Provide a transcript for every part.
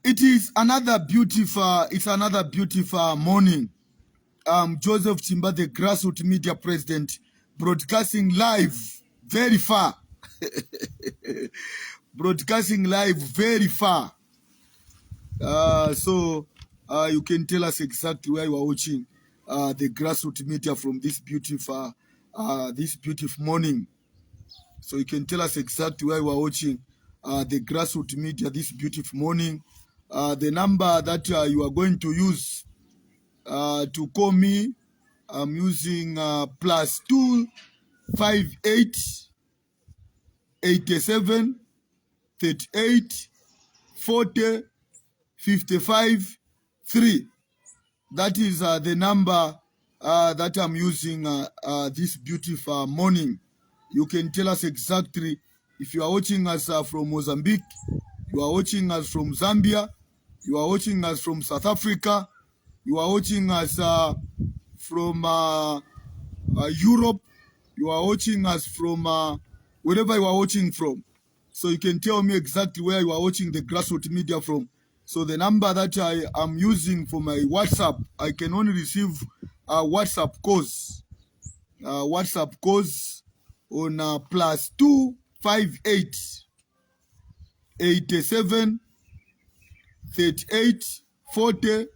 It is another beautiful, it's another beautiful morning. Joseph Chimba, the grassroots media president, broadcasting live very far. Broadcasting live very far. So you can tell us exactly where you are watching the grassroots media from this beautiful morning. So you can tell us exactly where you are watching the grassroots media this beautiful morning. The number that you are going to use to call me, I'm using +258 87 38 40 55 3. That is the number that I'm using this beautiful morning. You can tell us exactly if you are watching us from Mozambique, you are watching us from Zambia, you are watching us from South Africa, you are watching us from Europe, you are watching us from wherever you are watching from. So you can tell me exactly where you are watching the grassroots media from. So the number that I am using for my WhatsApp, I can only receive WhatsApp calls. WhatsApp calls on +258 87 38 40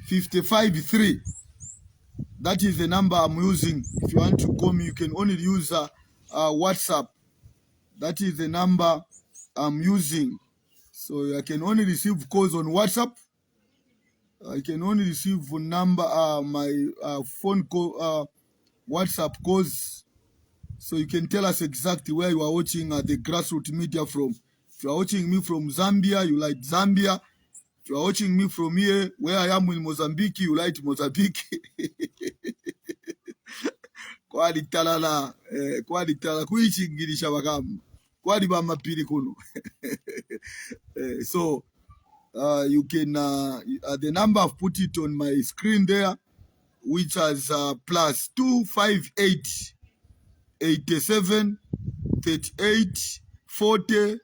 55 3. That is the number I'm using. If you want to call me, you can only use WhatsApp. That is the number I'm using. So I can only receive calls on WhatsApp. I can only receive my phone call, WhatsApp calls. So you can tell us exactly where you are watching the grassroots media from. If you are watching me from Zambia, you like Zambia. If you are watching me from here, where I am in Mozambique, you like Mozambique. Kwali talala kuichingirisha bagamu kwali bamapiri kuno. So you can the number I've put it on my screen there, which has +258 87 38 40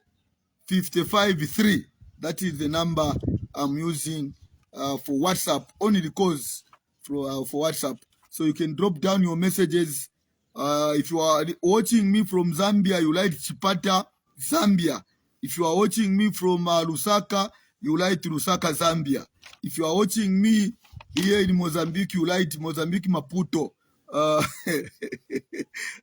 55 3. That is the number I'm using for WhatsApp, only because for WhatsApp. So you can drop down your messages. If you are watching me from Zambia, you like Chipata, Zambia. If you are watching me from Lusaka, you like Lusaka, Zambia. If you are watching me here in Mozambique, you like Mozambique, Maputo.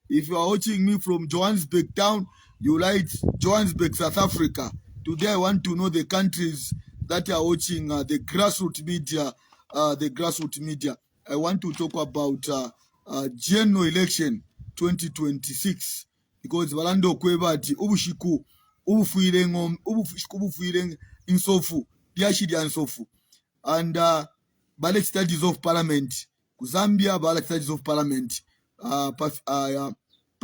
If you are watching me from Johannesburg town, you like Johannesburg, South Africa. Today I want to know the countries that are watching the grassroots media. I want to talk about general election 2026, because balando kwebati ubushiku ubufuire insofu byashirya insofu and ballot studies of parliament ku Zambia, ballot studies of parliament pa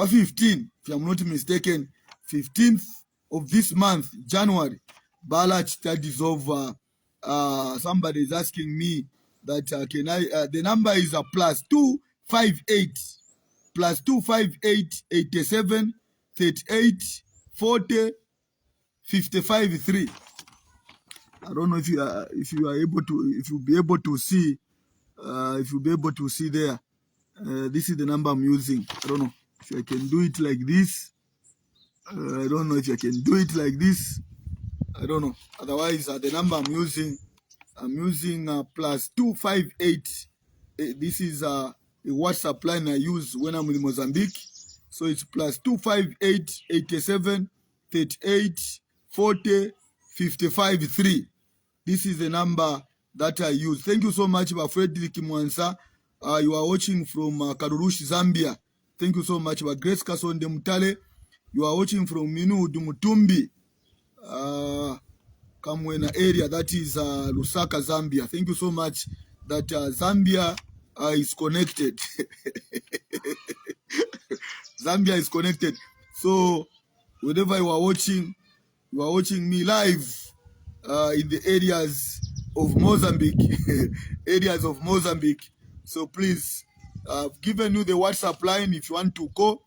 15, if I'm not mistaken, 15th of this month, January, ballot studies of somebody is asking me that can I the number is +258 87 38 40 55 3. I don't know if you are able to, if you'll be able to see there. This is the number I'm using. I don't know if I can do it like this. I don't know if I can do it like this. I don't know. Otherwise, the number I'm using +258. This is a WhatsApp line I use when I'm in Mozambique. So it's +258 87 38 40 55 3. This is the number that I use. Thank you so much, Frederick Mwansa. You are watching from Karurushi, Zambia. Thank you so much, Grace Kasonde Mutale. You are watching from Minudu Mutumbi, Kamwena area, that is Lusaka, Zambia. Thank you so much that Zambia is connected. Zambia is connected. So whenever you are watching me live in the areas of Mozambique, areas of Mozambique. So please, I've given you the WhatsApp line. If you want to call,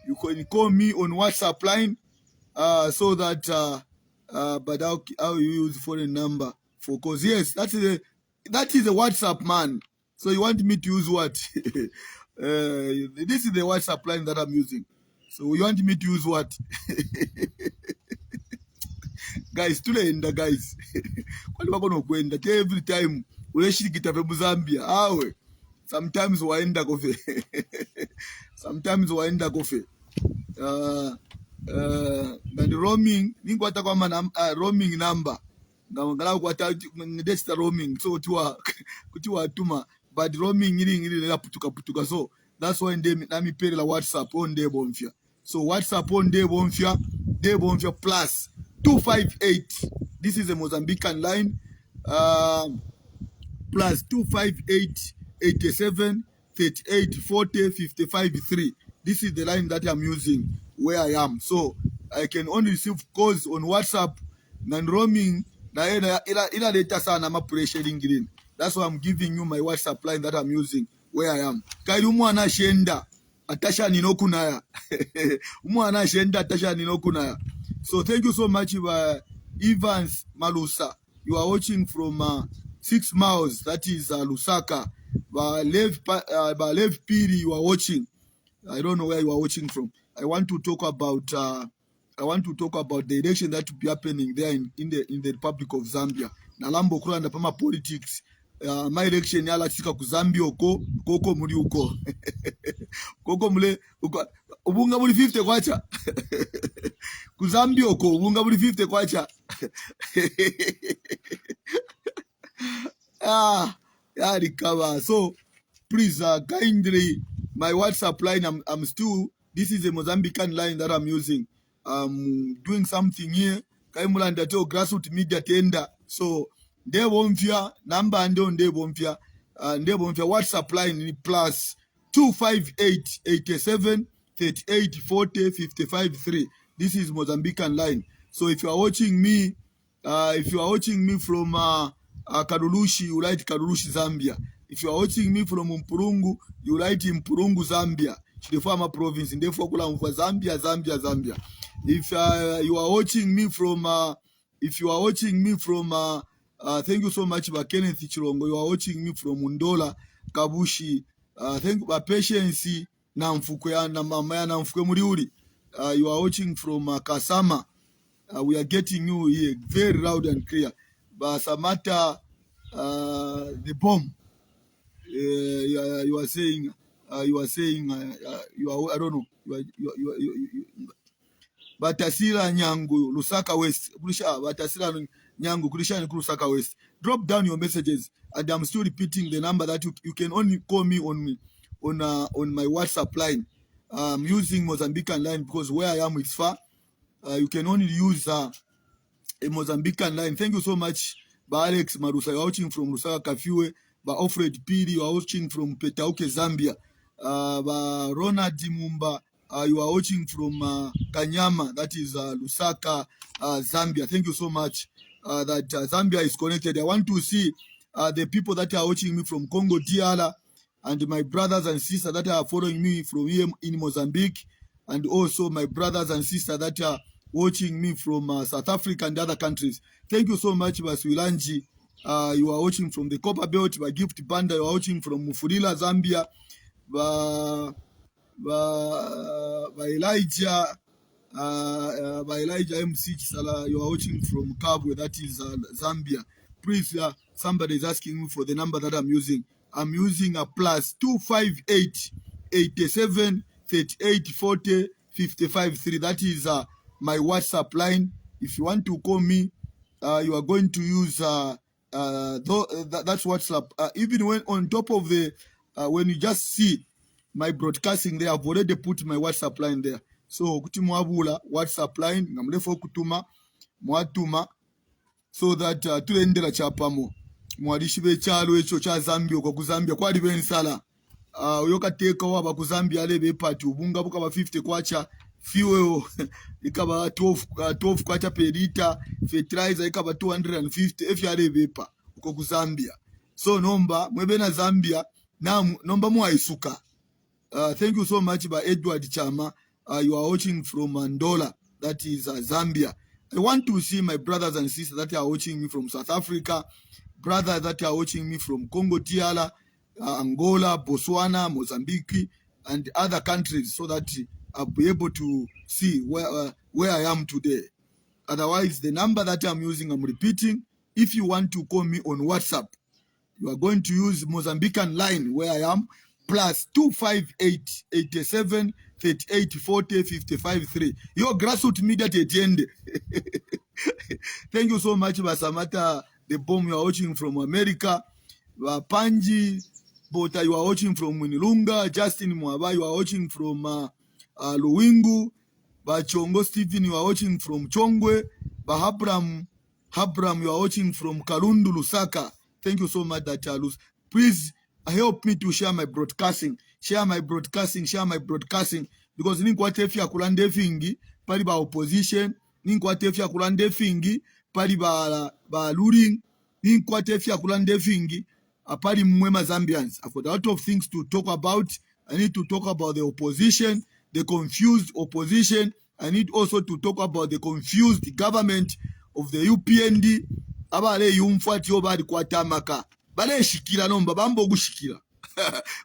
you can call me on WhatsApp line so that but how you use foreign number for calls? Yes, that is a WhatsApp, man. So you want me to use what? This is the WhatsApp line that I'm using. So you want me to use what? Guys, tulenda guys. Kwani wako nokwenda every time uleshirikita ve Mozambia awe. Sometimes waenda kofe. Sometimes waenda kofe. And roaming ninkwata kwa roaming number ngala kwata ndesta roaming so kutiwa tuma but roaming ili la putuka so that's why nami pere la WhatsApp on de bonfia. So WhatsApp on de bonfia plus 258. This is a Mozambican line. Plus 258 87 38 40 55 3. This is the line that I'm using where I am. So I can only receive calls on WhatsApp and roaming. That's why I'm giving you my WhatsApp line that I'm using where I am. Kairumwana shenda atasha ninokunaya. Umwana shenda atasha ninokunaya. So thank you so much, Evans Malusa. You are watching from 6 miles. That is Lusaka. Lev Piri, you are watching. I don't know where you are watching from. I want to talk about the election that will be happening there in the Republic of Zambia. Nalambo kula na pama politics. My election yala sika ku Zambia koko muri uko. Koko mule ubunga muri 50 kwacha. Ku Zambia uko ubunga muri 50 kwacha. Recover. So please kindly my WhatsApp line. I'm still, this is a Mozambican line that I'm using. Doing something here. Kaimulanda to grassroots media tender. So they won't fear number and don't they won't fear WhatsApp line plus 258 87 38 40 55 3. This is Mozambican line. So if you are watching me from Karulushi, you write Karulushi, Zambia. If you are watching me from Mpurungu, you write Mpurungu, Zambia. The former province in the Fokula for Zambia. If you are watching me from thank you so much, Kenneth Chirongo. You are watching me from Mundola, Kabushi. Thank you, Patience Namfukwe na Mama Namfukwe Muriuri. You are watching from Kasama. We are getting you here very loud and clear. But Samantha, the bomb. You are saying. You are. I don't know. Batasira Nyangu, Lusaka West. Batasira Nyangu, Kulisha Lusaka West. Drop down your messages, and I'm still repeating the number that you can only call me on my WhatsApp line. I'm using Mozambican line because where I am is far. You can only use a Mozambican line. Thank you so much, Alex Marusa. You are watching from Lusaka Kafiwe. Alfred Piri, you are watching from Petauke, Zambia. Ronald Dimumba, you are watching from Kanyama, that is Lusaka, Zambia. Thank you so much that Zambia is connected. I want to see the people that are watching me from Congo, DR, and my brothers and sisters that are following me from here in Mozambique, and also my brothers and sisters that are watching me from South Africa and other countries. Thank you so much, Baswilanji. You are watching from the Copper Belt, by Gift Banda. You are watching from Mufulila, Zambia. By Elijah, MC Chisala. You are watching from Kabwe, that is Zambia. Please, somebody is asking me for the number that I'm using. I'm using a plus 258 87 38 40 55 3. That is my WhatsApp line. If you want to call me, you are going to use that's WhatsApp. Even when on top of the when you just see my broadcasting there, I've already put my WhatsApp line there. So kuti mwabula WhatsApp line ngamlefo kutuma mwatuma so that tulendera chapamo mwalishi bechalo echo cha Zambia kwa kuzambia kwali bensala uyokateka waba kuzambia ale bepati ubunga buka ba 50 kwacha fuel ikaba 12 kwacha per liter, fertilizer ikaba 250 FRA bepa uko kuzambia. So nomba mwebe na Zambia na nomba mwaisuka. Thank you so much by Edward Chama. You are watching from Mandola, that is Zambia. I want to see my brothers and sisters that are watching me from South Africa, brothers that are watching me from Congo DR, Angola, Botswana, Mozambique, and other countries, so that I'll be able to see where I am today. Otherwise, the number that I'm using, I'm repeating. If you want to call me on WhatsApp, you are going to use Mozambican line where I am, plus 258 87 38 40 55 3. Your grassroots media tiende. Thank you so much, Basamata, the bomb you are watching from America. Panji Bota, you are watching from Winilunga. Justin Mwaba, you are watching from Luwingu. Chongo Stephen, you are watching from Chongwe. Habram, you are watching from Karundu, Lusaka. Thank you so much, Datalus. Please help me to share my broadcasting. Share my broadcasting. Because ninkwatefia kulande fingi pali ba opposition, ninkwatefia kulande fingi pali ba luring, ninkwatefia kulande fingi apali mwema Zambians. I've got a lot of things to talk about. I need to talk about the opposition, the confused opposition. I need also to talk about the confused government of the UPND. Abale yumfati obali kwa tamaka. Bale shikila nomba bambo gushikila.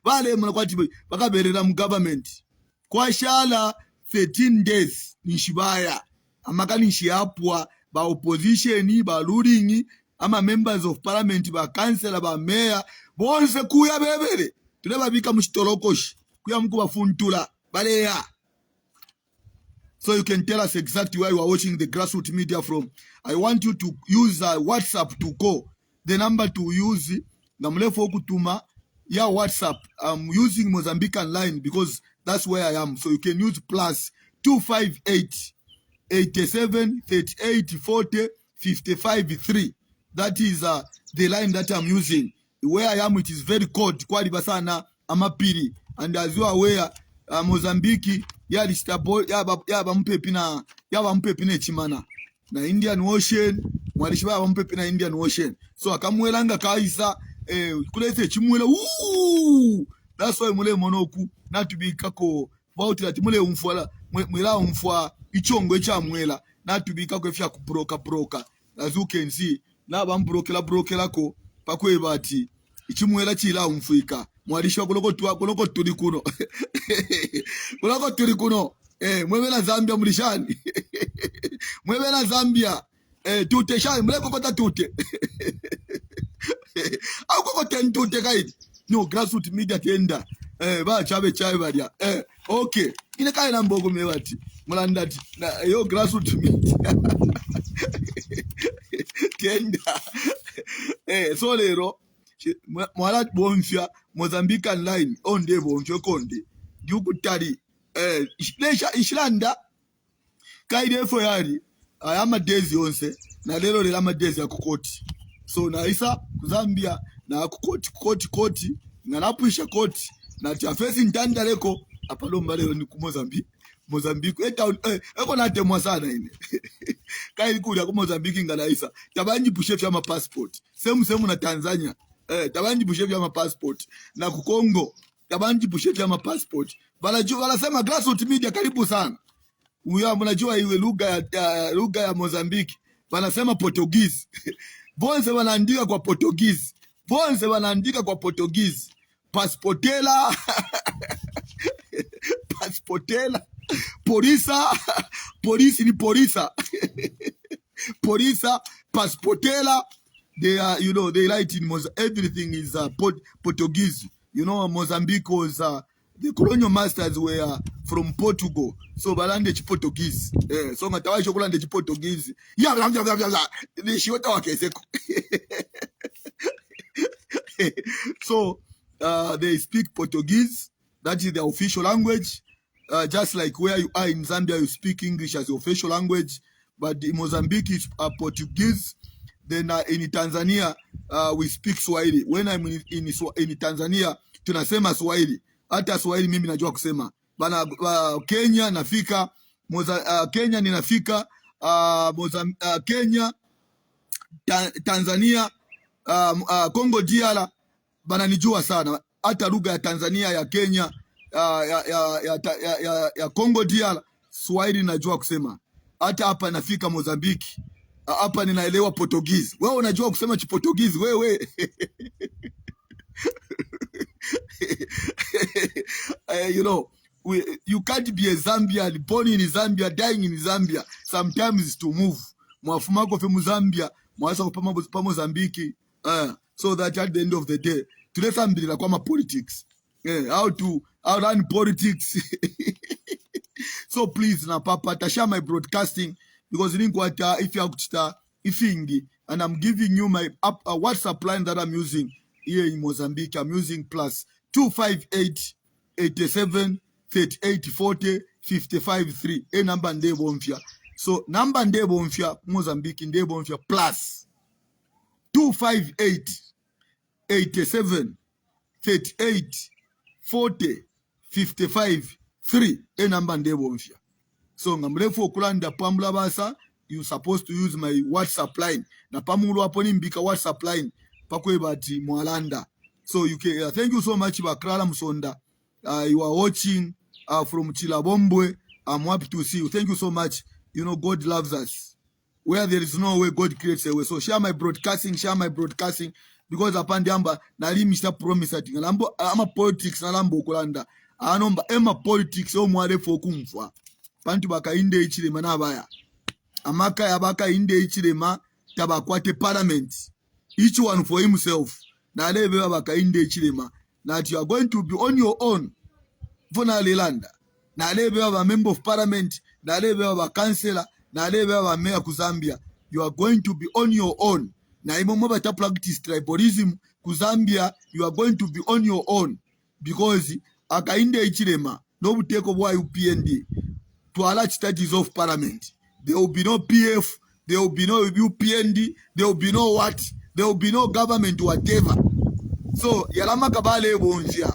Bale mnakwati bakaberera mu government. Kwa shala 13 days nishibaya. Amaka nishiyapwa ba opposition, ba luring, ama members of parliament, ba councillor, ba mayor. Bonse kuya bebele. Tuleba bika mshitolokoshi. Kuya mkuba funtula. Bale ya. So you can tell us exactly where you are watching the grassroots media from. I want you to use WhatsApp to call. The number to use, namlefo kutuma ya WhatsApp. I'm using Mozambican line because that's where I am. So you can use plus 258 87 38 40 55 3. That is the line that I'm using. Where I am, it is very cold. Kwa libasana amapiri. And as you are aware, Mozambique yaba mpepina chimana na Indian Ocean, mwalishiba mpepina Indian Ocean. So akamwelanga kaisa kulese chimwela. That's why mule monoku natubika ko bauti ati mule umfwala mwela umfwa ichongwe cha mwela natubika ko efya kubroka. As you can see, na bambrokela ko pakwe bati ichimwela chila umfuika. Mwalishiba kuloko tuli kuno. Kuloko tuli kuno. Mwebela Zambia mulishani. Mwebela Zambia. Tute shani. Mwele kota tute. Au koko tute kaidi. No, grassroots media tenda. Ba chabe badia. Okay. Ine kai na mbogo mewati. Mulandati. Yo grassroots media. Tenda. So lero. Mwala bonfya Mozambican line onde bonfya konde yukutali lesha ishilanda kaide fo yari ayama days yonse na lero le ama days ya kukoti. So na isa Zambia na kukoti ngalapuisha koti na tiafesi ntanda leko apalomba lero ni Mozambique eko natemwa sana ine. Kaili kulia ku Mozambique ngalaisa tabanji bushef ya ma passport semu na Tanzania. Tabanji bushevi ya ma passport na kukongo tabanji bushevi ya ma passport. Wala sema grassroots media karibu sana. Uya mnajua iwe lugha ya Mozambique. Wanasema Portuguese. Bonse wanaandika kwa Portuguese. Passportela. Passportela. Polisi ni polisa. Polisa, passportela. They are, they write in everything is Portuguese. Mozambique was the colonial masters were from Portugal. So balande Portuguese. So ngatawa shokulande Portuguese. Ya. Ni shiota wakeseko. So they speak Portuguese. That is the official language. Just like where you are in Zambia, you speak English as the official language. But in Mozambique is Portuguese. Then in Tanzania, we speak Swahili. When I'm in Tanzania, tunasema Swahili. Hata Swahili mimi najua kusema. Bana Kenya nafika, Kenya ninafika, Kenya, Tanzania, Congo DR, bana nijua sana. Hata lugha ya Tanzania, ya Kenya, ya Congo DR, Swahili najua kusema. hata hapa nafika Mozambiki, hapa ninaelewa Portuguese. Wewe unajua kusema Chiportuguese wewe? You know, you can't be a Zambian, born in Zambia, dying in Zambia. Sometimes to move. Mwafumako fe Muzambia, mwasa kupama pa Mozambiki. So that at the end of the day, today somebody like kwama politics. How to run politics. So please, na papa, share my broadcasting because if you have to and I'm giving you my WhatsApp line that I'm using here in Mozambique. I'm using plus 258 87 38 40 55 3. A number nde bonfia. So number nde bonfia Mozambique nde bonfia plus 258 87 38 40 55 3. A number nde bonfia. So ngamrefu okulanda pambula basa, you supposed to use my WhatsApp line. Na pamulu aponi mbika WhatsApp line pakwe bati mwalanda. So you can thank you so much Bakrala Musonda. You are watching from Chilabombwe. I'm happy to see you. Thank you so much. You know, God loves us. Where there is no way, God creates a way. So share my broadcasting, because upon the amba nali Mr. Promise ati ngalambo ama politics nalambo okulanda. Anomba ema politics o mwale fokumfwa. Pantu baka inde ichilema nabaya. Amaka yabaka inde ichilema tabakwate parliament. Each one for himself. Na lebe baka inde ichilema. That you are going to be on your own. Vona lilanda. Na lebe baba member of parliament. Na lebe baba councillor. Na lebe baba mayor kuzambia. You are going to be on your own. Na imo mabata practice tribalism kuzambia. You are going to be on your own. Because aka inde ichilema. No buteko bwa UPND. To a large studies of parliament. There will be no PF. There will be no UPND. There will be no what. There will be no government whatever. So yalama kabale bonjia.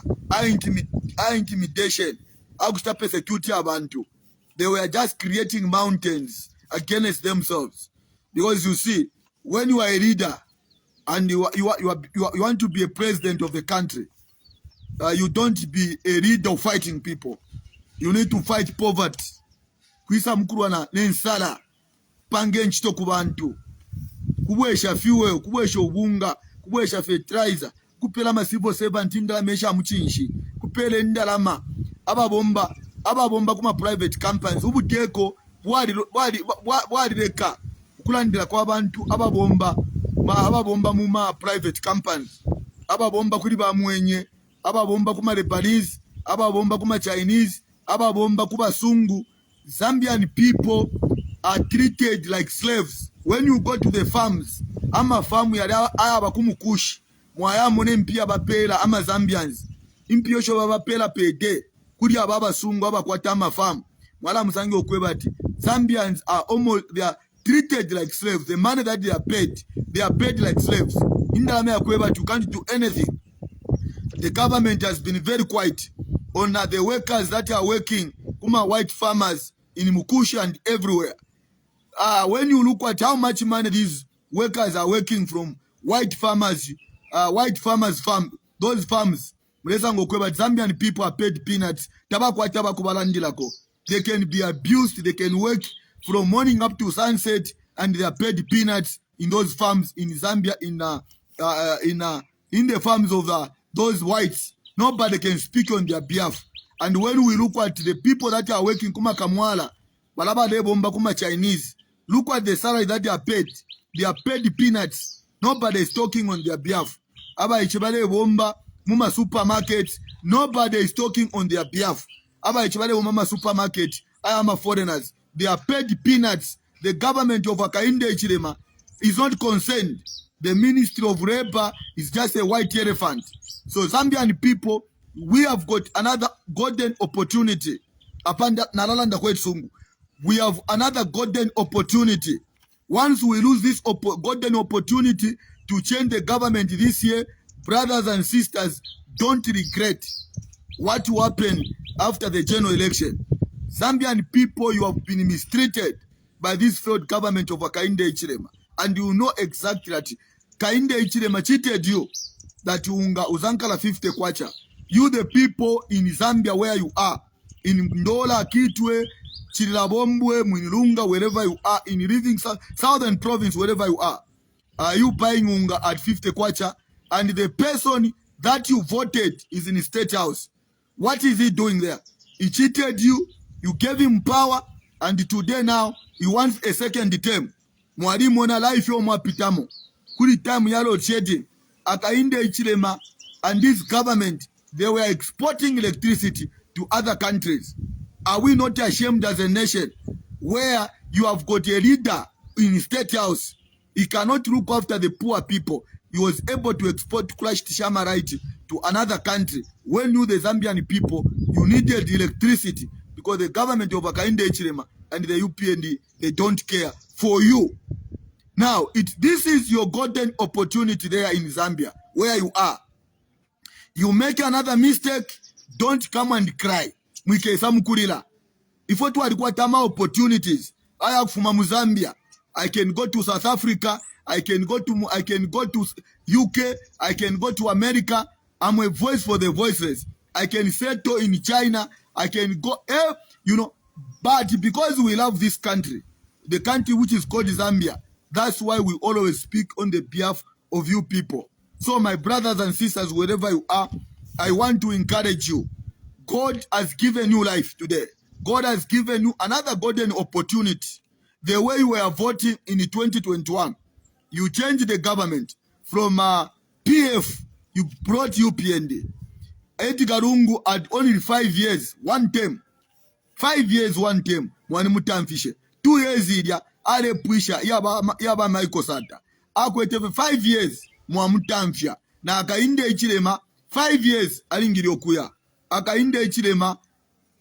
Intimidation. Agusta persecute abantu. They were just creating mountains against themselves. Because you see, when you are a leader and you want to be a president of the country, you don't be a leader fighting people. You need to fight poverty. Kwisa mkuruana nensala pange nchito kubantu. Kubwesha fuel, kubwesha ubunga, kubwesha fertilizer, kupela masibo 17 ndala mesha mchinshi, kupele ndalama ababomba kuma private companies ubuteko bwali leka kulandira kwa abantu ababomba muma private companies, ababomba kuli bamwenye, ababomba kuma Lebanese, ababomba kuma Chinese, ababomba kuba sungu. Zambian people are treated like slaves. When you go to the farms, ama farm ya aya kumukushi, mwaya mone mpia bapela ama Zambians. Impio sho bapela pede, kuri ababa sungu abakwata ama farm. Mwala musangi okwebati. Zambians are almost, they are treated like slaves. The money that they are paid like slaves. Indalame okwebati, you can't do anything. The government has been very quiet on the workers that are working, kuma white farmers in Mukushi and everywhere. When you look at how much money these workers are working from white farmers farm, those farms, Zambian people are paid peanuts. They can be abused. They can work from morning up to sunset, and they are paid peanuts in those farms in Zambia. In the farms of those whites, nobody can speak on their behalf. And when we look at the people that are working kuma Kamwala, balaba de bomba kuma Chinese, look at the salary that they are paid. They are paid peanuts. Nobody is talking on their behalf. Aba ichibale bomba muma supermarkets. Nobody is talking on their behalf. Aba ichibale bomba supermarket. I am a foreigners. They are paid peanuts. The government of Akainde Ichilema is not concerned. The Ministry of Labor is just a white elephant. So Zambian people, we have got another golden opportunity. We have another golden opportunity. Once we lose this golden opportunity to change the government this year, brothers and sisters, don't regret what will happen after the general election. Zambian people, you have been mistreated by this failed government of Akainde Ichilema. And you know exactly that Kainde Ichilema cheated you. That uzankala 50 kwacha. You the people in Zambia where you are, in Ndola, Kitwe, Chirilabombwe, Mwinilunga, wherever you are, in living southern province, wherever you are you buying unga at 50 kwacha, and the person that you voted is in the state house. What is he doing there? He cheated you, you gave him power, and today now he wants a second term. Mwalimu ona life yo mwapitamo. Kuli time yalo shedding. Akainde ichilema, and this government, they were exporting electricity to other countries. Are we not ashamed as a nation where you have got a leader in the state house? He cannot look after the poor people. He was able to export crushed shamarite to another country. When you, the Zambian people, you needed electricity because the government of Akainde Ichilema and the UPND, they don't care for you. Now, this is your golden opportunity there in Zambia, where you are. You make another mistake, don't come and cry. Mwike samukulila. If what walikuwa tama opportunities, I have from Zambia. I can go to South Africa, I can go to UK, I can go to America. I'm a voice for the voiceless. I can settle in China, I can go, but because we love this country, the country which is called Zambia, that's why we always speak on the behalf of you people. So my brothers and sisters, wherever you are, I want to encourage you. God has given you life today. God has given you another golden opportunity. The way you were voting in 2021, you changed the government from PF, you brought UPND. Edgar Lungu had only 5 years, one term. 5 years, one term. Mwani mutamfishe. 2 years idia, ale puisha, yaba Michael Sata. Akweteve 5 years, mwa mutamfia. Na akainde Ichilema, 5 years, alingiri okuya. Akainde Ichilema,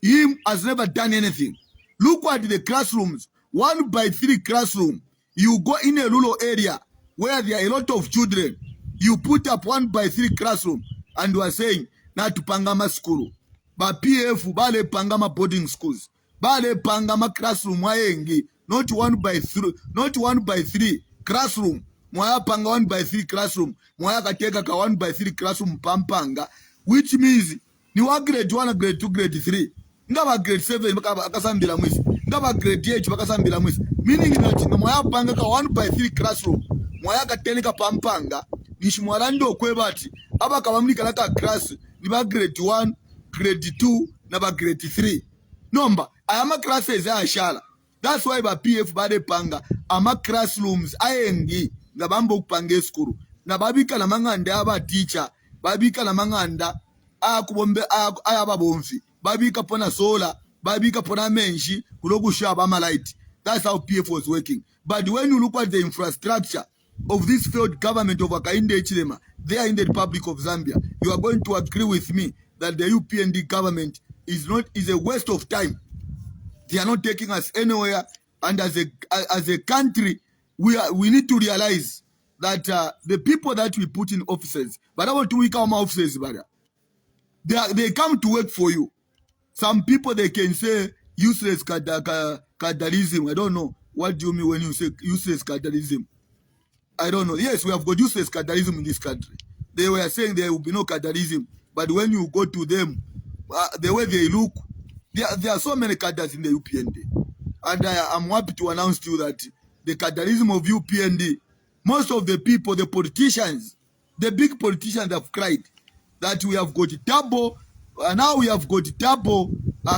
him has never done anything. Look at the classrooms. 1 by 3 classroom. You go in a rural area where there are a lot of children. You put up 1 by 3 classroom and you are saying, na tupangama school. Ba PF, bale pangama boarding schools. Bale pangama classroom waengi. Not 1 by 3, not 1 by 3 classroom. Mwaya panga 1 by 3 classroom. Mwaya kateka ka 1 by 3 classroom pampanga. Which means, ni wa grade 1, grade 2, grade 3. Ngaba grade 7 bakasambila mwisi. Ngaba grade 8 bakasambila mwisi. Meaning that mwaya panga ka 1 by 3 classroom. Mwaya kateneka pampanga. Nishimwarando kwebati. Aba kawamnika laka class. Niba grade 1, grade 2, naba grade 3. Number. Ayama classes ya ashala. That's why ba PF bade panga. Ama classrooms ayengi. Ngabambo kupange skuru. Na babika na manganda aba teacher. Babika na manganda. Kubombe ayaba bomfi. Babika pona sola. Babika pona menshi. Kulogu shaba light. That's how PF was working. But when you look at the infrastructure of this failed government of Akainde Ichilema, there in the Republic of Zambia, you are going to agree with me that the UPND government is a waste of time. They are not taking us anywhere, and as a country, we need to realize that the people that we put in offices, but I want to become offices, they come to work for you. Some people, they can say useless cadrism. I don't know. What do you mean when you say useless cadrism? I don't know. Yes, we have got useless cadrism in this country. They were saying there will be no cadrism, but when you go to them, the way they look, there are so many cadres in the UPND. And I'm happy to announce to you that the cadrism of UPND, most of the people, the politicians, the big politicians have cried that we have got double, now we have got double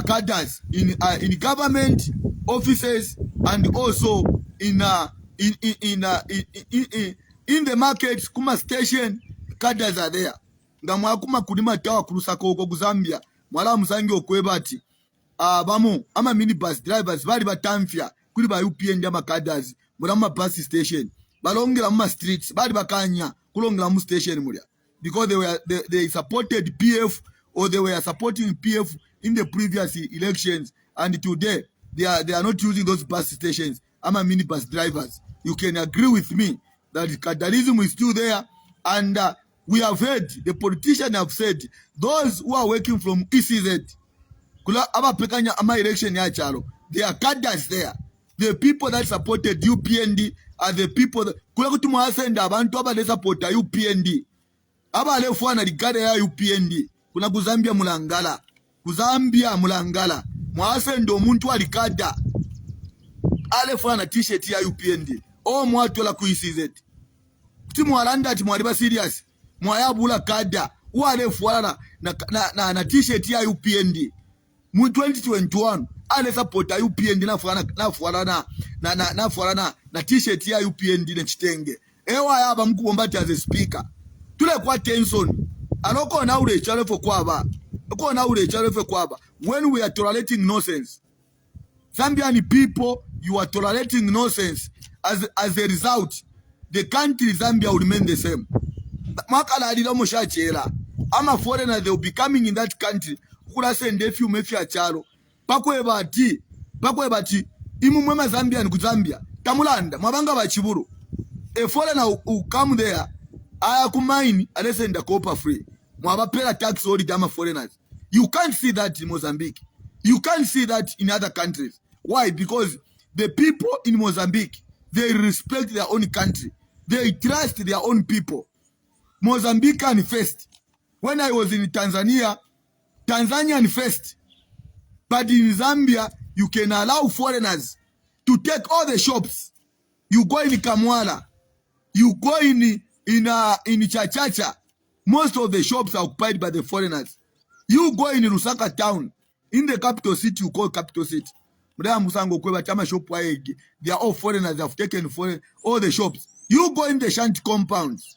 cadres in government offices and also in the markets. Kuma station cadres are there. Ngamwa kuma kulima tawa kurusako uko Zambia. Mwala musangi okwebati. Bamu ama minibus drivers bali batamfya kuli ba UPND ama cadres mulama bus station. Balongela mu streets bali bakanya kulongela mu station mulya. Because they supported PF, or they were supporting PF in the previous elections, and today they are not using those bus stations. I'm a minibus drivers. You can agree with me that cadrism is still there, and we have heard, the politicians have said, those who are working from ECZ, they are cadres there. The people that supported UPND are the people that support UPND. Aba lefuana ligada ya UPND. Kuna kuzambia mulangala. mwasenda omuntu alikada alefuna na t-shirt ya UPND o mwatola kuisizeti kuti mwalanda ati mwaliba serious mwayabula kada walefuana na t-shirt ya UPND mu 2021 ale support ya UPND nafuana na t-shirt ya UPND ne kitenge ewa yaba mukubomba as a speaker tule kwa tension aloko na ule chalefo kwaba ko na ule chalefo kwaba when we are tolerating nonsense. Zambian people, you are tolerating nonsense. As a result, the country Zambia will remain the same. I'm a foreigner, they will be coming in that country. Kula sende few mefia chalo. Pakwe bati. Imu mwema Zambian kuzambia. Tamulanda, mabanga bachiburu. A foreigner who come there, aya kumaini, alesenda copper free. Mwabapela tax audit ama foreigners. You can't see that in Mozambique. You can't see that in other countries. Why? Because the people in Mozambique, they respect their own country. They trust their own people. Mozambican first. When I was in Tanzania, Tanzanian first. But in Zambia, you can allow foreigners to take all the shops. You go in Kamwala. You go in Chachacha. Most of the shops are occupied by the foreigners. You go in Lusaka town. In the capital city, you call capital city. They are all foreigners, they have taken all the shops. You go in the shanty compounds.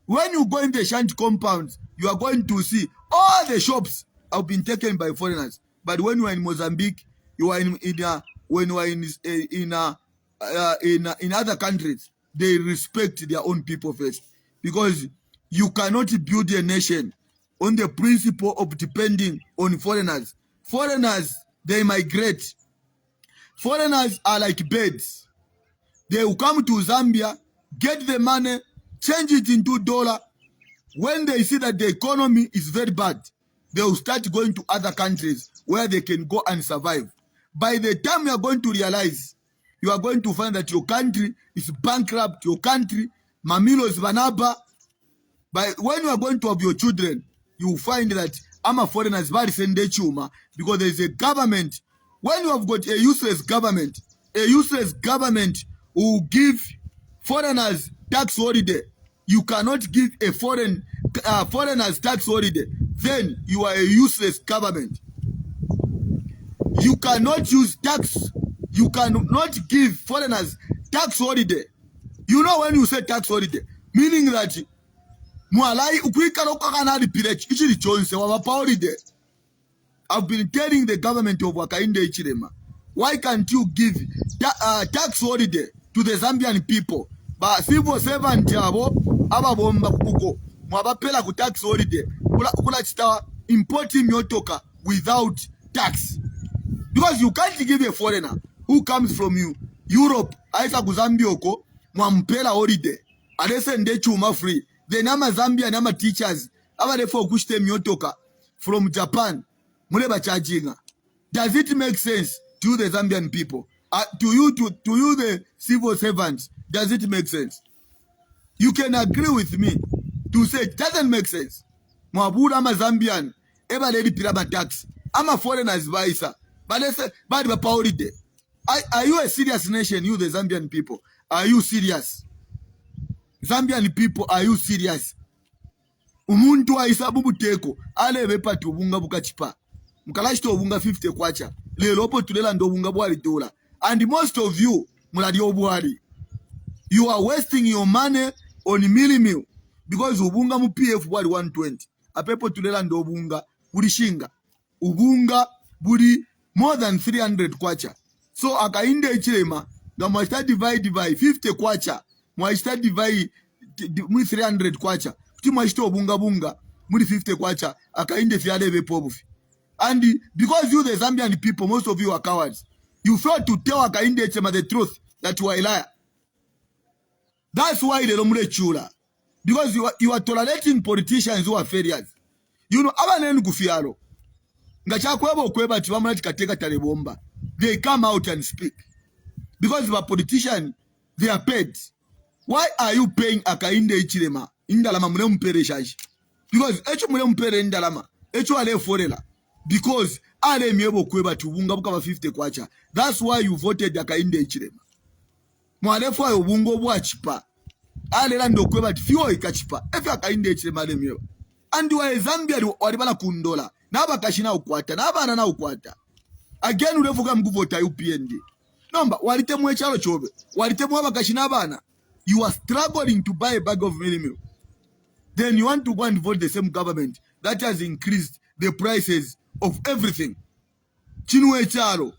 When you go in the shanty compounds, you are going to see all the shops have been taken by foreigners. But when you are in Mozambique, you are in other countries, they respect their own people first. Because you cannot build a nation on the principle of depending on foreigners. Foreigners, they migrate. Foreigners are like birds. They will come to Zambia, get the money, change it into dollar. When they see that the economy is very bad, they will start going to other countries where they can go and survive. By the time you are going to realize, you are going to find that your country is bankrupt, your country, Mamilo is Banaba. But when you are going to have your children, you will find that I'm a foreigner, because there is a government. When you have got a useless government will give foreigners tax holiday. You cannot give a foreigners tax holiday. Then you are a useless government. You cannot use tax. You cannot give foreigners tax holiday. You know when you say tax holiday, meaning that I've been telling the government of Wakainde Ichirema, why can't you give tax holiday to the Zambian people? But civil servant abo ababomba kuko mwabapela ku tax holiday kula chita importing yotoka without tax. Because you can't give a foreigner who comes from Europe aisa ku Zambia oko mwampela holiday alese nde chuma free. The nama Zambia nama teachers abadefo kushite myotoka from Japan. Does it make sense to the Zambian people? To you the civil servants, does it make sense? You can agree with me to say it doesn't make sense. Mwabura ama Zambian, eba lady pirama tax. I'm a foreigners vice. But they say, but are you a serious nation, you the Zambian people? Are you serious? Zambian people, are you serious? Umuntu aisabu buteko, ale bepa tubunga bukachipa. Mkalashito obunga 50 kwacha. Lelopo tulela ndo obunga bwali dola. And most of you, muladi obwali. You are wasting your money on millimil. Because ubunga mu PF bwali 120. Apepo tulela ndo obunga, budi shinga. Ubunga, budi more than 300 kwacha. So akainde ichilema, na mwashita divide by 50 kwacha. Mwashita divide 300 kwacha. Kuti mwashita obunga bunga, muri 50 kwacha. Akainde fialebe pobufi. And because you, the Zambian people, most of you are cowards, you fail to tell Akainde Chema the truth that you are a liar. That's why they don't chula. Because you are tolerating politicians who are failures. You know, abanenu kufialo. Ngachakwebo kweba tiwamana tikateka talebomba. They come out and speak. Because the politician, they are paid. Why are you paying Akainde Ichilema? Indalama mule mpere shaji. Because echo mule mpere indalama. Echo ale forela. Because ale miebo kweba tubunga buka ba 50 kwacha. That's why you voted Akainde Ichilema. Mwalefu ayo bungo bwa chipa ale lando kweba tifiwo ikachipa efe Akainde Ichilema ale miebo andi wa Zambia wali bala kundola naba kashina ukwata naba na ukwata again urevuga mkuvota UPND nomba walitemwe chalo chobe walitemwe abakashina abana you are struggling to buy a bag of meal. Then you want to go and vote the same government that has increased the prices of everything. Chinwe charo,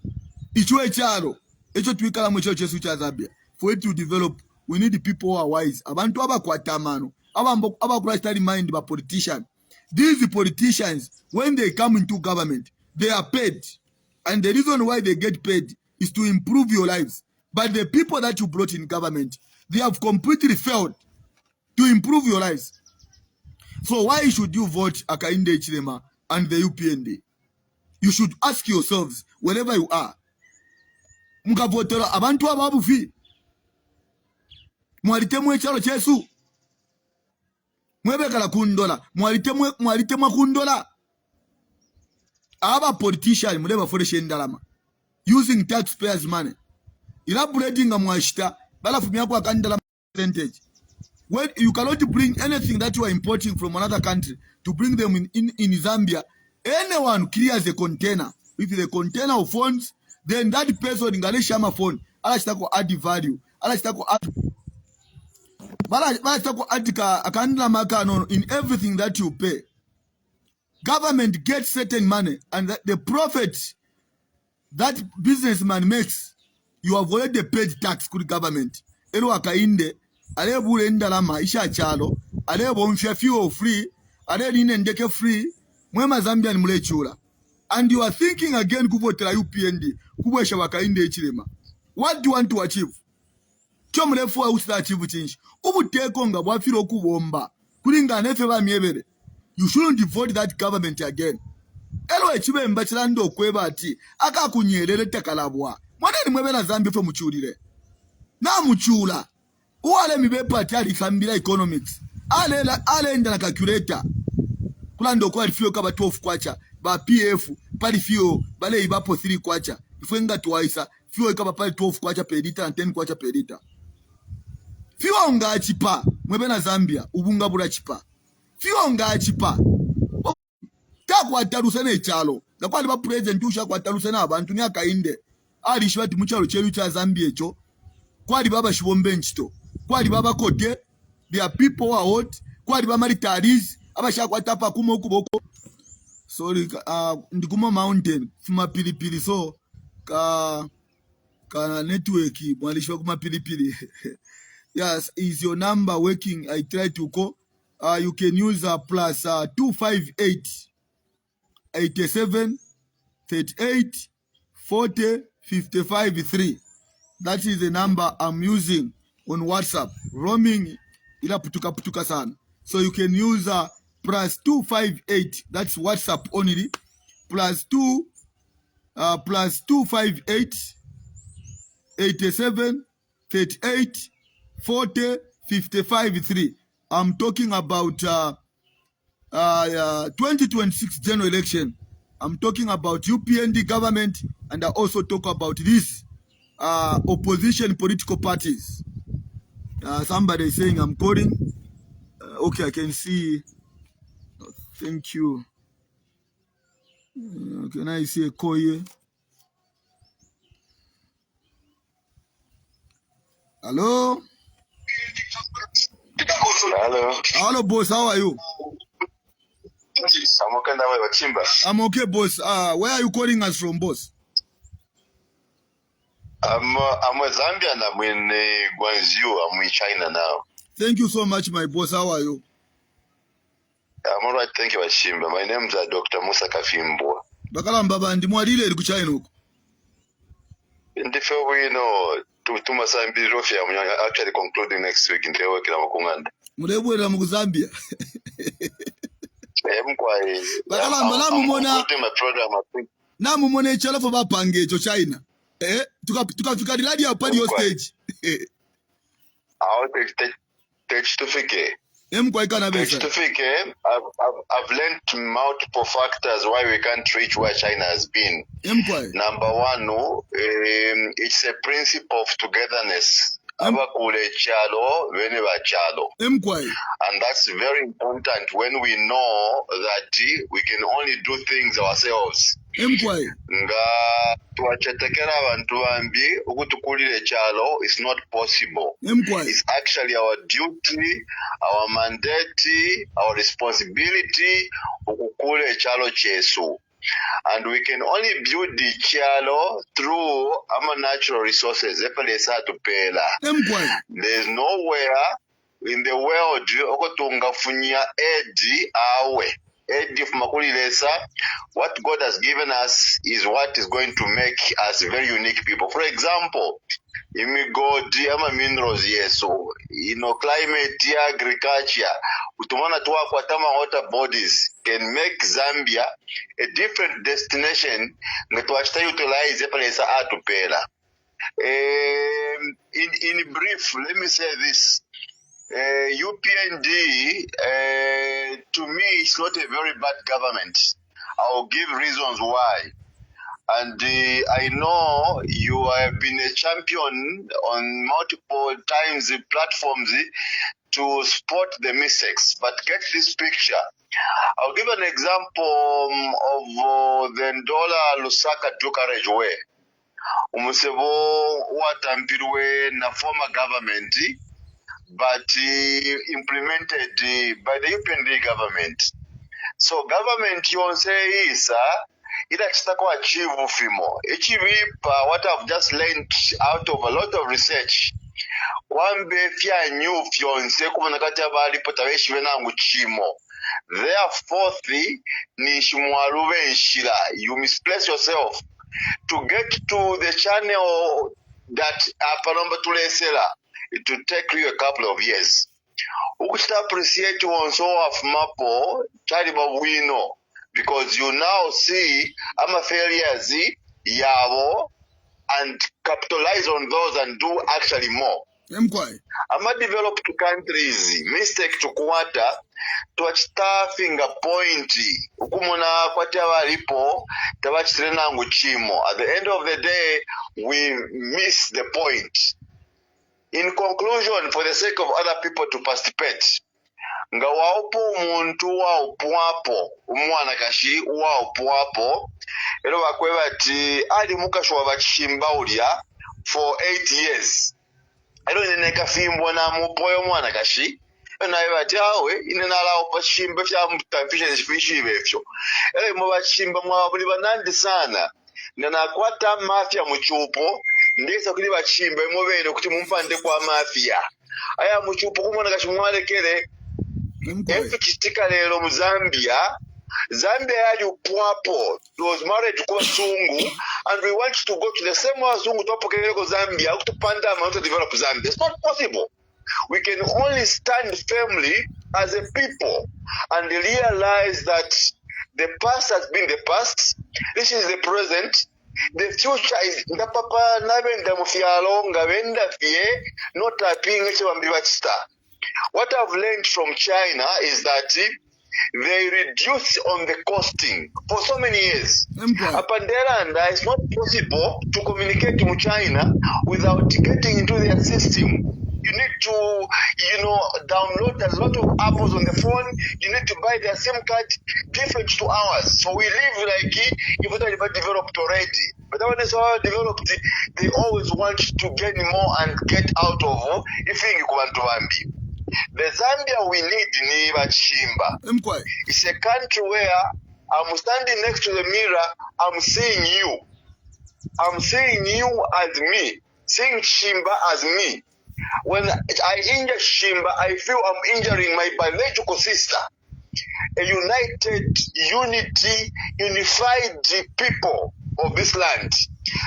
ichwe charo, echo tuikala mwecho chesu cha Zambia. For it to develop, we need people who are wise. Abantu abakwatamano, abakura study mind by politicians. These politicians, when they come into government, they are paid. And the reason why they get paid is to improve your lives. But the people that you brought in government, they have completely failed to improve your lives. So why should you vote Akainde Ichilema and the UPND? You should ask yourselves, wherever you are, mukavotera abantu ababufi mwalitemwe chalo chesu mwebekala kundola mwalitemwa kundola aba politician muleba foreshe ndalama using taxpayers money elaborating mwashita balafu myako akandala percentage. When you cannot bring anything that you are importing from another country to bring them in Zambia, anyone clears a container with the container of phones, then that person in Galeshama phone, alashitako add value, alashitako add makano in everything that you pay. Government gets certain money, and the profit that businessman makes, you have already paid tax to the government. Elo Akainde. Ale bule ndalama isha chalo ale bonfya fuel free ale ninendeke free mwema Zambia ni mulechula and you are thinking again kuvotera UPND kubwesha Akainde Ichilema. What do you want to achieve? Kyo mulefu wa usita achieve change ubuteko nga bwafiro kubomba kulinga nefe ba miebere. You shouldn't vote that government again. Elo echibe mbachilando okweba ati aka kunyerere takalabwa mwana ni mwebe na Zambia fe muchulire na muchula uwale mibepa tari sambila economics ale enda na calculator kulando kwa fio kaba 12 kwacha ba PF pali fio bale ibapo 3 kwacha ifenga twaisa fio kaba pali 12 kwacha per liter and 10 kwacha per liter fio nga chipa mwebe na Zambia ubunga bula chipa fio nga chipa takwa tarusene echalo ngakwali ba president usha kwa tarusene abantu ni Akainde ali shwati muchalo chelu cha Zambia echo kwali baba shibombe nchito kwali baba kote there are people who are hot kwali baba militaries abasha kwatapa kumo kuboko sorry ndikuma mountain fuma pilipili so ka network mwalishwa kuma pilipili. Yes, is your number working? I try to call. You can use plus 258 87 38 40 55 3. That is the number I'm using on WhatsApp. Roaming ila putuka sana. So you can use plus 258. That's WhatsApp only. Plus 258 87 38 40 55 3. I'm talking about 2026 general election. I'm talking about UPND government, and I also talk about this opposition political parties. Somebody is saying I'm calling. Okay, I can see. Thank you. Can I see a call here? Hello? Hello. Hello, boss. How are you? I'm okay now, Chimba. I'm okay, boss. Where are you calling us from, boss? I'm a Zambian. I'm in Guangzhou. I'm in China now. Thank you so much, my boss. How are you? I'm all right. Thank you, Chimba. My name is Dr. Musa Kafimbo. Bakalamba ndi mwalile eri ku China uko. Ndife we know to Masambi Rofia. I'm actually concluding next week in the work in Makunganda. Mulebwera mu Zambia. Bakalamba namumona echalo fo bapange echo China. Tukafika diladi ya pali yo stage. I'll take to fike. I've learned multiple factors why we can't reach where China has been. Number one, it's a principle of togetherness. And that's very important when we know that we can only do things ourselves. Nga tuwachetekera abantu bambi okutukulira ekyalo is not possible. It's actually our duty, our mandate, our responsibility okukula ekyalo kyesu. And we can only build the kyalo through our natural resources. There's nowhere in the world okotungafunya edi awe. What God has given us is what is going to make us very unique people. For example, imigodi ama minerals yeso, climate, agriculture, utumana tuwa kwa tama water bodies can make Zambia a different destination ngetuachita utilize palesa atupela. In brief, let me say this. UPND, to me, is not a very bad government. I'll give reasons why. And I know you have been a champion on multiple times platforms to spot the mistakes. But get this picture. I'll give an example of the Ndola Lusaka to carriageway. Umusebo watampirwe na former government, but implemented by the UPND government. So government yonse isa ila chitako achieve ufimo. What I've just learned out of a lot of research. Wambe fya new fyonse kumanakati abali potaweshi venangu chimo. Therefore, ni shimwaruwe nshila. You misplace yourself. To get to the channel that apanomba tulesela, it will take you a couple of years. Ukuchita appreciate onso of mapo, chariba wino, because you now see ama failures yabo and capitalize on those and do actually more. Ama developed countries, mistake to kuwata, tuachita finger point, ukumuna kwati walipo, tabachitrena nguchimo. At the end of the day, we miss the point. In conclusion, for the sake of other people to participate, nga waupo umuntu waupuapo, umwana kashi waupuapo, ero wakweba ti ali mukashwa bachimba ulia for 8 years. Ero ineneka fimbo na mupoyo mwana kashi, ero weba ti awe, inenala upachimba fya mutafisha nishifishi befyo. Ero imo bachimba mwabuli banandi sana, nana kwata mafia mchupo, ndesa kuli bachimba imobene kuti mumpande kwa mafia. Aya mchupo kumwana kashi mwalekele, efikistika lero mu Zambia yali upwapo, was married to Sungu, and we want to go to the same Sungu to Apokeleko Zambia, to Panda and to develop Zambia. It's not possible. We can only stand firmly as a people and realize that the past has been the past, this is the present, the future is the papa nabenda mufialo ngabenda fie not aping chibambibachista. What I've learned from China is that they reduce on the costing for so many years. Apandela, it's not possible to communicate with China without getting into their system. You need to, download a lot of apples on the phone. You need to buy their SIM card different to ours. So we live like if it developed already. But when it's all developed, they always want to gain more and get out of if you want to Ambi. The Zambia we need ni Bachimba. It's a country where I'm standing next to the mirror, I'm seeing you. I'm seeing you as me, seeing Shimba as me. When I injure Shimba, I feel I'm injuring my biological sister. A united, unified people of this land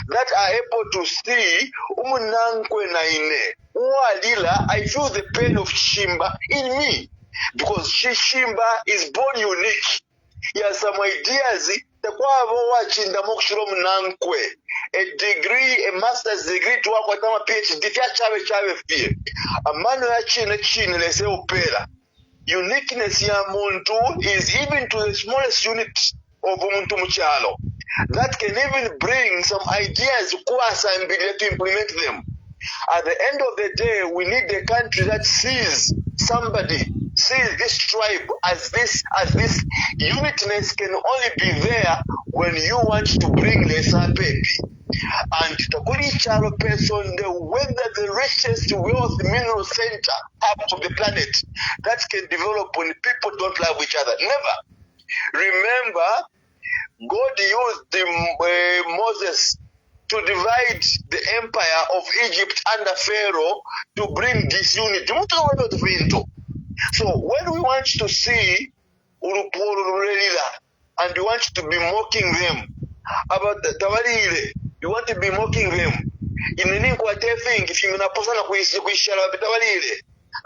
that are able to see Umunankwe Naine. I feel the pain of Shimba in me because Shimba is born unique. He has some ideas. A degree, a master's degree to work with PhD. A man who has chin, let's say, opera. uniqueness ya muntu is even to the smallest unit of muntu muchalo. That can even bring some ideas to implement them. At the end of the day, we need a country that sees this tribe as this unitness can only be there when you want to bring lesser baby. And the Chalo person, whether the richest wealth mineral center of the planet that can develop when people don't love each other. Never. Remember, God used Moses to divide the empire of Egypt under Pharaoh to bring disunity. So when we want to see Urupurulila and we want to be mocking them about the Tawarire, you want to be mocking them.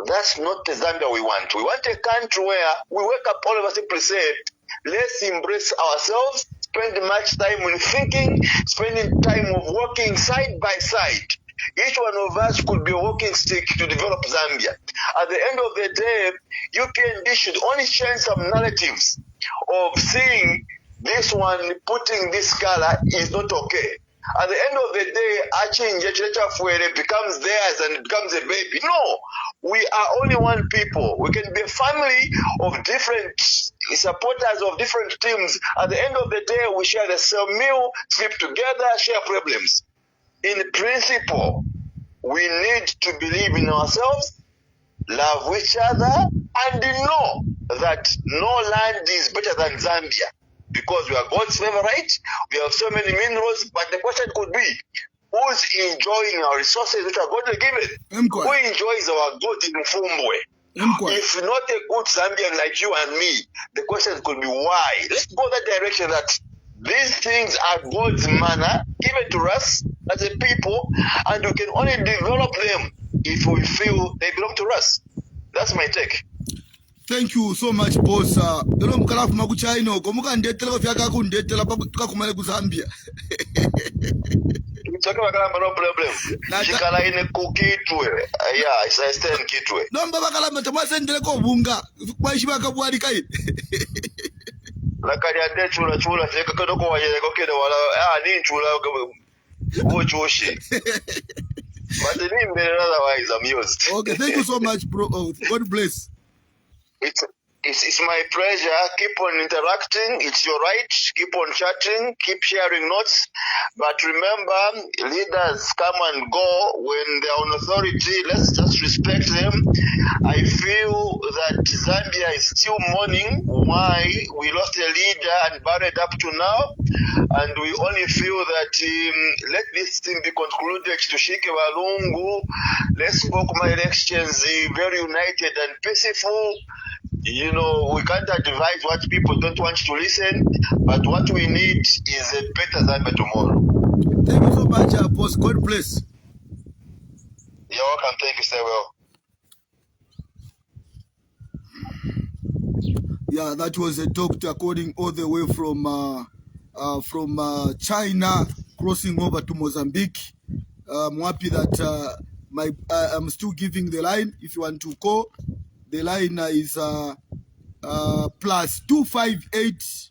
That's not the Zambia we want. We want a country where we wake up all of us simply say, let's embrace ourselves, spend much time in thinking, spending time of working side by side. Each one of us could be a walking stick to develop Zambia. At the end of the day, UPND should only change some narratives of seeing this one putting this color is not okay. At the end of the day, Achin becomes theirs and it becomes a baby. No, we are only one people. We can be a family of different supporters of different teams. At the end of the day, we share the same meal, sleep together, share problems. In principle, we need to believe in ourselves, love each other, and know that no land is better than Zambia. Because we are God's favorite, we have so many minerals, but the question could be, who's enjoying our resources which are God given? Who enjoys our God in Mfumbwe? If not a good Zambian like you and me, the question could be why? Let's go that direction, that these things are God's manna given to us as a people, and we can only develop them if we feel they belong to us. That's my take. Thank you so much, boss. Dolo mukalafu makuchaino komuka ndetela kufyaka kundetela paka kumale ku Zambia. No problem. Shikala ine kukitwe. Yeah, I stand kitwe. No mbaba kalama tamasendele ko bunga. Kwaishi bakabwali kai. La kariande chula seka kodoko waje kokede wala ni chula wochoshi. But otherwise I'm used. Okay, thank you so much, bro. God bless. It's my pleasure. Keep on interacting. It's your right. Keep on chatting. Keep sharing notes. But remember, leaders come and go when they're on authority. Let's just respect them. I feel that Zambia is still mourning why we lost a leader and buried up to now. And we only feel that let this thing be concluded to Shike Walungu. Let's go to my elections very united and peaceful. You know, we can't advise what people don't want to listen, but what we need is a better Zambia tomorrow. Thank you so much, boss. God bless. You're welcome. Thank you, stay well. Yeah, that was a doctor according all the way from China, crossing over to Mozambique. I'm happy that I'm still giving the line. If you want to call, the line is plus 258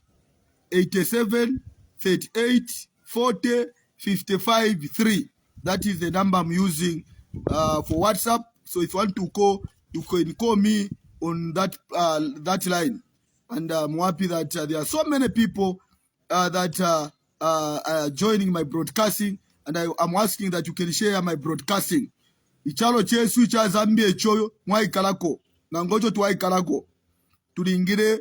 87 38 40 55 3. That is the number I'm using for WhatsApp. So if you want to call, you can call me on that line. And I'm happy that there are so many people that are joining my broadcasting, and I'm asking that you can share my broadcasting. Ichalo chesu cha Zambia echoyo mwaikalako na ngocho tuwaikalako tulingire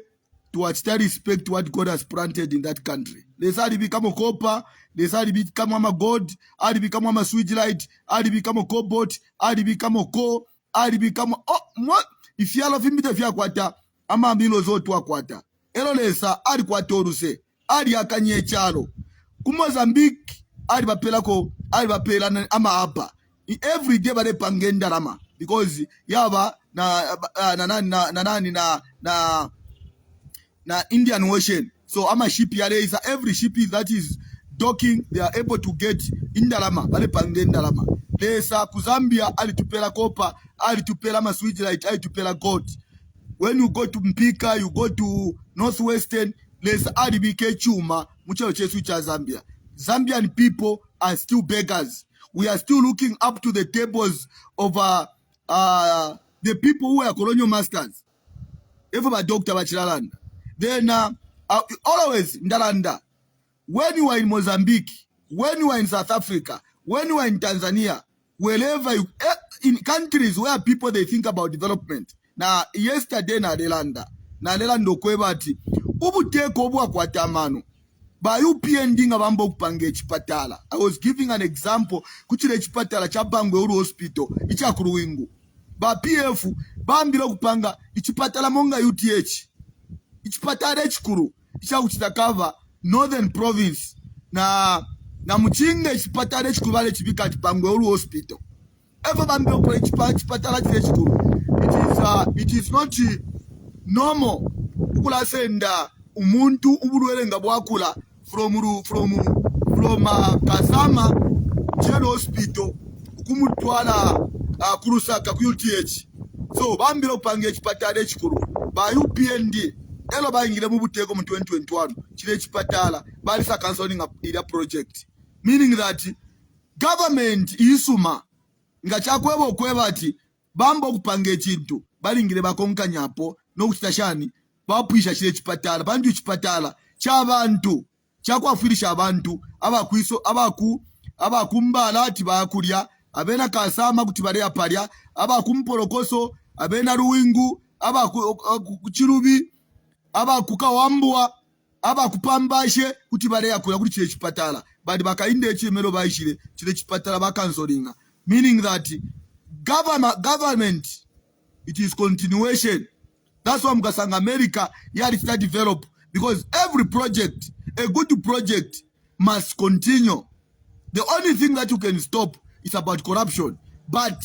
to respect what God has planted in that country. Lesali become copper, lesali become a gold, ali become a switch light, ali become a cobalt, ali become coal, ali become what if you love him the fia kwata ama milo zotu akwata elo lesa ali kwata oruse ali akanye chalo ku Mozambique ali bapelako ali bapela ama apa every day bale pangenda rama because yaba na Indian Ocean. So ama ship yale is every ship that is docking, they are able to get indalama bale pangenda lesa ku Zambia ali tupela copper, ali tupela ma switch light, ali tupela gold. when you go to Mpika, you go to Northwestern, there's RBK Chuma, muchalo chesu cha Zambia. Zambian people are still beggars. We are still looking up to the tables of the people who are colonial masters. Everybody Dr. Bachilalanda. Then always Ndalanda. When you are in Mozambique, when you are in South Africa, when you are in Tanzania, wherever you in countries where people they think about development. Now yesterday na Delanda okwebati ubuteko obwa kwatamano ba UPND nga bambo kupanga echipatala. I was giving an example kuchile echipatala cha Bangwe Uru Hospital icha kuruwingu. Ba PF bambira kupanga echipatala monga UTH. Echipatala echikuru icha kuchitakava Northern Province na muchinga echipatala echikuru bale chibika Bangwe Uru Hospital. Ever bambira kwa echipatala echikuru. It is not normal ukula senda umuntu ubulwele nga bwakula from Kasama General Hospital kumutwala kurusaka ku UTH. So bambira upanga echipatala echikuru ba UPND elo bayingire mu buteko mu 2021 chile echipatala bali sa cancelling ila project, meaning that government isuma ngachakwebo okwebati bambo kupanga echintu balingire bakonka nyapo no kuchitashani bapwisha chile chipatala bantu chipatala chabantu chakwafirisha abantu abakumbala ati bakulya abena Kasama kuti bale aparya abakumporokoso abena Ruwingu abakuchirubi abakukawambwa abakupambashe kuti bale yakula kuti chile chipatala badi bakainde echimero baishire chile chipatala bakansolinga, meaning that government it is continuation. That's why Mukasanga America here is to develop, because every project, a good project, must continue. The only thing that you can stop is about corruption, but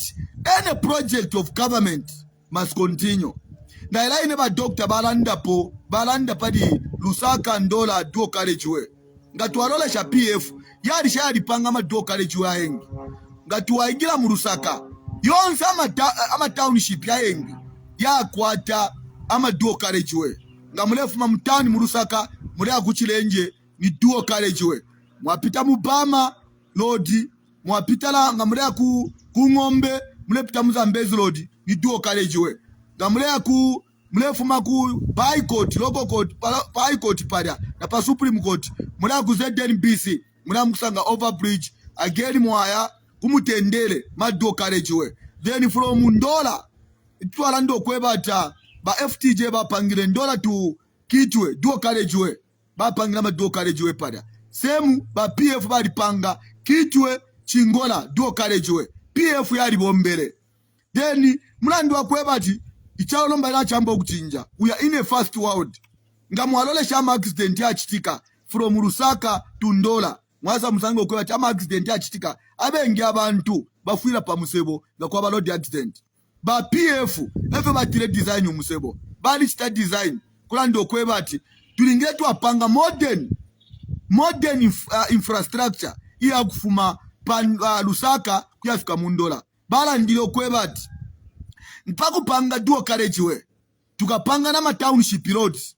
any project of government must continue. Na ila ineba Dr. Balanda padi Lusaka Ndola duo college we ngatuwalola sha PF yari shari panga ma duo college we ayengi ngatuwaingira mu Lusaka yonse ama township ya yengi ya kwata ama duo college we ngamulefu mamutani mu Lusaka muri akuchilenje ni duo college we mwapita mubama lodi mwapita la ngamure ku ngombe mulepita muzambezi lodi ni duo college we ngamure ku mulefu maku high court local court high court paria na pa supreme court muri ku ZNBC muri musanga overbridge again mwaya kumutendele ma duo college we. Then from Ndola itwala ndo kwebata ba FTJ bapangire Ndola tu Kitwe duo college we bapangira ma duo college we pada semu ba PF balipanga Kitwe Chingola duo college we PF yali bombere. Then mulandi wa kwebati ichalo na chambo kuchinja. We are in a fast world. Ngamwalole shama accident ya chitika from Lusaka to Ndola mwaza musango kwebati ama accident ya chitika abengi abantu bafuira pa musebo ngakwa ba road accident ba PF efe batire design umusebo bali chita design kula ndo kwebati tulingire twapanga modern infrastructure iya kufuma pan Lusaka kuyafika mu Ndola bala ndilo kwebati mpakupanga duo college we tukapanga na township roads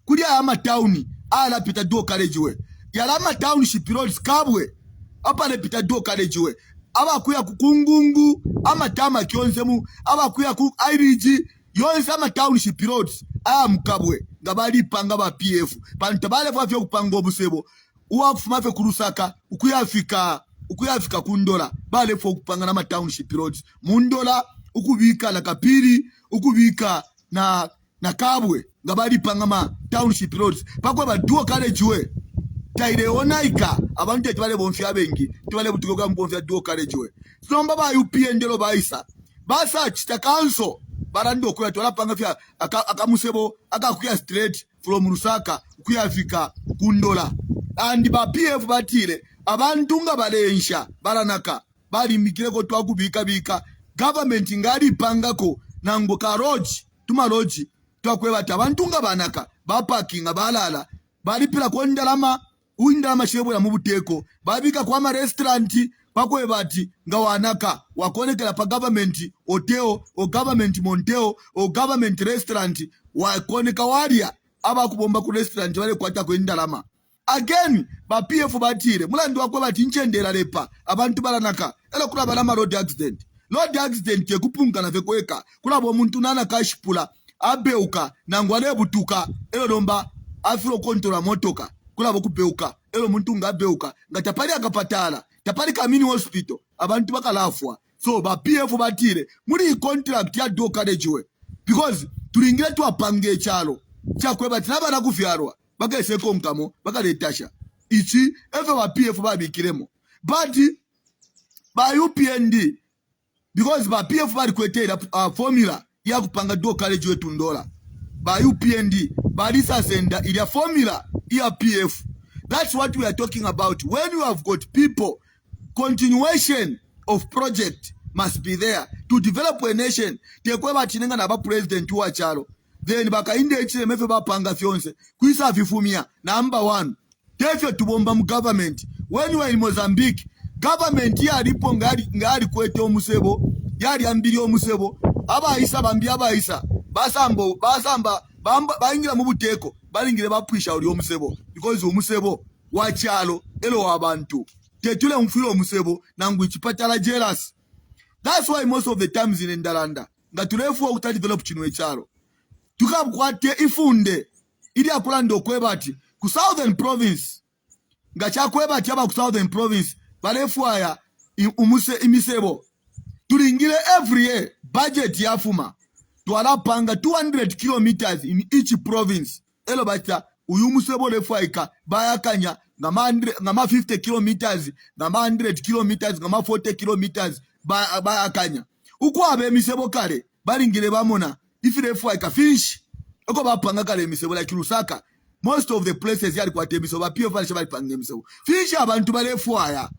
kuli ama town ala pita duo college we yala ma township roads kabwe apa le pita duo college we abakuya kukungungu ama tama kyonsemu abakuya ku IRG yonse ama township roads mukabwe ngabali panga ba PF bantu bale fafyo kupanga obusebo uwafuma fe kurusaka ukuyafika ku Ndola bale fo kupanga na township roads mu Ndola ukubika la Kapiri ukubika na Kabwe ngabali panga ma township roads pakwe ba duo college we taire onaika abantu tebale bonfya bengi tebale butukoga mbonfya duo college we somba ba UPND lo baisa basa chita council barando ko yatola panga fya akamusebo akakuya straight from Lusaka kuyafika ku Ndola and ba PF batile abantu nga balensha baranaka bali mikire ko twakubika government ngari pangako nango ka roji tuma roji twakwebata abantu nga banaka ba parking balala bali pila ko ndalama uindalama shebo ya mubuteko babika kwa ma restaurant pakwe bati nga wanaka wakonekela pa government hotel o government monteo o government restaurant wakoneka walia aba kubomba ku restaurant wale kwata kwendalama again ba PF batire mulandi wakwe bati nchendera lepa abantu balanaka ela kula balama road accident yekupunga na vekweka kula bo muntu nana kashipula abeuka nangwale butuka elo lomba afiro kontola motoka kula bo kupeuka elo muntu ngabeuka ngatapali akapatala tapali kamini hospital abantu bakalafwa so ba PF batire muri contract ya do college because tulingire twapange echalo chakwe batina na kufyarwa bakese konkamo bakaletasha ichi eve ba PF babikiremo but ba UPND because ba PF bali kwetera formula ya kupanga do college wetu ndola ba UPND balisa senda ile formula ya PF. That's what we are talking about. When you have got people, continuation of project must be there to develop a nation. Tekwe bachinenga na ba president wa chalo then baka inde echile mefe bapanga fyonse kuisa vifumia number 1 tefyo tubomba mu government. When you are in Mozambique, government ya alipo ngari kwete omusebo yali ambiri omusebo abaisa bambi abaisa basamba baingira mu buteko balingire bapwisha oli omusebo because omusebo wa chalo elo wabantu tetule mfilo omusebo nangu ichipatala jealous. That's why most of the times in Ndalanda nga tulefu wa develop chino echalo tukakwate ifunde ili akulando kwebati ku southern province nga chakwebati aba ku southern province balefu aya imisebo tulingire every year budget yafuma twalapanga 200 kilometers in each province elo bata uyu musebo lefu aika bayakanya ngama 50 kilometers ngama 100 kilometers ngama 40 kilometers bayakanya uko abe misebo kale balingire bamona ifirefu aika fish oko bapanga kale misebo like Lusaka most of the places yali kwate misebo ba PF bali shabali panga misebo fish abantu balefu aya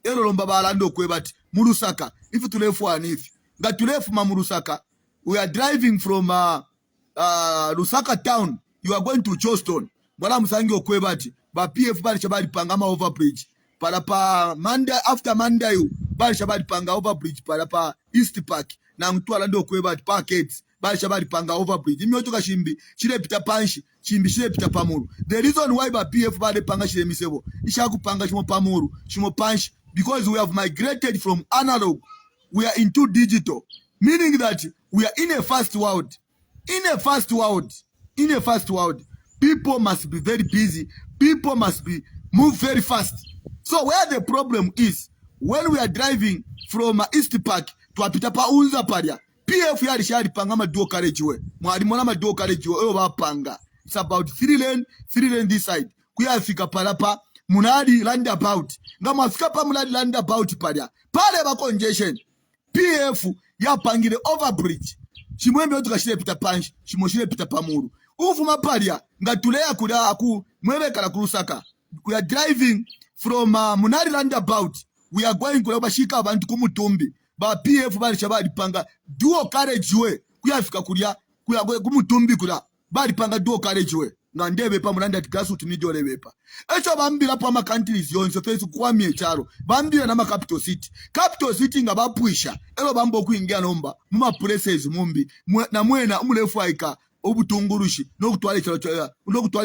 elo lomba balando kwebati mu Lusaka if tulefu anifi nga tulefu ma mu Lusaka we are driving from Lusaka town you are going to Charleston bwana musangi okwebati ba PF bali shabali panga ma overbridge para pa Monday after Monday bali shabali panga overbridge para pa East Park na mtwala ndo kwebati packets bali shabali panga overbridge imyotoka shimbi chile pita panshi chimbi chile pita pamuru. The reason why ba PF bali panga chile misebo ishaku panga chimo pamuru chimo panshi because we have migrated from analog we are into digital, meaning that we are in a fast world. In a fast world, people must be very busy. People must be move very fast. So where the problem is, when we are driving from East Park to Apitapa Unza Paria, PF yali shari panga maduo carriage way. Mwalimona maduo carriage way owa panga. It's about 3 lane this side. Kuya fika palapa munadi roundabout. Ngama fika pa munadi roundabout paria. Pale ba congestion. PF ya pangile overbridge. Chimwembe otu kashile pita panshi, chimoshile pita pamuru. Ufuma paria nga tulea kuda aku mwebe kala kurusaka. We are driving from Munari roundabout. We are going kula bashika abantu kumutumbi. Ba PF bali shabali panga duo carriage way. Kuya fika kulia kumutumbi kula. Bali panga duo carriage way. Nga ndebe pa mulanda tigasu tunido lewepa. Echo bambila pa countries yonse fesu kwami echaro. Bambila na capital city. Capital city nga bapuisha. Elo bambo kuingia nomba. Muma places mumbi. Na mwena umulefu aika. Obutungurushi. Nokutwale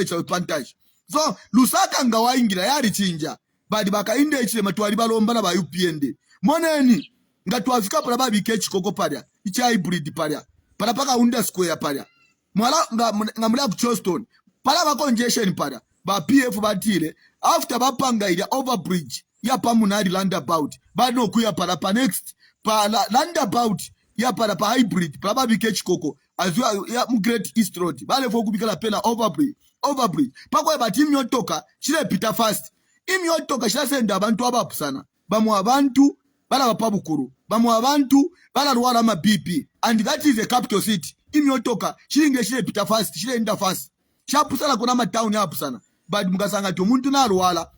chalo plantage. So, Lusaka nga waingira yari chinja. Badi baka inde ichile matuwali balomba na ba UPND. Moneni. Nga tuwafika pala babi kechi koko paria. Ichi hybrid paria. Pala paka unda square paria. Mwala nga mwala kuchoston. Pala ba congestion para ba PF batile after bapanga ile overbridge ya pa Munari roundabout bado kuya para pa next pa roundabout ya para pa hybrid para ba bikechi koko azwa ya mu Great East Road bale fo kubikala pela overbridge pakwa bati imyotoka chile pita fast imyotoka shasenda abantu abapusana bamu abantu bala bapabukuru bamu abantu bala ruwala ma BP and that is a capital city imyotoka chile pita fast chile enda fast chapusala kuna matown yapusana but mukasanga to muntu na alwala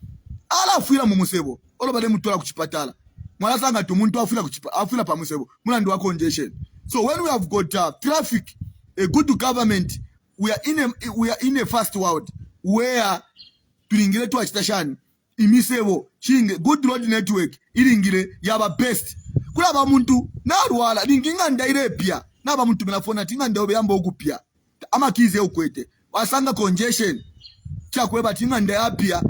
ala fuira mu musebo olobale mutola kuchipatala mwala sanga to muntu afuna pa musebo muna ndo congestion. So when we have got traffic, a good government, we are in a fast world where tulingire tu achitashani imisebo chinge good road network ilingire yaba best kulaba muntu narwala linginga ndaire pia naba muntu minafona tinga ndobe yambo okupia amakize ukwete wasanga congestion chakweba tinga ndayapia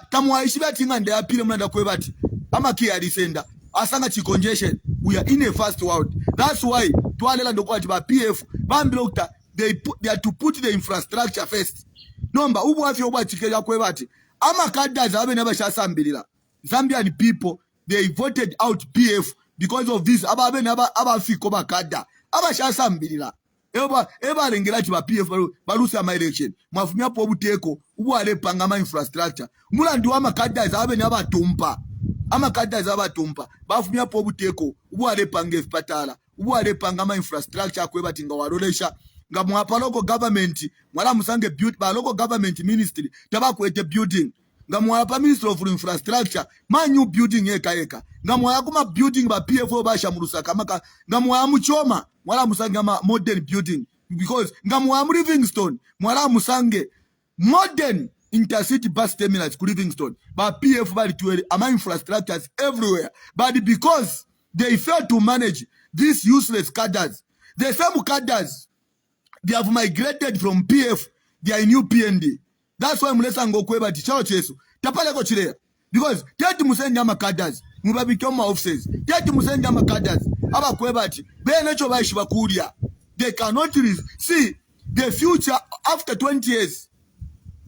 tamwaishi batinga ndayapire mnanda kwebati amaki alisenda asanga chi congestion. We are in a fast world. That's why twalela ndokwati ba PF bambilokta they are to put the infrastructure first. Nomba ubu afyo obwa chikeja kwebati amakadaza abe nabashasambirira Zambian people they voted out PF because of this abafiko bakada abashasambirira eba lengera chi ba PF balusa ama election mwafumya po obuteko ubu ale panga ama infrastructure mulandi wa makadaza abe nabatumpa amakadaza abatumpa bafumya po obuteko ubu ale panga espatala ubu ale panga ama infrastructure kwebati nga walolesha nga mwapa local government mwala musange build ba local government ministry tabakwete building nga mwapa minister of infrastructure ma new building eka nga mwaya kuma building ba PFO basha murusaka maka nga mwaya muchoma mwala musange ma modern building because nga mwaya mu Livingstone mwala musange modern intercity bus terminals ku Livingstone ba PF bali tuwele ama infrastructures everywhere but because they fail to manage these useless cadres, the same cadres they have migrated from PF, they are in new PND. That's why mulesa ngokweba tichao chesu. Tapale ko chilea. Because tete musendi ama cadres, mubabikoma offices. Tete musendi ama cadres, aba kweba ti. Benecho baishi bakuria. They cannot see the future after 20 years.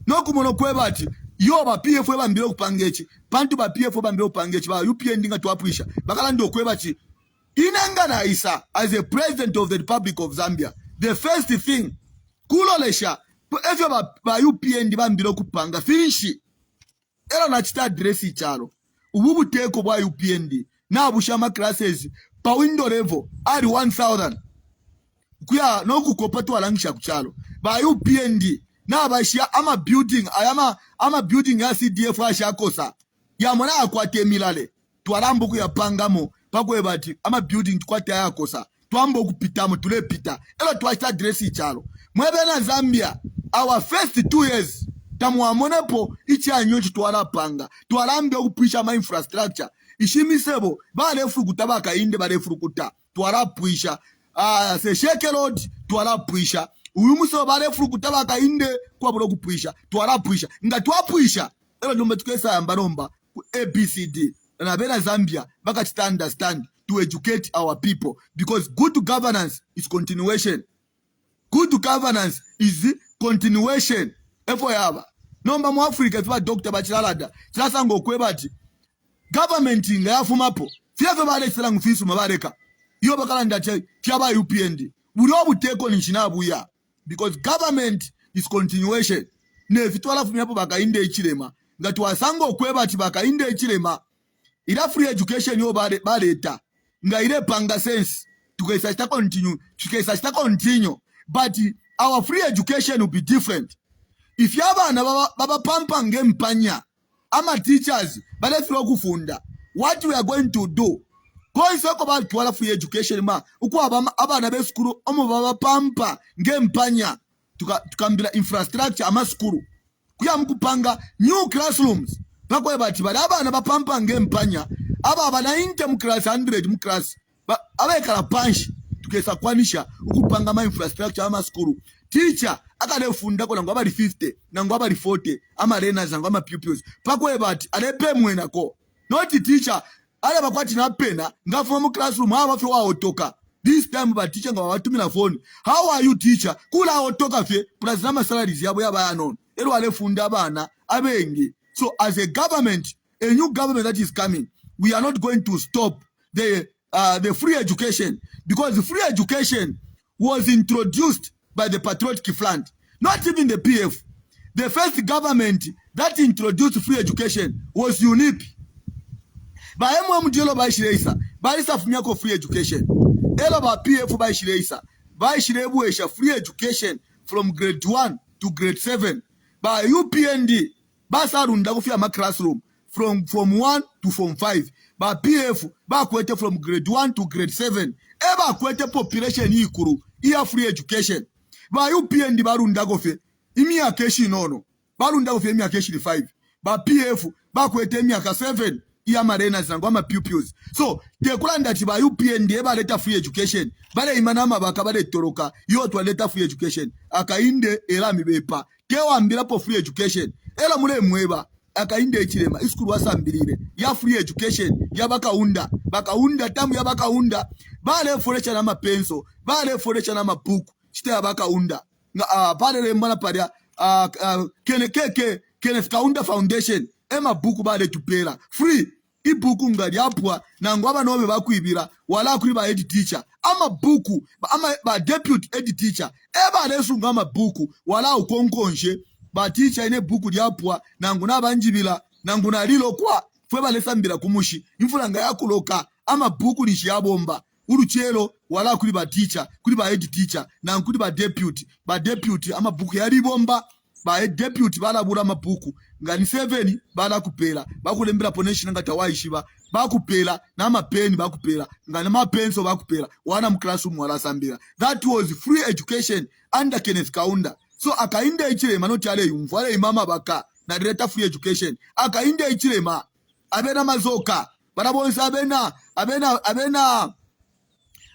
No kumono kweba ti. Yo ba PF weba mbilo kupangechi. Pantu ba PF weba mbilo kupangechi. Ba UPND nga tuwapuisha. Bakala ndo kweba ti. Inangana Isa as a president of the Republic of Zambia. The first thing, kulolesha, efyo ba UPND bambilo kupanga, finishi. Ela nachita adresi chalo. Ububu teko ba UPND. Na bushama classes, pa window level, ari 1,000. Kuya, no kukopatu walangisha kuchalo. Ba UPND, na bashia ama building, ama building ya CDF wa shakosa. Ya mwana akwate milale. Tuwarambu kuya pangamo, pakwe bati, ama building tukwate ya kosa. Tuambo kupitamo tulepita elo tuachita dresi chalo mwebe na Zambia our first 2 years tamuamonepo ichi anyonchi tuwarapanga tuwarambe okupisha ma infrastructure ishimisebo balefu kutabaka inde balefu kuta tuwarapuisha se Sheke Road tuwarapuisha uyumuso balefu kutabaka inde kwa bolo kupuisha tuwarapuisha nga tuwapuisha elo numbe tukesa yambaromba ABCD na bena Zambia baka chita understand to educate our people because good governance is continuation. Good governance is continuation. Efo yaba. Nomba mu Africa tuba Dr. Bachilalada. Chilasa ngokwebati. Government nga yafumapo. Fiyafe bale sila ngufisu mabareka. Iyo bakala ndache tiaba UPND. Burobu teko ni nchinabu ya. Because government is continuation. Ne fitwala fumiyapo baka inde ichilema. Nga tuwasango kwebati baka inde ichilema. Ila free education yo baleta. Nga ile panga sense tukaisa continue but our free education will be different if yabana baba pampa ngempanya ama teachers bale firo kufunda what we are going to do going so about to free education ma uko abana be school omo baba pampa ngempanya tukambira infrastructure ama school kuya mkupanga new classrooms bakwe bati abana bapampa ngempanya aba bana inte mu class 100 mu class abekala punch tukesa kwanisha ukupanga ma infrastructure ama school teacher akalefunda kona ngwaba 50 na ngwaba 40 ama learners ngwaba pupils pakwe bati alepe mwenako not teacher ale bakwati na pena ngafuma mu classroom aba fe waotoka this time ba teacher ngwa watumila phone how are you teacher kula otoka fe plus na salaries yabo yaba anon ero alefunda abana abenge. So as a government, a new government that is coming, we are not going to stop the free education because the free education was introduced by the Patriotic Front, not even the PF. The first government that introduced free education was UNIP. Ba emu mjelo ba ishireisa, ba isa fumiyako free education. Elo ba PF ba ishireisa, ba ishirebu esha free education from grade 1 to grade 7. Ba UPND, basa runda kufia ma classroom from form 1 to form 5. Ba PF ba kwete from grade 1 to grade 7. Eba kwete population ikuru iya free education. Ba UPND ba runda kofe imi ya keshi nono. Ba runda kofe imi ya keshi 5. Ba PF bakwete emyaka 7 y'amarenas nangu amapupils. So tekulanda ti ba UPND baleta free education bale imana amabaka baletoloka yo twaleta free education akainde era mibepa tewambirapo free education era mule mweba akainde ekirema iskulu wasambirire ya free education ya bakaunda tamu ya bakaunda bale forecha na mapenso bale forecha na mapuku chite ya bakaunda pale rembana paria Kenneth Kaunda Foundation ema buku bale tupera free ibuku ngari apwa na ngwaba nobe bakwibira wala kuri ba head teacher ama buku ba deputy head teacher eba lesunga ama buku wala ukonkonje ba teacher ine buku lyapwa na nguna banjibila na nguna lilo kwa fwe balesambira kumushi imfulanga yakuloka ama buku lishiyabomba uruchelo wala kuri ba teacher kuri ba head teacher na ngudi ba deputy ama buku yali bomba ba deputy balabura mabuku ngani 7 bala kupela bakulembera ponation ngata waishiba bakupela na mapeni bakupela ngani mapenso bakupela wana mu classroom wala sambira. That was free education under Kenneth Kaunda. So akainde ichilema no chale yumvu ale imama baka na direta free education akainde ichilema abena mazoka barabonse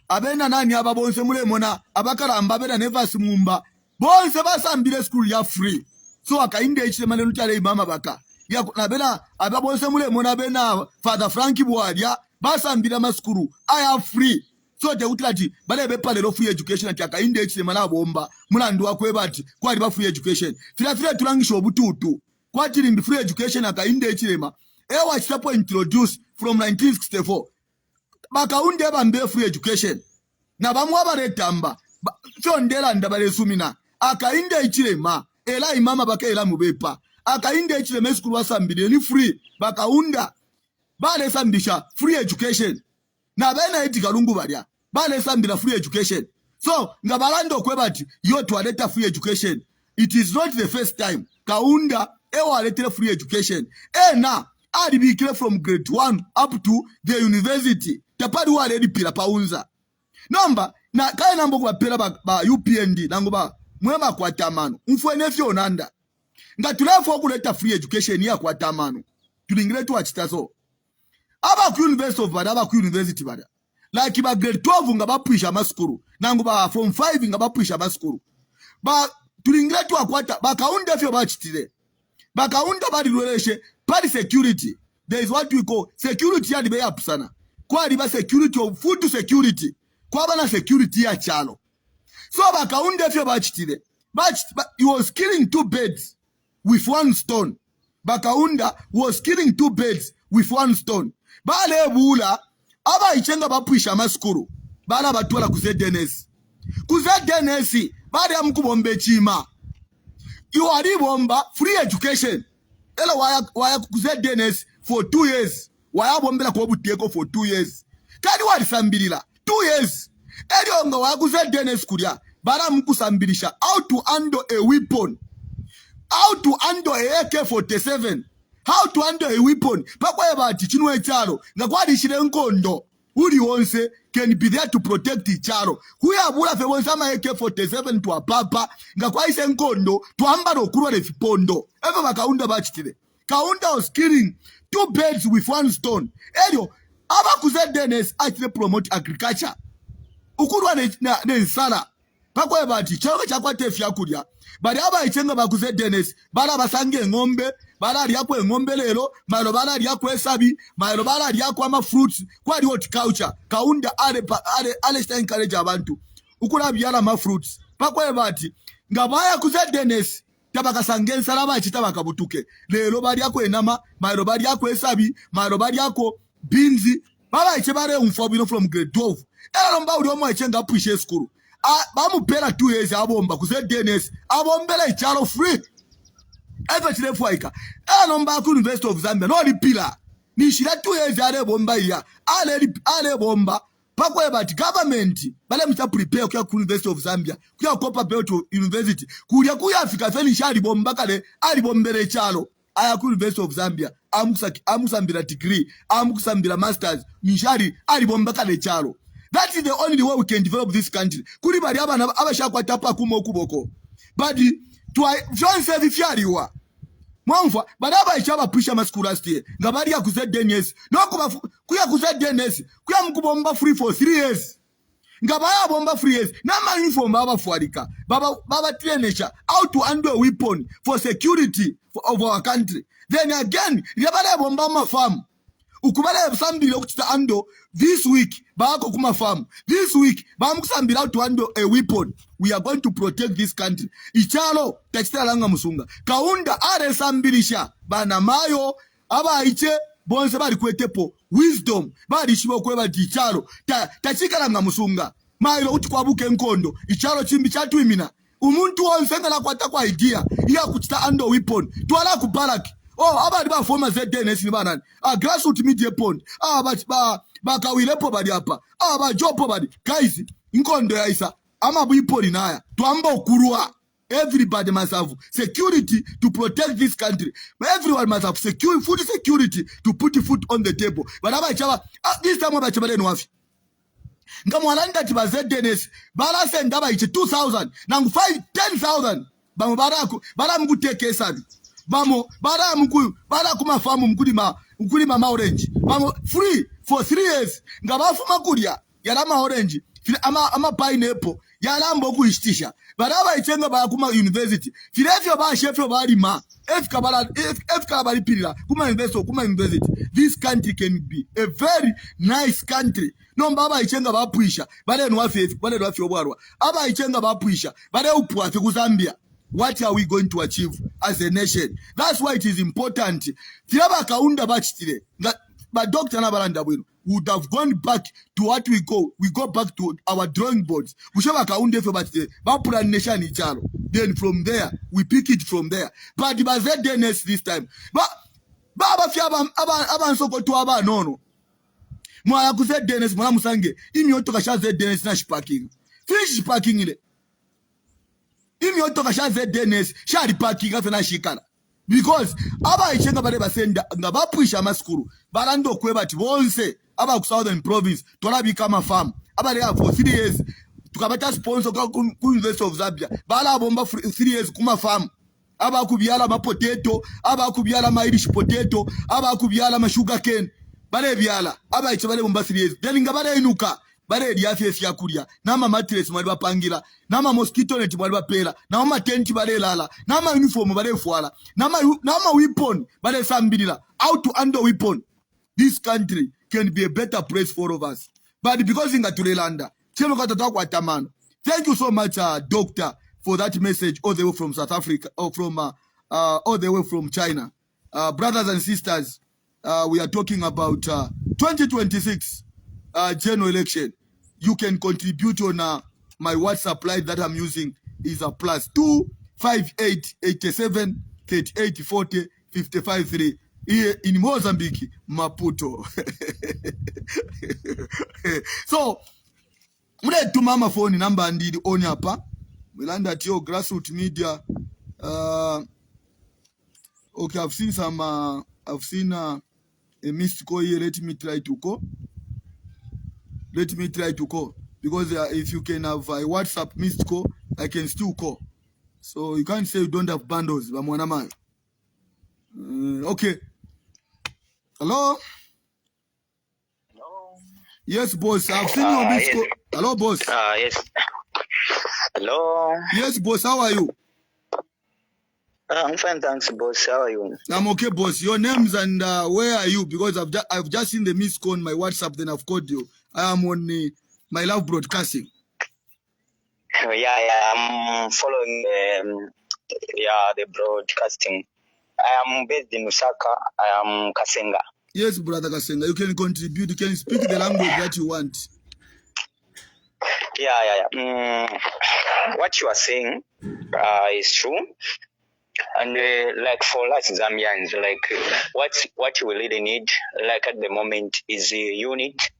abena nani ababonse mule mona abakaramba abena nevasi mumba bonse basambire school ya free. So akainde ichilema no chale imama baka ya nabena ababonse mule mona bena Father Frankie Bwalia basambira maskuru aya free. So te utilati bale bepalero free education ati akainde ichilema na bomba mulandu wakwebati kwali ba free education fila tulangisha obututu kwa chilimbi free education akainde ichilema ewa chitapo introduce from 1964 bakaunde bambe free education na bamwa baletamba fyondela ndabale sumina akainde ichilema ela imama baka ela mubepa akainde ichilema iskulu wasambile ni free bakaunda bale sambisha free education na bena eti kalungu balya bale sambila free education. So ngabalando kwebati yo twaleta free education. It is not the first time Kaunda ewa aleta free education na alibikile from grade 1 up to the university tapadi wale pila paunza namba na kaya nambo kwa pela ba UPND nango ba mwema kwa tamano mfwene fyo nanda nga tulefo kuleta free education ya kwa tamano tulingile tu achitazo aba ku university of bada aba ku university bada like ba grade 12 nga bapwisha maskuru nango ba form 5 nga bapwisha maskuru ba tulingile tu akwata bakaunda fyo bachitire bakaunda badi relation party security. There is what we call security ya dibe yapsana kwa diba security of food security kwa bana security ya chalo. So bakaunda fyo bachitire he was killing 2 birds with 1 stone. Bakaunda was killing 2 birds with 1 stone. Bale bula aba ichenga bapwisha maskuru bala batwala kuze denesi bale ya mkubombe chima you are bomba free education ela waya kuze denesi for 2 years waya bombela kwa buteko for 2 years kadi wali sambilila 2 years elio nga waya kuze denesi kulia bala mkusambilisha how to handle a weapon, how to handle a AK-47, how to handle a weapon pakwa ebati chinwe chalo nga kwadi shile nkondo uli wonse can be there to protect icharo kuya bula fe wonse ama AK-47 to apapa nga kwa ise nkondo to ambaro kurwa le fipondo eva bakaunda bachitire Kaunda was killing 2 birds with 1 stone elio aba kuze Dennis actually promote agriculture ukurwa ne nsala pakwa ebati chalo chakwa tefya kulia bali aba ichenga bakuze Dennis bala basange ngombe bala lyakwe ngombe lero malo bala lyakwe sabi malo bala lyakwe ama fruits kwa horticulture Kaunda ale sta encourage abantu ukula byala ma fruits pakwa ebati ngabaya kuze Dennis tabaka sangensa laba chitaba kabutuke lero bali yakwe enama malo bali yakwe sabi malo bali yako beans bala ichebare umfobino from grade 12 era lomba uli omo ichenga appreciate school bamupera 2 years abomba kuze Dennis abombela ichalo free ever chilefuaika nomba ku University of Zambia no lipila ni shira 2 years ale bomba ya ale bomba pakwe but government bale mta prepare kwa ku University of Zambia kwa kopa belt to university kuya Africa feli shali bomba kale ali bombera ichalo aya ku University of Zambia amusambira degree amusambira masters ni shali ali bomba kale ichalo. That is the only way we can develop this country. Kuri bari abana abashakwa tapa kumo kuboko. But to John said if yariwa Mwamva badaba ichaba pusha maskuru astie ngabali ya kuze DNS noko kuya kuze DNS kuya mkubomba free for 3 years ngabaya bomba free years nama uniform baba fuarika baba trainesha how to handle a weapon for security of our country. Then again yabale bomba mafamu ukubale sambile okuchita ando this week bako kuma farm this week bamukusambira how to handle a weapon. We are going to protect this country. Ichalo textile langa musunga kaunda are sambilisha bana mayo aba iche bonse bali kwetepo wisdom bali shibo kweba ichalo tachikala nga musunga mayo uti kwabuke nkondo ichalo chimbi chatwimina umuntu wonse ngala kwata kwa idea iya kuchita ando weapon twala ku baraki. Oh, abali ba former ZDNS ni banani. Grassroots media pond. Ba kawilepo bali hapa. Ba jopo bali. Guys, inkondo ya isa. Ama buipoli naya. Tuamba ukurua. Everybody must have security to protect this country. But everyone must have food security to put food on the table. But aba chaba, this time aba chaba denu wafi. Ngamwalanda tiba ZDNS. Bala senda ba ichi 2,000. Nangu 10,000. Bamu baraku. Bala mgu teke sabi. Bamo bara kuma famu mkulima ma orange bamo free for 3 years ngabafu makulia yalama orange ama pineapple yalambo kuishtisha baraba ichenga ba kuma university filefyo ba chefyo bali ma efka bali pilila kuma university. This country can be a very nice country. No baba ichenga ba puisha bale nwafi obwarwa aba ichenga ba puisha bale upwa ku Zambia. What are we going to achieve as a nation? That's why it is important. But Dr. Nabalanda would have gone back to what we go. We go back to our drawing boards. Then from there, we pick it from there. But the ZDNS this time. But Baba Fiaba Soko to Aba no. Mwala ku ZDNS mwana musange. Imi otoka sha ZDNS na shiparking. Finish parking ile. Imi otoka sha ZDNS shari parking afena shikana because aba ichenga bare basenda ngabapuisha maskuru barando kweba tibonse aba ku Southern Province tola kama farm aba there for 3 years tukabata sponsor ku University of Zambia bala bomba 3 years kuma farm aba kubyala ma potato aba kubyala ma Irish potato aba kubyala ma sugar cane bare byala aba ichibale bomba 3 years then ngabale inuka bare lyafesi yakulya nama mattress mwali bapangira nama mosquito net mwali bapela nama tent bare lala nama uniform bare fuala nama weapon bare sambirira how to handle weapon. This country can be a better place for all of us, but because inga tulelanda chemo katata kwa tamano. Thank you so much doctor for that message all the way from South Africa or from all the way from China. Brothers and sisters, we are talking about 2026 general election. You can contribute on my WhatsApp line that I'm using is a +2 58 87 38 40 55 3 here in Mozambique, Maputo. So, mule tu mama phone number ndidi on hapa. Milanda tio grassroots media. Okay, I've seen some I've seen a missed call here. Let me try to call because if you can have a WhatsApp missed call, I can still call. So you can't say you don't have bundles. Okay. Hello? Hello? Yes, boss. I've seen your missed call. Hello, boss. Yes. Hello? Yes, boss. How are you? I'm fine, thanks, boss. How are you? I'm okay, boss. Your names and where are you? Because I've just seen the missed call on my WhatsApp, then I've called you. I am on my love broadcasting. Yeah, I'm following the broadcasting. I am based in Lusaka. I am Kasenga. Yes, brother Kasenga. You can contribute. You can speak the language that you want. Yeah. What you are saying is true. And like for us Zambians, like what we really need, like at the moment, is a unit.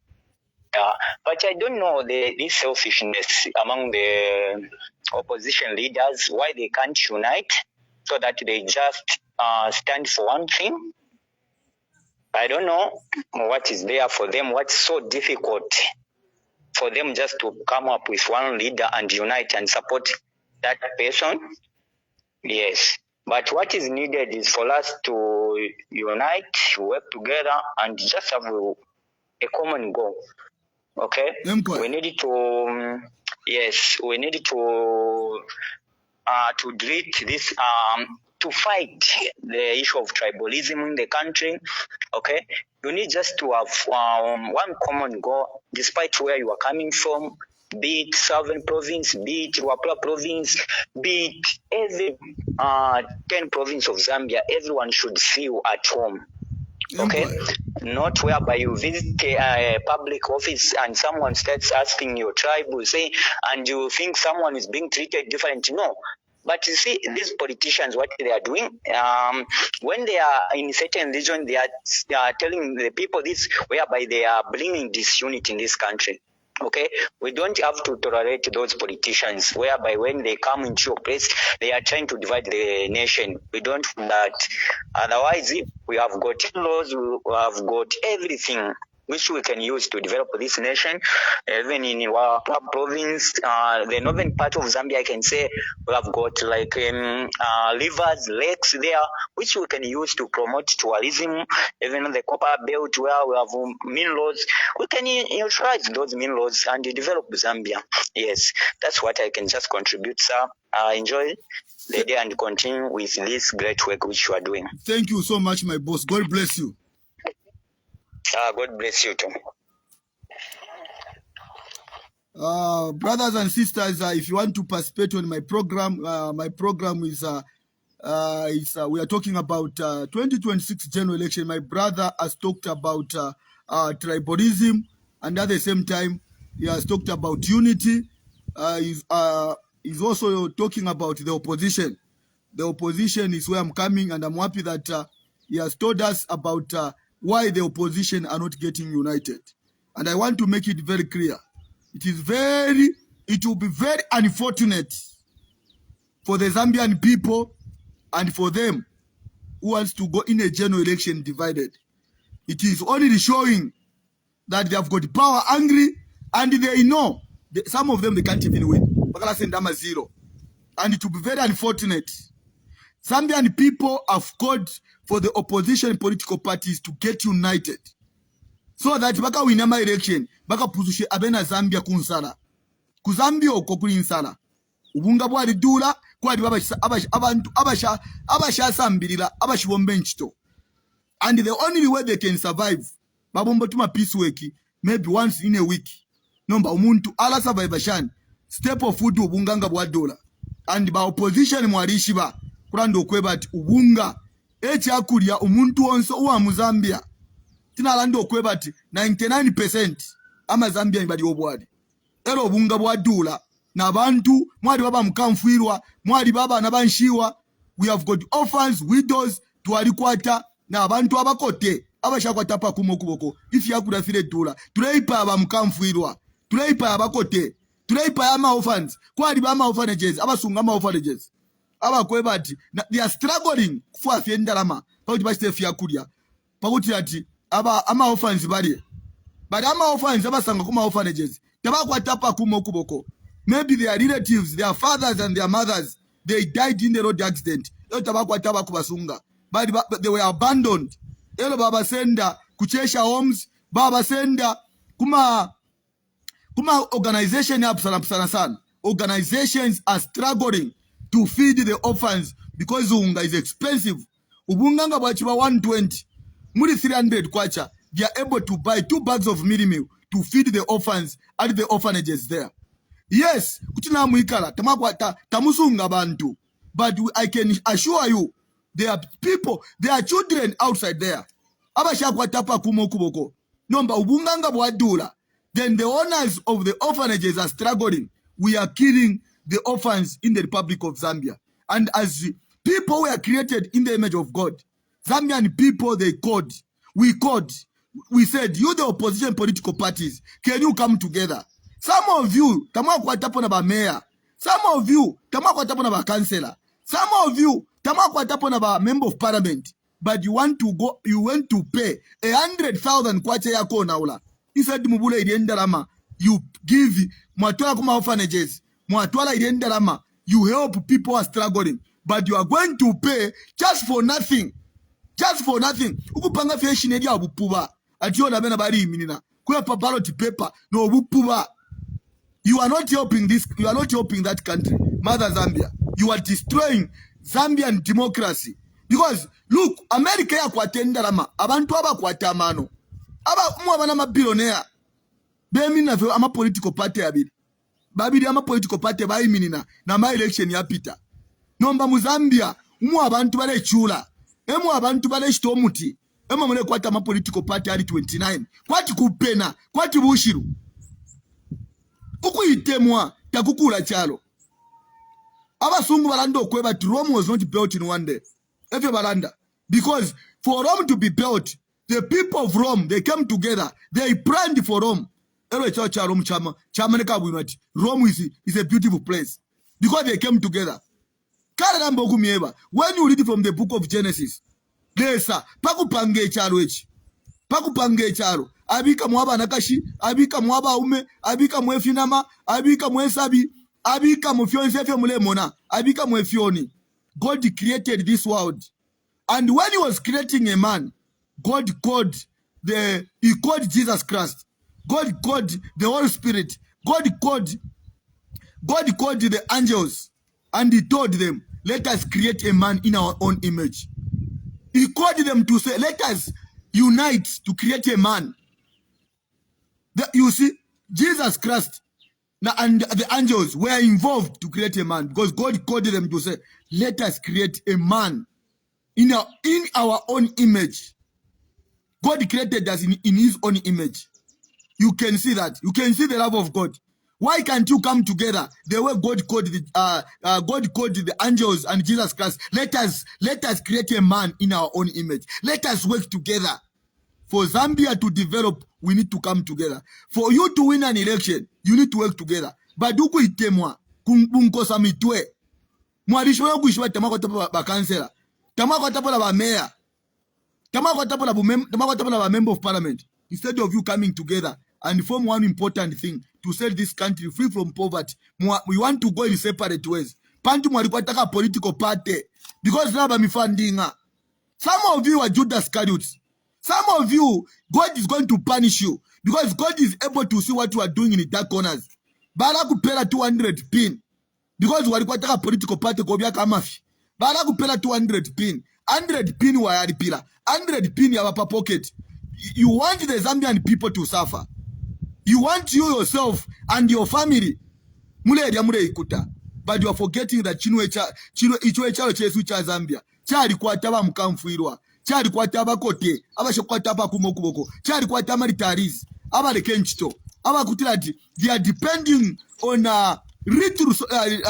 But I don't know this selfishness among the opposition leaders, why they can't unite so that they just stand for one thing. I don't know what is there for them, what's so difficult for them just to come up with one leader and unite and support that person. Yes. But what is needed is for us to unite, work together, and just have a common goal. Okay? We need to, we need to delete this, to fight the issue of tribalism in the country. Okay? You need just to have one common goal, despite where you are coming from, be it Southern Province, be it Luapula Province, be it every 10 province of Zambia, everyone should feel at home. Okay, not whereby you visit a public office and someone starts asking your tribe, will say, and you think someone is being treated differently. No. But you see, these politicians, what they are doing, when they are in certain region, they are telling the people this, whereby they are bringing disunity in this country. Okay, we don't have to tolerate those politicians whereby when they come into your place, they are trying to divide the nation. We don't do that. Otherwise, we have got laws, we have got everything which we can use to develop this nation. Even in our province, the northern part of Zambia, I can say we have got like rivers, lakes there, which we can use to promote tourism. Even on the copper belt where we have minerals, we can utilize those minerals and develop Zambia. Yes, that's what I can just contribute, sir. Enjoy the day and continue with this great work which you are doing. Thank you so much, my boss. God bless you. God bless you too. Brothers and sisters, if you want to participate on my program is we are talking about 2026 general election. My brother has talked about tribalism, and at the same time, he has talked about unity. He's also talking about the opposition. The opposition is where I'm coming, and I'm happy that he has told us about why the opposition are not getting united. And I want to make it very clear. It will be very unfortunate for the Zambian people and for them who wants to go in a general election divided. It is only showing that they have got power angry and they know some of them they can't even win. Zero. And it will be very unfortunate. Zambian people have called for the opposition political parties to get united so that baka winama election baka puzushe abena Zambia kunsala kuzambia uko kuli nsala ubunga bwali dula kwali abantu abashasambirira abashibombe nchito, and the only way they can survive babomba tuma peace work maybe once in a week nomba umuntu ala survive shan step of food ubunganga bwa dola and ba opposition mwarishiba kurando kwebati ubunga ekyakulya umuntu wonso uwa Muzambia tinalando kwebati 99% amazambia bali obwadi ero obunga bwadula nabantu mwali baba mkamfirwa mwali baba nabanshiwa. We have got orphans, widows twalikwata nabantu abakote abashakwata pa kumokuboko ifi yakula fire dola tuleipa aba mkamfirwa tuleipa abakote tuleipa ama orphans kwali bama orphanages abasunga ama orphanages abakwebati they are struggling kufa fiendalama pauti bashite fiakulya pauti ati ama orphans bali but ama orphans abasanga kuma orphanages tabakwata pa kumokuboko. Maybe their relatives, their fathers and their mothers, they died in the road accident. But they were abandoned. Elo baba senda kuchesha homes, baba senda kuma organization sana. Organizations are struggling to feed the orphans because unga is expensive. Ubunganga bachiba 120, muri 300 kwacha. They are able to buy 2 bags of mealie meal to feed the orphans at the orphanages there. Yes, kutina muikala tamakwata tamusunga bantu, but I can assure you there are people, there are children outside there. Abashakwata pa kumokuboko nomba ubunganga bwadula. Then the owners of the orphanages are struggling. We are killing the orphans in the Republic of Zambia. And as people were created in the image of God, Zambian people, we said, you the opposition political parties, can you come together? Some of you, tamakwatapona ba mayor. Some of you, tamakwatapona ba councillor. Some of you, tamakwatapona ba member of parliament. But you want to pay 100,000 kwacha yako naula. He said, mubula idiendarama. You give, mwatwala kuma orphanages. Mwatwala idiendarama. You help people who are struggling. but you are going to pay just for nothing. Just for nothing. Ukupanga fashion edia obupuba. Ationa bena bari minina. Kwe pa ballot paper no obupuba. You are not helping this. You are not helping that country, Mother Zambia. You are destroying Zambian democracy. Because look, America ya kwatenda rama. Abantu aba kwatamano. Aba mwabana mabillionaire. Bemina fe ama political party abiri. Babiri ama political party bayi minina. Na ma election ya pita. Nomba Muzambia. Abantu bale chula. Emu abantu bale shitomuti. Emu mule kwata ama political party ali 29. Kwati kupena. Kwati bushiru. Ukuyitemwa takukula chalo. Abasungu balanda okweba Rome was not built in one day. Every balanda. Because for Rome to be built, the people of Rome, they came together. They planned for Rome. Rome is a beautiful place. Because they came together. When you read from the book of Genesis, pakupange chalo echi. Pakupange chalo. Abika mwaba nakashi, abika mwaba ume, abika mwefinama, abika mwesabi, abika mwefionse mule mona, abika mwefioni. God created this world. And when he was creating a man, he called Jesus Christ. God called the Holy Spirit. God called the angels. And he told them, let us create a man in our own image. He called them to say, let us unite to create a man. You see, Jesus Christ and the angels were involved to create a man because God called them to say, let us create a man in our own image. God created us in his own image. You can see that. You can see the love of God. Why can't you come together the way God called the angels and Jesus Christ? Let us create a man in our own image. Let us work together. For Zambia to develop, we need to come together. For you to win an election, you need to work together. But do itemwa kunkosa mitwe. Mwadishwa kuishwa tamako tapo ba kansela. Tamako tapo la ba mayor. Tamako tapo la ba member of parliament. Instead of you coming together and form one important thing to set this country free from poverty, we want to go in separate ways. Pantu mwalikwataka political party because now I'm funding. Some of you are Judas Iscariots. Some of you, God is going to punish you because God is able to see what you are doing in the dark corners. Bala kupela 200 pin because walikwataka political party kobia kamafi. Bala kupela 200 pin. 100 pin wa yaripila. 100 pin ya wapa pocket. You want the Zambian people to suffer. You want you yourself and your family. Mule ikuta. But you are forgetting that ichwe chalo chesu cha Zambia. Chali kwa taba mkamfuirwa. Chali kwa taba kote. Abasho kwa taba kumokuboko. Chali kwa taba ritaris. Aba kenchito. Aba kutilati. They are depending on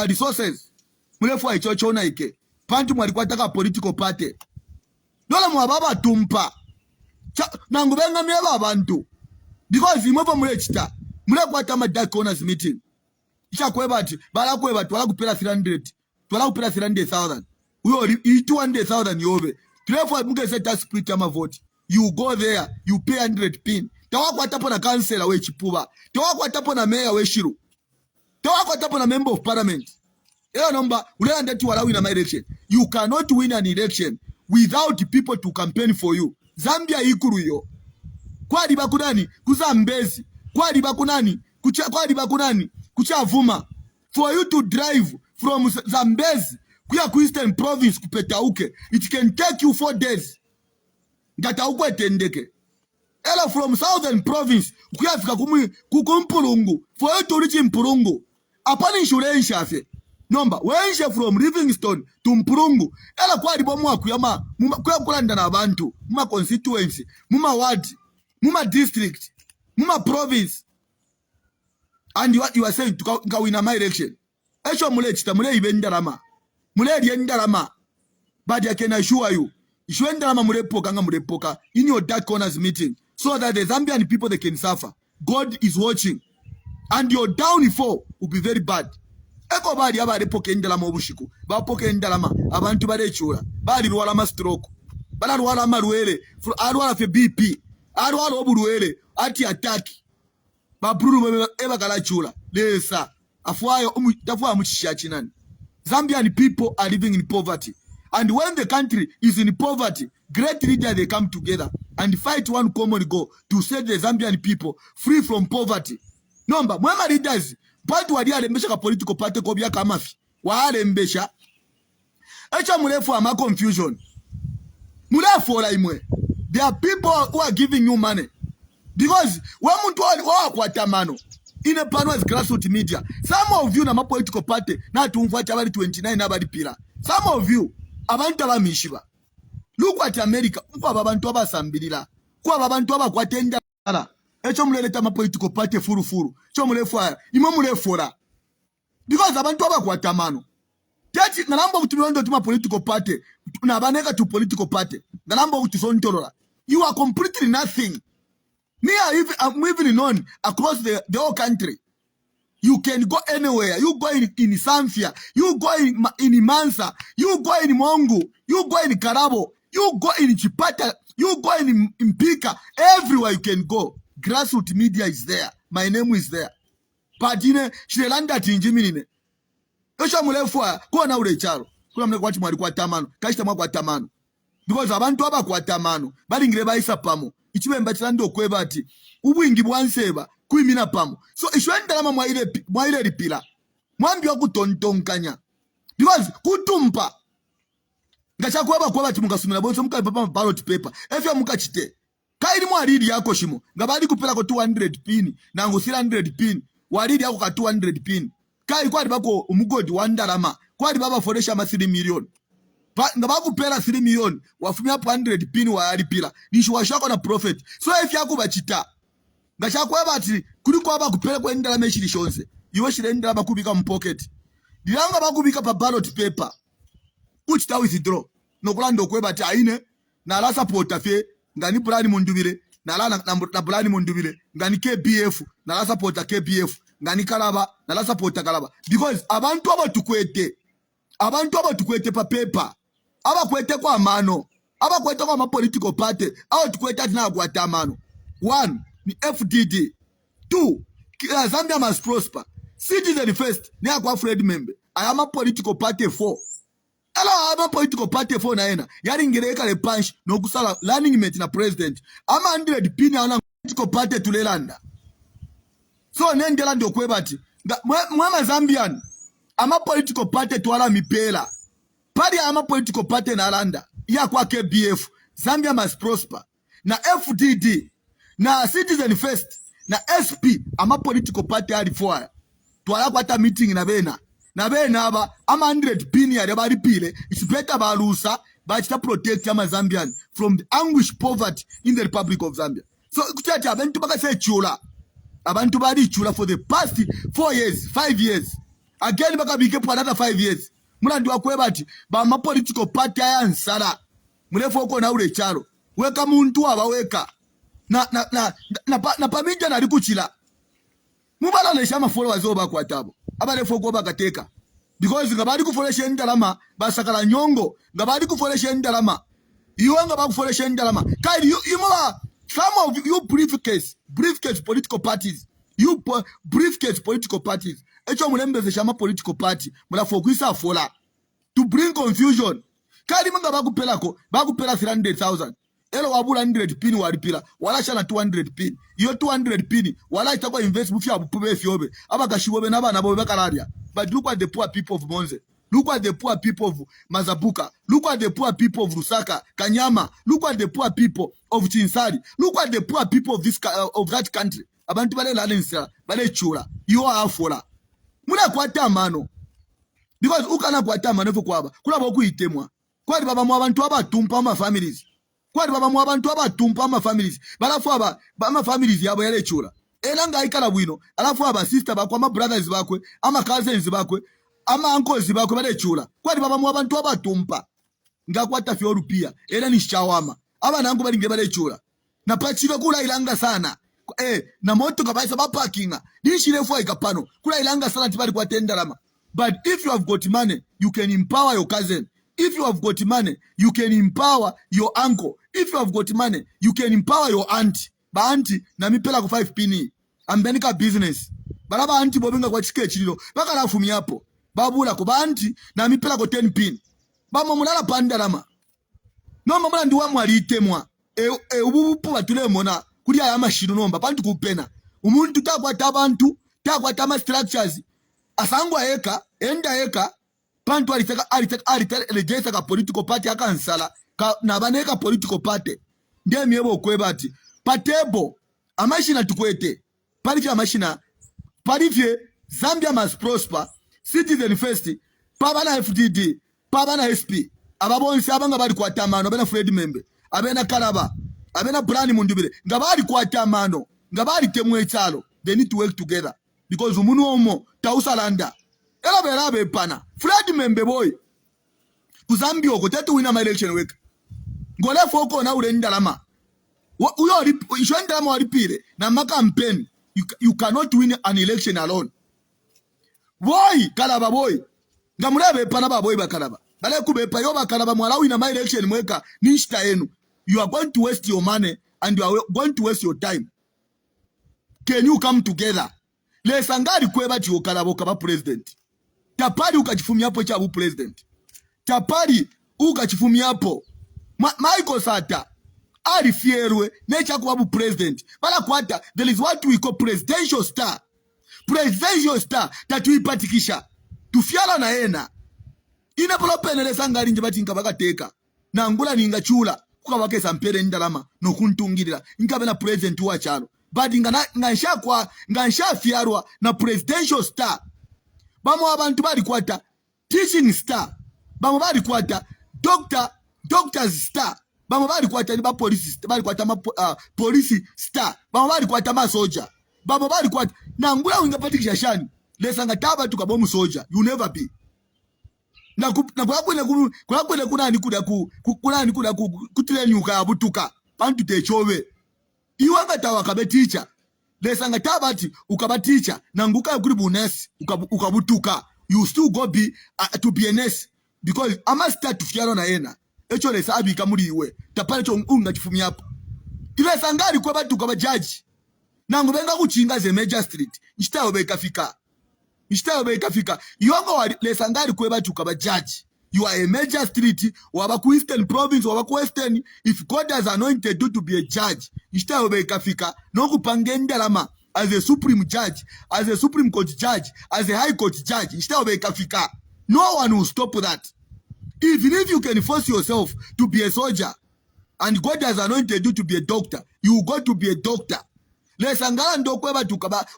resources. Mule fwa ichochona ike. Pantu mwalikuwa taka political party. Dola mwababa tumpa. Nangubenga miaba abantu. Because imopo mule chita. Mule kwa tama dark corners meeting. Isha kwebati. Bala kwebati. Wala kupela 300. Wala kupela 300,000. Uyo 200,000 yobe. Therefore, mge seta split ama vote. You go there. You pay 100 pin. Tawa kwa tapo na councillor we chipuba. Tawa kwa tapo na mayor we shiru. Tawa kwa tapo na member of parliament. Eyo number. Ulea ndetu wala win my election. You cannot win an election without people to campaign for you. Zambia ikuru yo. Kwa diba kunani? Kuza mbezi. Kwa diba kunani? Kucha vuma. For you to drive from Zambezi kuya Eastern province kupetauke, it can take you 4 days. Ngatauko etendeke. Ela from Southern province kuya fika kukumpurungu. For you to reach Mpurungu, upon insurance afe. Number, wenshe from Livingstone to Mpurungu. Ela kwa diba mwa kuyama, kuya kulanda na abantu, muma constituency, muma ward, muma district, muma province. And you are saying to win my election. Esho mule chita, mule ibendarama. Mule yendarama. But I can assure you, Ishwendarama murepoka in your dark corners meeting, so that the Zambian people, they can suffer. God is watching. And your downfall will be very bad. Eko badi abade poke ndalama obushiku. Ba poke ndalama. Abantu bade chura. Badi ruwala ma stroke. Bala ruwala ma ruwele. Ruwala fe BP. Ruwala oburuwele. Ati attack. Ba bruru eba kala chura. Lesa. Afuayo tafuwa muchisha chinani. Zambian people are living in poverty. And when the country is in poverty, great leaders, they come together and fight one common goal to set the Zambian people free from poverty. Number, mwema leaders, bantu wadi alembesha ka political party kobia kamafi. Wa alembesha. Echa mulefu ama confusion. Mulefu la imwe. There are people who are giving you money. Because when muntu wa tamano, in a panel as grassroots media, some of you na ma political party na tumfuata bali 29 na bali pila. Some of you abantu abamishiba. Look at America, mko abantu abasambirira. Kwa abantu abakwatenda ala. Echo muleleta ma political party furu. Cho mulefwa, imo mulefora. Because abantu abakwatamano. Tati nalambo kutulondo tuma political party, na baneka to political party. Nalambo kutusontorola. You are completely nothing. Me, I'm even known across the whole country. You can go anywhere. You go in Samfia. You go in Mansa. You go in Mongo. You go in Karabo. You go in Chipata. You go in Mpika. Everywhere you can go. Grassroots media is there. My name is there. Patine, Shirelanda Tinjiminine. Osha mulefwa, kwa na ule charo. Kuna mle kwa chimwari kwa tamano. Kashita mwa kwa tamano. Because abantu aba kwa tamano. Bali ngireba isa pamo. Ichiwe mbachilando kweba ati. Ubuingi bwanseba. Kuimina pamo. So ishwenda lama mwa ile ripila. Mwambi wa kutontonkanya. Because kutumpa. Ngacha kweba ati mukasumila bonso muka papa ballot paper. Efya muka chite. Kairi mwa ridi yako shimo. Ngabadi kupela kwa 200 pin. Na ngu 300 pin. Waridi yako ka 200 pin. Kai kwa dibako umugodi wandarama. Kwa dibaba foresha ma 3 million. Ngabaku pela 3 million. Wafumia 100 pin wa aripila. Nishu washako na profit. So if yaku bachita. Ngacha kweba ati kuliko aba kupela kwa ndalama eshiri shonse. Iwe shire ndalama kubika mpocket. Dilanga bakubika pa ballot paper. Uchita withdraw. Nokulando kweba ati aine na la support afi ngani bulani mundubile na la bulani mundubile ngani KBF na la support KBF ngani kalaba na la support kalaba because abantu abatukwete pa paper abakwete kwa mano abakwete kwa ma political party abatukwete ati na kwata mano. 1 ni FDD. 2 Zambia must prosper. Citizen first ni akwa Fred Membe. I am a political party 4. Ela ama political party 4 na ena. Yari ngireka le punch no kusala learning mate na president. Ama 100 pin ya political party tulelanda. So nendela ndio kwebati. Mwema Zambian. Ama political party tuwala mipela. Pari ama political party na landa. Ya kwa KBF. Zambia must prosper. Na FDD. Na Citizen First. Na SP. Ama political party hadi 4. Tuwala kwa ta meeting na bena. Na bena aba ama 100 pin ya debari pile. It's better balusa. But to protect ama Zambian from the anguish poverty in the Republic of Zambia. So kutati abantu baka say chula. Abantu badi chula for the past 4 years, 5 years. Again baka bike for another 5 years. Mula ndiwa kwebati ba ma political party ya nsala. Mulefo uko na ule charo. Weka muntu abaweka. Na paminja na likuchila. Mubala na shama followers oba kwa tabo. Abalefo uko bakateka. Because ngabadi kufolesha ndalama basakala nyongo. Ngabadi kufolesha ndalama. Iwanga bakufolesha ndalama. Kaidi you some of you briefcase political parties. You briefcase political parties. Echo mulembeze shama political party. Mula fokuisa fola. To bring confusion. Kaidi mga bakupela 300,000. Elo wabula 100 pin waripila. Wala shana 200 pin. Iyo 200 pin. Wala itakwa invest mufia bupube fiobe. Aba kashiwobe naba nabobe kalaria. But look at the poor people of Monze. Look at the poor people of Mazabuka. Look at the poor people of Rusaka, Kanyama. Look at the poor people of Chinsari. Look at the poor people of that country. Abantu bale lalensa, bale chura. You are afola. Muna kwata mano. Because ukana kwata mano fo kwaba. Kula boku itemwa. Kwadi baba mwa abantu abatumpa ma families. Kwadi baba mwa abantu abatumpa ma families. Balafu aba ma families yabo yale chura. Elanga ikala bwino. Alafu aba sister bakwe, ama brothers bakwe, ama cousins bakwe. Ama uncles bakwe bale chula. Kwadi baba mwa abantu abatumpa. Ngakwata fyo rupia. Era ni shawama. Aba nangu bali ngebale chula. Na pachilo kula ilanga sana. Na moto kabaisa ba parkinga. Dishile fwa ikapano. Kula ilanga sana tibali kwa tendarama. But if you have got money, you can empower your cousin. If you have got money, you can empower your uncle. If you have got money, you can empower your aunt. Ba auntie na mipela ku 5 pini. Ambenika business. Balaba auntie bobenga kwa chike chililo. Baka lafu miyapo. babula ko banti na mipela ko 10 pin bamo mulala pandalama nomba mula ndi wamwe alitemwa ubupu batule mona kuli aya mashino nomba bantu kupena umuntu takwata abantu takwata ama structures asangwa eka enda eka bantu aliteka legesa ka political party akansala na baneka political party ndiye myebo kwebati patebo amashina tukwete pali cha mashina palivye Zambia must prosper citizen first pabana FDD pabana SP ababonse abanga bali kwatamano abena Fred Membe abena Kalaba abena Brani Mundubire nga bali kwatamano nga bali temwe chalo they need to work together because umuntu omo tausalanda elabe pana Fred Membe boy kuzambia ko tetu wina my election week ngole foko na ule ndalama uyo ishondalama walipire na makampeni you cannot win an election alone boy Kalaba boy ngamulebe pana baboy bakalaba bale kubepa yo bakalaba mwala wina my election mweka nishita yenu you are going to waste your money and you are going to waste your time. Can you come together? Lesangari kweba chi Kalaba kaba president tapari ukachifumia hapo cha president tapari ukachifumia hapo Michael Sata alifierwe necha kwa president bala kwata there is what we call presidential star tatuipatikisha tufiala na ena inapolopenele sangari nje bati nkabakateka na ngula ninga chula kukabakesa mpere ndalama nokuntungirira nkabena president wa chalo but ngansha fiarwa na presidential star bamo abantu bali kwata teaching star bamo bali kwata doctors star bamo bali kwata ni ba police bali kwata police star bamo bali kwata ma soldier bamo bali kwata na ngula wingapatikisha shani lesanga taba tukabomu soldier you never be na kwakwene kunani kuda kutilenyuka abutuka bantu techowe iwanga tawa kabe teacher lesanga tabati ukaba teacher na nguka kuri bunesi ukabutuka you still go be to be a nurse because ama start to fiaro na yena echo lesa abika muri iwe tapale cho ungachifumia hapo ile sangari kwa batu kwa judge na ngubenga kuchinga ze magistrate nchitayo bekafika yongo wa lesangari kwa batu kwa judge you are a magistrate waba ku Eastern province waba ku Western if God has anointed you to be a judge nchitayo bekafika no kupange ndalama as a supreme judge as a supreme court judge as a high court judge nchitayo bekafika no one will stop that. Even if you can force yourself to be a soldier and God has anointed you to be a doctor, you go to be a doctor. Lesangala ndo kweba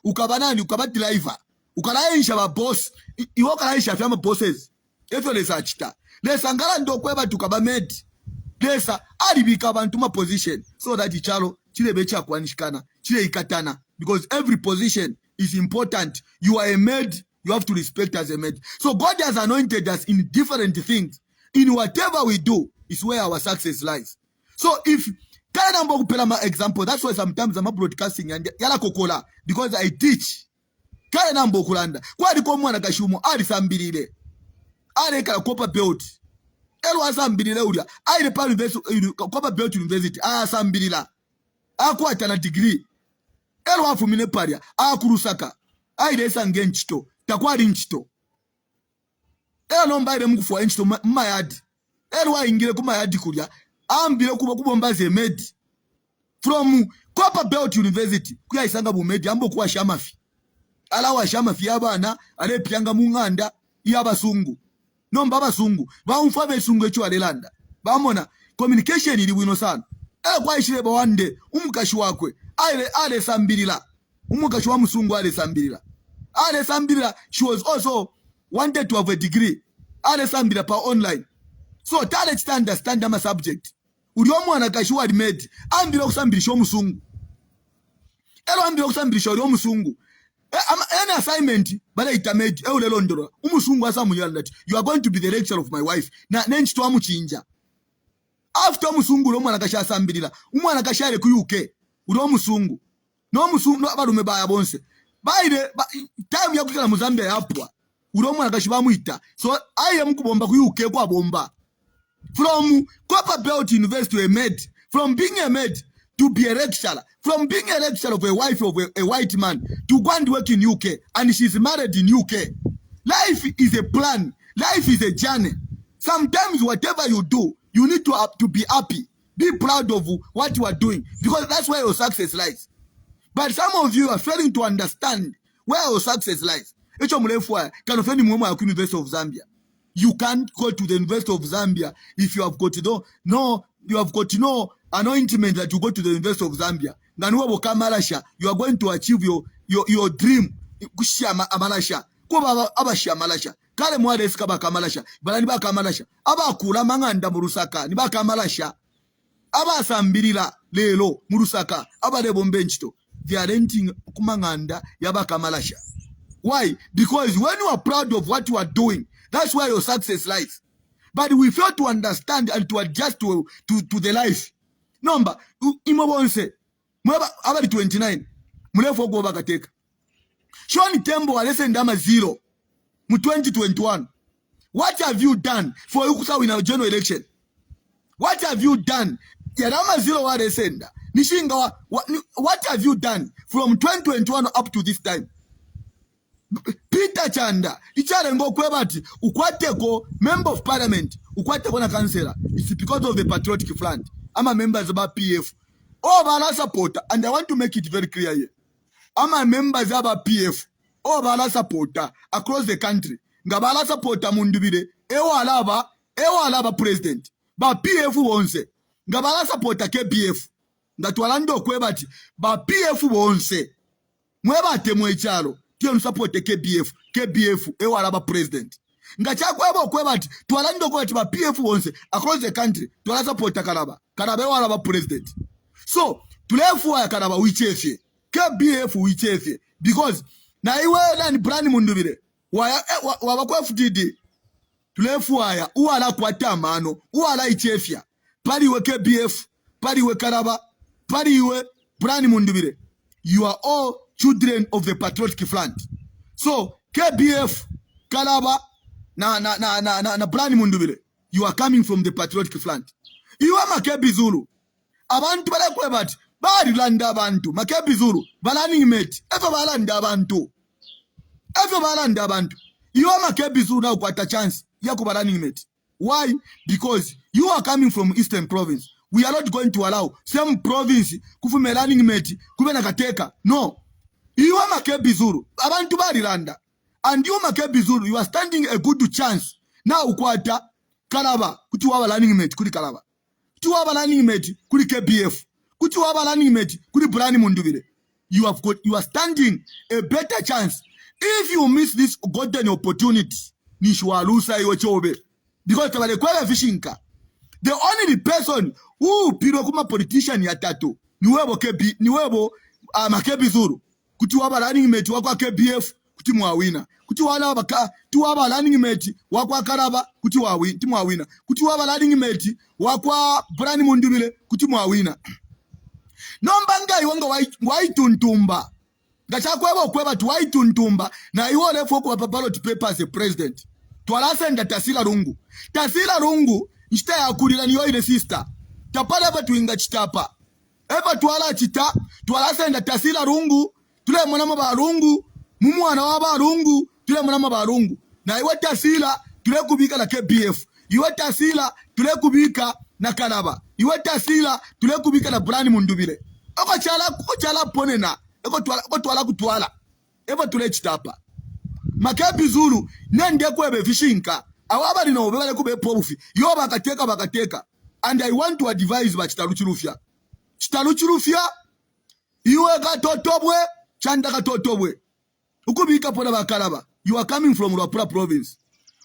ukaba driver. Ukalaisha ba boss. Iwo kalaisha fyama bosses. Efyo lesa chita. Lesangala ndo kweba tukaba med. Lesa alibika abantu ma position so that ichalo chile becha kwanishikana, chile ikatana because every position is important. You are a maid, you have to respect as a maid. So God has anointed us in different things. In whatever we do is where our success lies. So if kaya nambo kupela ma example, that's why sometimes I'm broadcasting and yala kokola because I teach. Kaya nambo kulanda kwa aliko mwana kashumo ali sambirire ali kala kopa belt elwa sambirire ulia ali pa university kopa belt university sambirira akwata na degree elwa afumine paria akurusaka ali sange nchito takwali nchito nomba ile mkufu wa nchito mmayadi elwa ingile kumayadi kulya ambile kubomba ze med from Copper Belt University kuya isanga bu med ambo kuwa shamafi ala wa shamafi abana ale pyanga munganda yabasungu nomba basungu baumfa besungu echo alelanda bamona communication ili bwino sana kwa ishire bawande umukashi wakwe ale sambirila umukashi wa musungu ale sambirila she was also wanted to have a degree ale sambira pa online so tale to understand ama subject uliomu anakashi wa made ambira kusambirisha omusungu ambira kusambirisha omusungu any assignment bala itamedi lelo ndoro umusungu asamuyala that you are going to be the lecturer of my wife na nenchi to amuchinja after umusungu lo mwana kasha asambirira umwana kashare ku UK ulo musungu no musungu abarume baya bonse baire time yakukala mu Zambia yapwa ulo mwana kashiba muita so aye mukubomba ku UK kwa bomba from Copper Belt University to a maid, from being a maid to be a lecturer, from being a lecturer of a wife of a white man to go and work in UK, and she's married in UK. Life is a plan. Life is a journey. Sometimes whatever you do, you need to be happy. Be proud of what you are doing, because that's where your success lies. But some of you are failing to understand where your success lies. University of Zambia. You can't go to the University of Zambia if you have got no anointment that you go to the University of Zambia. You are going to achieve your dream. Kale mwale sikaba kamalasha balani ba kamalasha aba kula manganda murusaka ni ba kamalasha aba sambirila lelo murusaka aba lebo mbenchito. They are renting kumanganda yaba kamalasha. Why? Because when you are proud of what you are doing, that's where your success lies. But we fail to understand and to adjust to the life. Number imobonse mwaba abali 29 mulefo go bakateka shoni tembo alese ndama 0 mu 2021. What have you done for you kusa win a general election? What have you done? Yarama 0 wa resenda nishinga what have you done from 2021 up to this time? Peter Chanda ichare ngo kwebati ukwateko member of parliament ukwateko na councillor. It's because of the patriotic front. I'm a members about PF. Oh, bala supporter, and I want to make it very clear here. I'm a members about PF. Oh, bala supporter across the country. Ngabala supporter mundubide. Ewa alaba president. Ba PF wonse. Ngabala supporter KPF. Ngatwalando kwebati. Ba PF wonse. Mweba temwe chalo. Tiyo support KBF ewa alaba president. Ngachakwa kwebati twalando kwebati ba PF wonse across the country twala support Karaba ewa alaba president. So tulefu ya Karaba wichefye KBF wichefye because na iwe na brand mundubire wabakwa FDD tulefu ya uwala kwata mano uwala ichefya pali we KBF pali we Karaba pali we brand mundubire. You are all children of the patriotic front. So KBF Karaba na brand mundubire, you are coming from the patriotic front. You are Makebi Zulu. Abantu balakwebati bali landa abantu Makebi Zulu balani mate ever balanda abantu you are Makebi Zulu now got a chance ya kubalani mate. Why? Because you are coming from Eastern Province. We are not going to allow some province kufume running mate kube nakateka. No. You are Makebi Zulu abantu bali landa, and you Makebi Zulu, you are standing a good chance now ukwata Karaba kuti waba running mate kuli Karaba, kuti waba running mate kuli KBF, kuti waba running mate kuli Brani Mundubire. You are standing a better chance. If you miss this golden opportunity, nishwalusa iwe chobe, because tabale kwele fishinka. The only person who piro kuma politician ya tatu niwebo Makebi Zulu. Kuti waba running mate wakwa KBF kuti mwawina, kuti waba running mate wakwa Karaba kuti mwawina, kuti waba running mate wakwa Brani Mundubile kuti mwawina. Nombanga iwanga waituntumba ngachakweba kweba tuwaituntumba na iwole foko wa ballot paper as a president. Twalasenda Tasila Rungu nchita ya kulila niyo ile sister tapala batu inga chitapa eba twala chita twalasenda Tasila Rungu tule mwanama barungu mumwana wa barungu tule mwanama barungu na iwe Tasila tule kubika na KBF, iwe Tasila tule kubika na Karaba, iwe Tasila tule kubika na Brani Mundubile. Oko chala ponena eko twala kutwala eba tule chitapa Makebi Zulu nende kwebe fishinka awabali no bebale kube porufi yo bakateka. And I want to advise ba chitaluchirufya iwe katotobwe chanda katotobwe ukubika pona bakaraba. You are coming from Luapula province.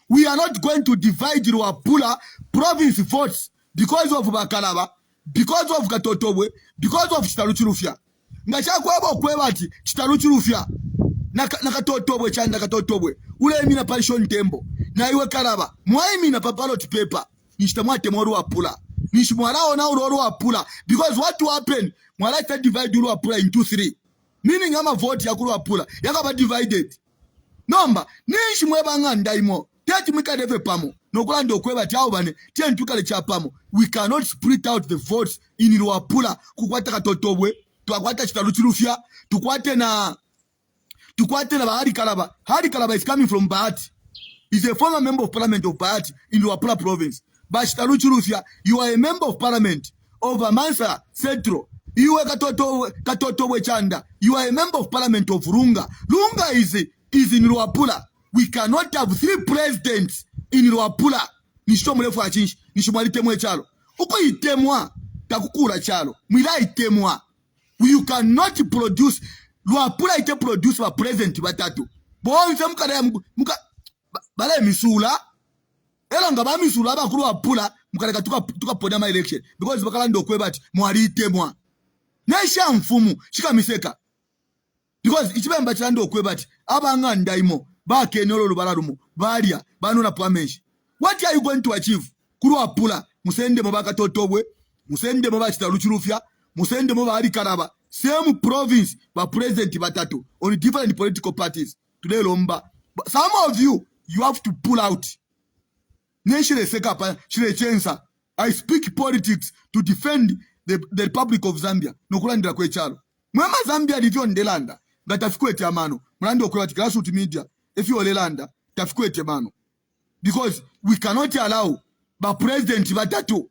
We are not going to divide Luapula province votes because of Bakaraba, because of Katotobwe, because of Chitaluchirufya. Ngachakweba kwebati Chitaluchirufya na Katotobwe chanda Katotobwe ule mina palishon tembo na iwe Karaba mwaimi na ballot paper nishtamwate mwa Luapula nishmwarao na Luapula, because what will happen mwala ita divide Luapula into 3, meaning ama vote ya Luapula yakaba divided. Nomba nishi mweba nganda imo teti mwikadeve pamo nokulanda okwebati au bane tieni tukale chapamo. We cannot split out the votes in Luapula kukwata Katotobwe tukwata Chitaluchirufya tukwate tukwate na Hari Kalaba. Hari Kalaba is coming from Bahati. He's a former member of parliament of Bahati in Luapula province. But Chitaluchurufia, you are a member of parliament of Amansa Central. You are Katoto Wechanda. You are a member of parliament of Runga. Runga is in Luapula. We cannot have 3 presidents in Luapula. Nishomrefu achinshi, nishomali temwe chalo. Uko itemwa, takukura chalo. Mwila itemwa. You cannot produce, Luapula ite produce wa president batatu. Bonse muka bale misula. Ela ngaba misula bakuru Luapula, mukareka tuka poda ma election. Because bakala ndokwe bati, mwali itemwa. Nesha mfumu, shika miseka. Because ichibemba chilando okwe bati, abanga ndaimo, bake nolo lubalarumu, balia, banona pwamenshi. What are you going to achieve? Luapula, musende mobaka totobwe, musende moba Chitaluchurufia, musende moba Hari Kalaba, same province, but president batatu, on different political parties. Today lomba. Some of you have to pull out. Nation sekapa, shile chensa. I speak politics to defend the Republic of Zambia. Nokulandira kwe chalo. Mwema Zambia livyo ndelanda. Gatafikwete amano. Mlando kwa grassroots media. If you olelanda, tafikwete mano. Because we cannot allow ba president batatu.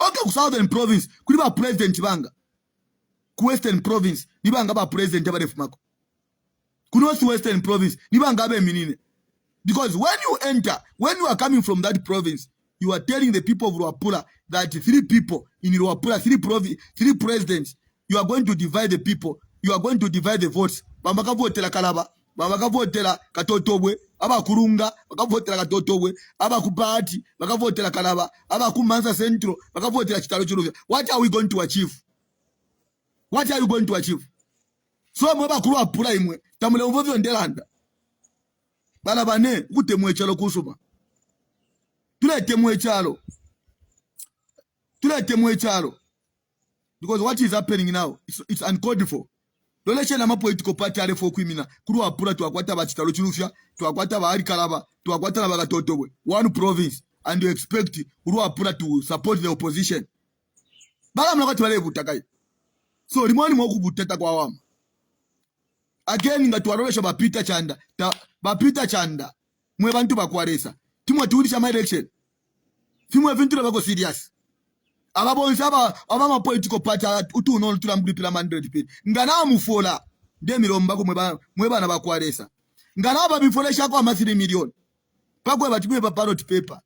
Okay, ku Southern province, kuli ba president banga. Ku Western province, ni banga ba president abadefumako. Ku North Western province, ni banga abe minine. Because when you are coming from that province, you are telling the people of Luapula that 3 people in Luapula, 3 presidents, you are going to divide the people, you are going to divide the votes. Bambaka votela Kalaba, bambaka votela Katotobwe, aba Kurunga, baka votela Katotobwe, aba Kubahati, baka votela Kalaba, aba Kumansa Central, baka votela Chitaluchurufia. What are we going to achieve? What are you going to achieve? So mwaba Luapula imwe, tamule mvovyo ndelanda. Bala bane, ute mwechalo kusuma. Tulete mwechalo. Because what is happening now, it's uncalled for. Doleshe na political party ale for kwimina. Luapula tuwakwata ba Chitaluchurufia, tuwakwata ba Hari Kalaba, tuwakwata na ba Katotobwe. One province, and you expect Luapula to support the opposition. Bala mnakati wale butakai. So limwani mwoku buteta kwa wama. Again nga tuwarolesha Bapita Chanda. Bapita Chanda. Mwe bantu bakwaresa. Timwa tuudisha my election. Timwa vintula bako serious. Ababonsa abama political party utu unono tula mgulipila 100 pili. Ngana mufola. Demi lombako mweba na bakwaresa. Ngana babifolesha kwa 3 million. Pakwe batimwe pa ballot paper.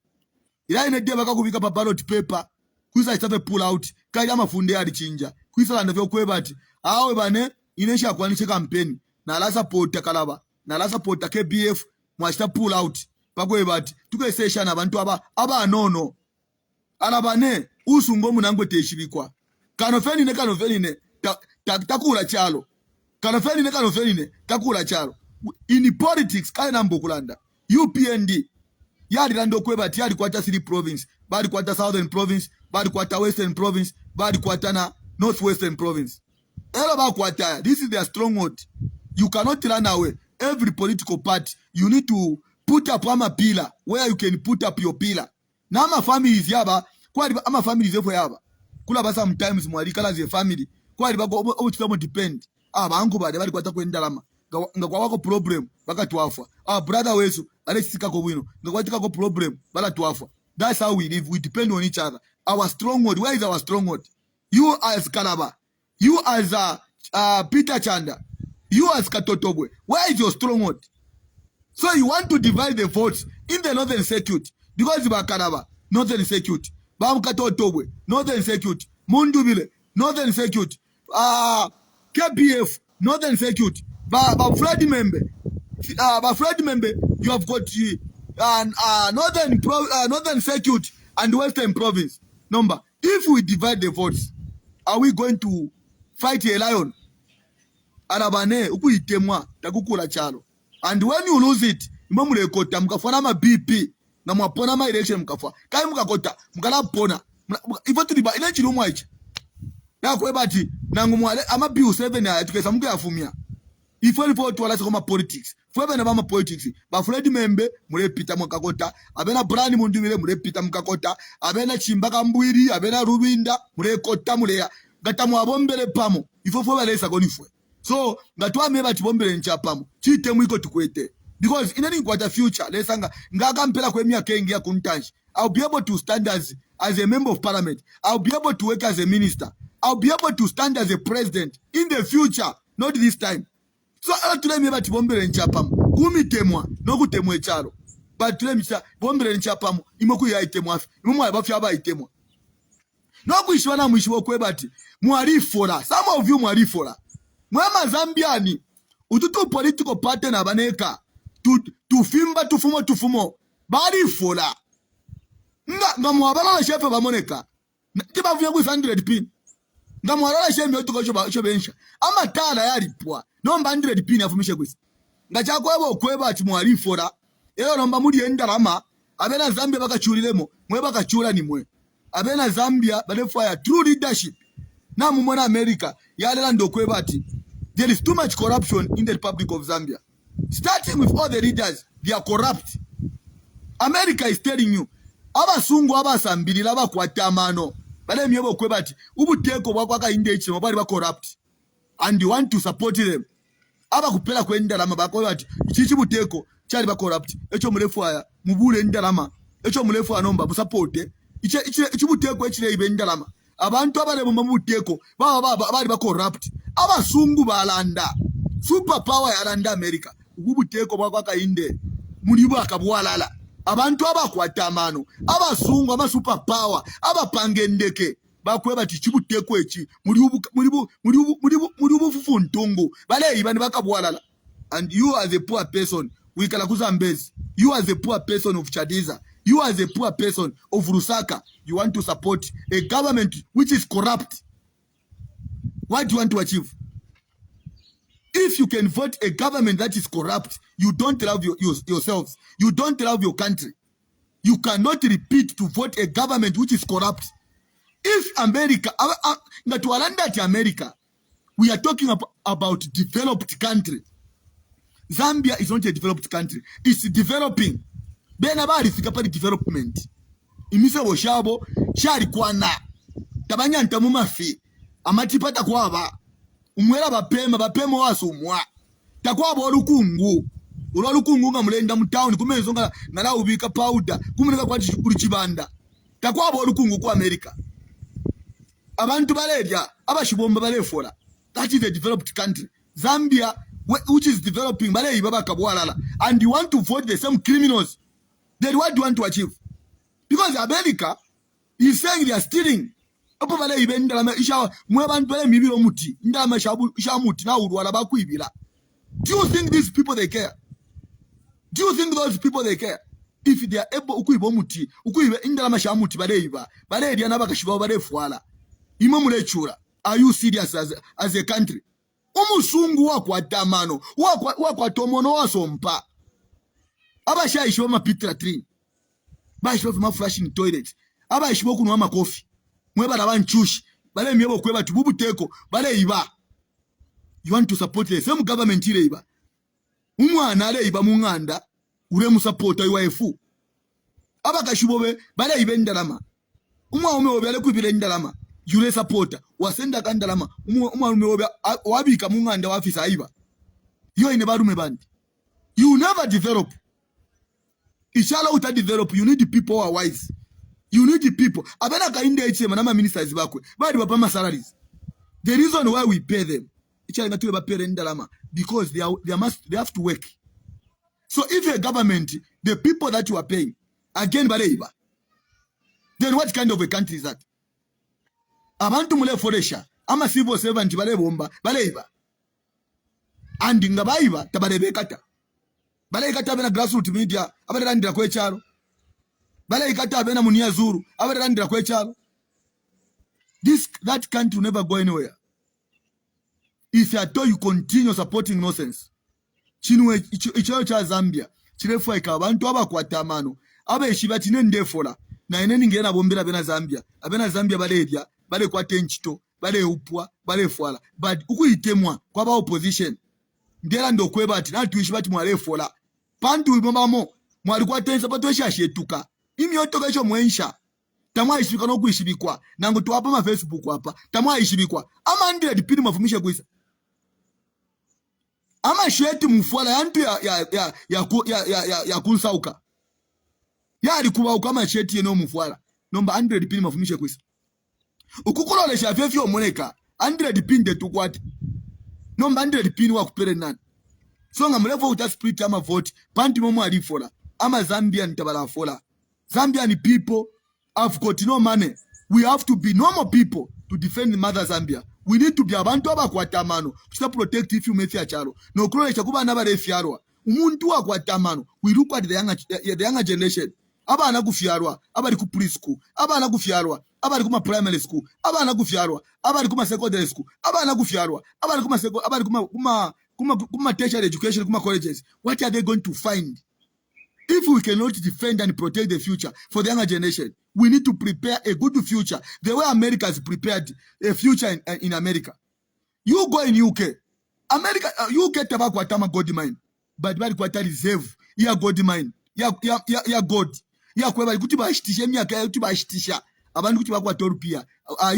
Ila ine dia baka kubika pa ballot paper. Kuisa isafe pull out. Kaya ama funde alichinja. Kuisa landa vyo kwe bati. Awe bane inesha kwanishe kampeni. Na la support Kalaba. Na la support KBF. Mwashita pull out. Pakwe bati. Tuke sesha na bantu aba nono. Alabane. Usungo munangwe teshibikwa. Kanofeni ne. Takula chalo. Kanofeni ne. Takula chalo. In politics, kaya nambo kulanda. UPND. Yadi lando kwe bati. Yadi kwata 3 province. Badi kwata Southern province. Badi kwata Western province. Badi kwata na Northwestern province. This is their stronghold. You cannot run away. Every political party, you need to put up a pillar where you can put up your pillar. Now my family is yaba. Kwa ama family is yaba. Kula ba sometimes mwalikala ze family. Kwa liba obo depend. Bangu bade kwata kwenda lama. Ngakwa wako problem baka tuafa. Brother wesu alexika ko bwino. Ngakwa tika ko problem bala tuafa. That's how we live. We depend on each other. Our stronghold. Where is our stronghold? You as Kalaba. You as Peter Chanda. You as Katotobwe. Where is your stronghold? So you want to divide the votes in the northern circuit. Because you are Kalaba, northern circuit. Bam Katotobwe, northern circuit. Mundubile, northern circuit. KBF, northern circuit. Freddy member. Freddy member, you have got northern circuit and western province. Number. If we divide the votes, are we going to fight a lion? Arabane, uku itemwa, takukula chalo. And when you lose it, imamule kota, mkafana ma BP, na mwapona ma election mkafa. Kai mkakota, mkala pona. Ifotu liba, ile chilu mwaichi. Ya kwe bati, na ngumwale, ama biu 7 ya tukesa mke ya fumia. Ifo tuwala sikoma politics. Fwebe na mama politics. Ba Freddy membe, mule pita mkakota. Abena Brani Mundumile, mule pita mkakota. Abena Chimbaka Mbwiri, abena Rubinda, mule kota mule ya. Gata mwabombele pamo. Ifo fwebe lesa konifwe. So ngatwame batibombere nchapamu chite mwiko tukwete, because in any quarter future lesanga ngaga mpela kwe miaka engia kuntanji, I'll be able to stand as a member of parliament, I'll be able to work as a minister, I'll be able to stand as a president in the future, not this time. So atuleme batibombere nchapamu kumitemwa nokutemwe charo, but tulemisa bombere nchapamu imoku ya itemwa imu abafi aba itemwa nokuishwana mwishiwo kwe bati mwalifora, some of you mwalifora mwema Zambiani ututu political party na baneka tufimba tufumo balifora nga mwabala shefe bamoneka tibavuye ku 100 pin nga mwabala shefe yotuko shobensha amatala yalipwa nomba 100 pin afumishe kwisi nga chakwebo okweba ati mwalifora eyo nomba muri endalama abena Zambia bakachulilemo mwe bakachula ni mwe abena Zambia balefaya true leadership na mumona America yalela ndokweba ati there is too much corruption in the Republic of Zambia, starting with all the leaders. They are corrupt. America is telling you abasungu abasambirira bakwatamano bale myebo kwebati ubuteko bwakwaka indechi mabali ba corrupt, and you want to support them abakupela kwendalama bakwebati chichi buteko chali ba corrupt echo mulefu aya mubule ndalama echo mulefu anomba busapporte ichi buteko echile ibe ndalama abantu abale mu mabuteko bali ba corrupt abasungu balanda super power yalanda America ubuteko bwakwaka inde mulibu akabwalala abantu abakwatamano abasungu ama super power abapangendeke bakweba tichibuteko echi mulibu fufuntungu bale ibani bakabwalala. And you as a poor person wikala kuzambezi, you as a poor person of Chadiza, you as a poor person of Lusaka, you want to support a government which is corrupt. What do you want to achieve? If you can vote a government that is corrupt, you don't love yourselves. You don't love your country. You cannot repeat to vote a government which is corrupt. If America, America, we are talking about developed country. Zambia is not a developed country. It's developing. Benabari sikapari development. Imisa woshabo, shari kwana. Tabanya ntamumafi. Amatipata kwaba. Umwela bapema waso umwa. Takwaba olukungu. Olukungu nga mulenda mu town kumezo nga nala ubika powder. Kumuneka kwa chibanda. Takwaba olukungu kwa America. Abantu baleja abashibomba balefora. That is a developed country. Zambia, which is developing, and you want to vote the same criminals. Then what do you want to achieve? Because America is saying they are stealing. Do you think these people they care? Do you think those people they care? If they are able are you serious as a country? Umusungu wakwatamano wakwatomono wasompa abashayishiwa mapitra train bashiwa ma flashing toilet abashiwa kunwa makofi mweba rabanchushi bale myebo kweba tububuteko bale iba. You want to support the same government ile iba umwana ale iba munganda ure musupporta iwaefu abakashibobe bale ibe ndalama umwa umeobe ale kwibile ndalama yule supporter wasenda kandalama umwalume wabika munganda wafisa aiba yo ine barume bandi. You never develop. Inshallah uta develop, you need the people who are wise. You need the people abena ka inde HM na ministers bakwe bali bapama salaries. The reason why we pay them ichala ngatule bapere ndalama because they have to work. So if a government, the people that you are paying again baleiba, then what kind of a country is that? Abantu mule foresha ama civil servant bale bomba baleiba and nga baiba tabalebekata baleikata bena grassroots media abalandira kwechalo baleikata bena munia zuru abalandira kwechalo. That country will never go anywhere if at all you continue supporting nonsense. Chinwe icho cha Zambia chirefu ika abantu abakwatamano abeshiba tinendefola na eneni ngena bombera bena Zambia baledia bale kwa tenchito bale upwa bale fwala but ukuitemwa kwa ba opposition ndera ndo kweba ati na tuishi bati mwalefola pantu ibomamo mwali kwa tensa pato shashetuka imyotoka icho mwensha tamwa ishibika no kuishibikwa nango tuwapa ma Facebook hapa tamwa ishibikwa ama 100 pini mafumisha kuisa ama sheti mufwala yantu ya kunsauka yali kubauka ama sheti yeno mufwala nomba 100 pini mafumishe kwisa ukukololesha fyefyo omuleka 100 pini detukwate nomba 100 pini wakupere nani so nga mulevo uta split ama vote panti momo alifola ama Zambian tabalafola. Zambian people have got no money. We have to be normal people to defend Mother Zambia. We need to be abantu abakwatamano to protect if you methia charo no kulolesha kuba nabarefyarwa umuntu akwatamano. We look at the younger generation abana kufyarwa abali ku preschool abana kufyarwa abali kuma primary school abana kufyarwa abali kuma secondary school abana kufyarwa abali kuma tertiary education kuma colleges. What are they going to find if we cannot defend and protect the future for the younger generation? We need to prepare a good future the way America has prepared a future in America. You go in UK, America, UK tabakwatama gold mine, but bali kwata reserve ya gold mine ya gold ya kwa bali kuti bashitisha myaka kuti bashitisha abantu kuti bakwata rupia.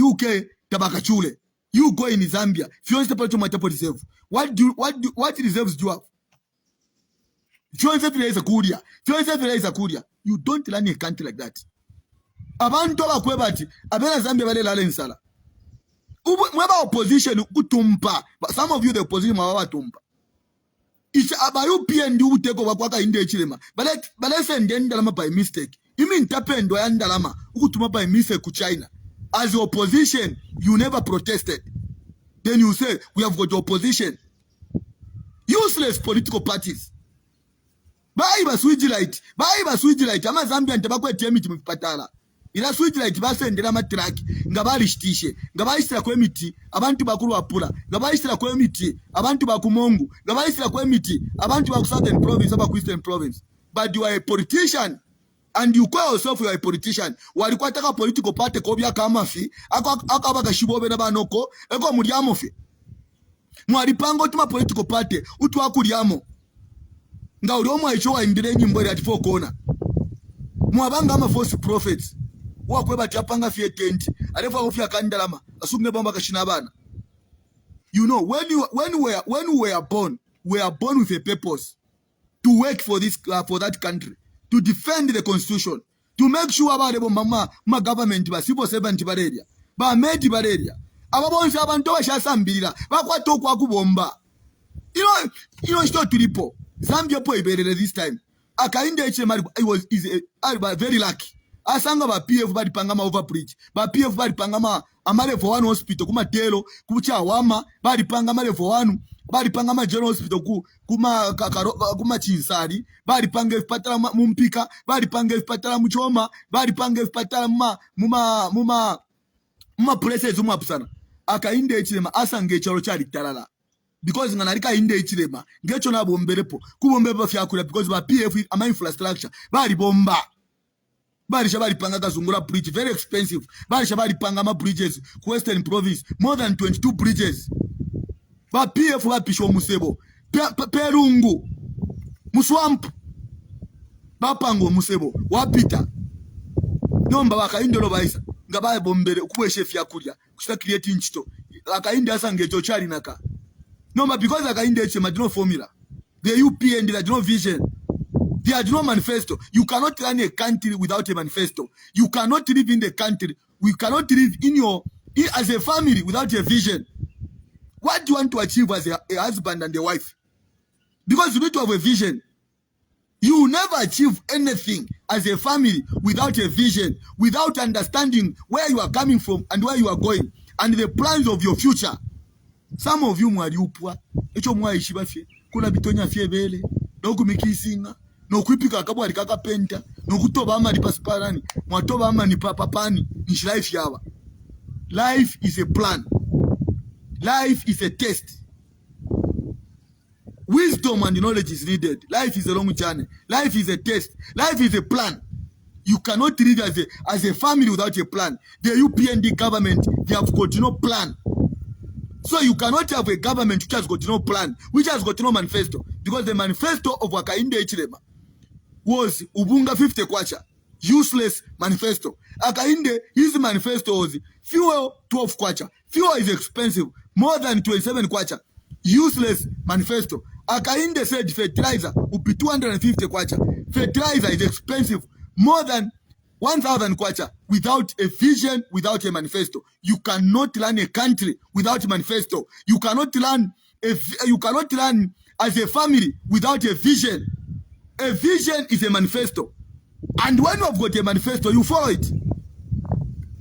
UK tabakachule. You go in Zambia, fiona pato matapo reserve. What reserves do you have? You don't run a country like that. Abantu abakwebati abena Zambia bale lale nsala. Mweba opposition kutumpa. Some of you the opposition mwawa tumpa. It's about you PND who take over kwaka inde chilema. Bale sende ndalama by mistake. Imi ntapendo ya ndalama ukutuma by mistake ku China. As the opposition, you never protested. Then you say we have got opposition. Useless political parties. Baiba switch light ama Zambia ntabakwe temiti mupatala ila switch light basendera matraki ngabalishtishe ngabayisira kwemiti abantu bakuru apula ngabayisira kwemiti abantu bakumongu ngabayisira kwemiti abantu baku Southern Province aba Eastern Province. But you are a politician and you call yourself you are a politician. Walikuwa taka political party ko bya kamafi akabaka shibobe nabanoko eko mulyamo fi mwalipango tuma political party utwa kulyamo nga uliomo aichowa imbire nyimbori ati fokona mwabanga ama false prophets wakweba chapanga fie tent alefa kufia kandalama asumne bomba kashina bana. You know when we are born with a purpose to work for this for that country, to defend the constitution, to make sure about ma government ba civil servant bareria ba made bareria ababonza abantu bashasambirira bakwato kwa kubomba. You know it's not tulipo Zambia po iberere this time. Akainde HMR I was very lucky. Asanga ba PF bali pangama over bridge. Ba PF bali pangama amale for one hospital kuma telo kucha wama bali pangama le for one bali pangama general hospital kuma chinsari bali panga ifpatala mumpika bali panga ifpatala muchoma bali panga ifpatala muma places umapsana. Akainde HMR asange charo chali talala. Because nganarika inde ichilema ngecho na bomberepo kubombepa fyakula because ba PF ama infrastructure bali bomba bali shabali panga kazungura bridge very expensive bali shabali panga ma bridges ku Western Province more than 22 bridges ba PF ba pisho musebo perungu muswamp ba pango musebo wapita nomba bakaindolo baisa ngabaye bombere kuweshe fyakulya kusta create inchito akainde asa ngecho chali naka. No, but because I got no formula. The UPN, they had no vision. They had no manifesto. You cannot run a country without a manifesto. You cannot live in the country. We cannot live as a family without a vision. What do you want to achieve as a husband and a wife? Because you need to have a vision. You will never achieve anything as a family without a vision, without understanding where you are coming from and where you are going, and the plans of your future. Some of you mwali upwa echo mwaishi bafye kuna bitonya fye bele no kumikisinga no kwipika akabwa alikaka penta no kutoba ama pasparani mwatoba ama ni papapani ni life yawa. Life is a plan. Life is a test. Wisdom and knowledge is needed. Life is a long journey. Life is a test. Life is a plan. You cannot live as a family without a plan. The UPND government, they have got no plan. So you cannot have a government which has got no plan, which has got no manifesto. Because the manifesto of Wakainde Ichilema was Ubunga 50 kwacha. Useless manifesto. Akainde, his manifesto was fuel 12 kwacha. Fuel is expensive. More than 27 kwacha. Useless manifesto. Akainde said fertilizer will be 250 kwacha. Fertilizer is expensive, more than 1,000 kwacha. Without a vision, without a manifesto, you cannot run a country without a manifesto. You cannot run as a family without a vision. A vision is a manifesto, and when you have got a manifesto, you follow it.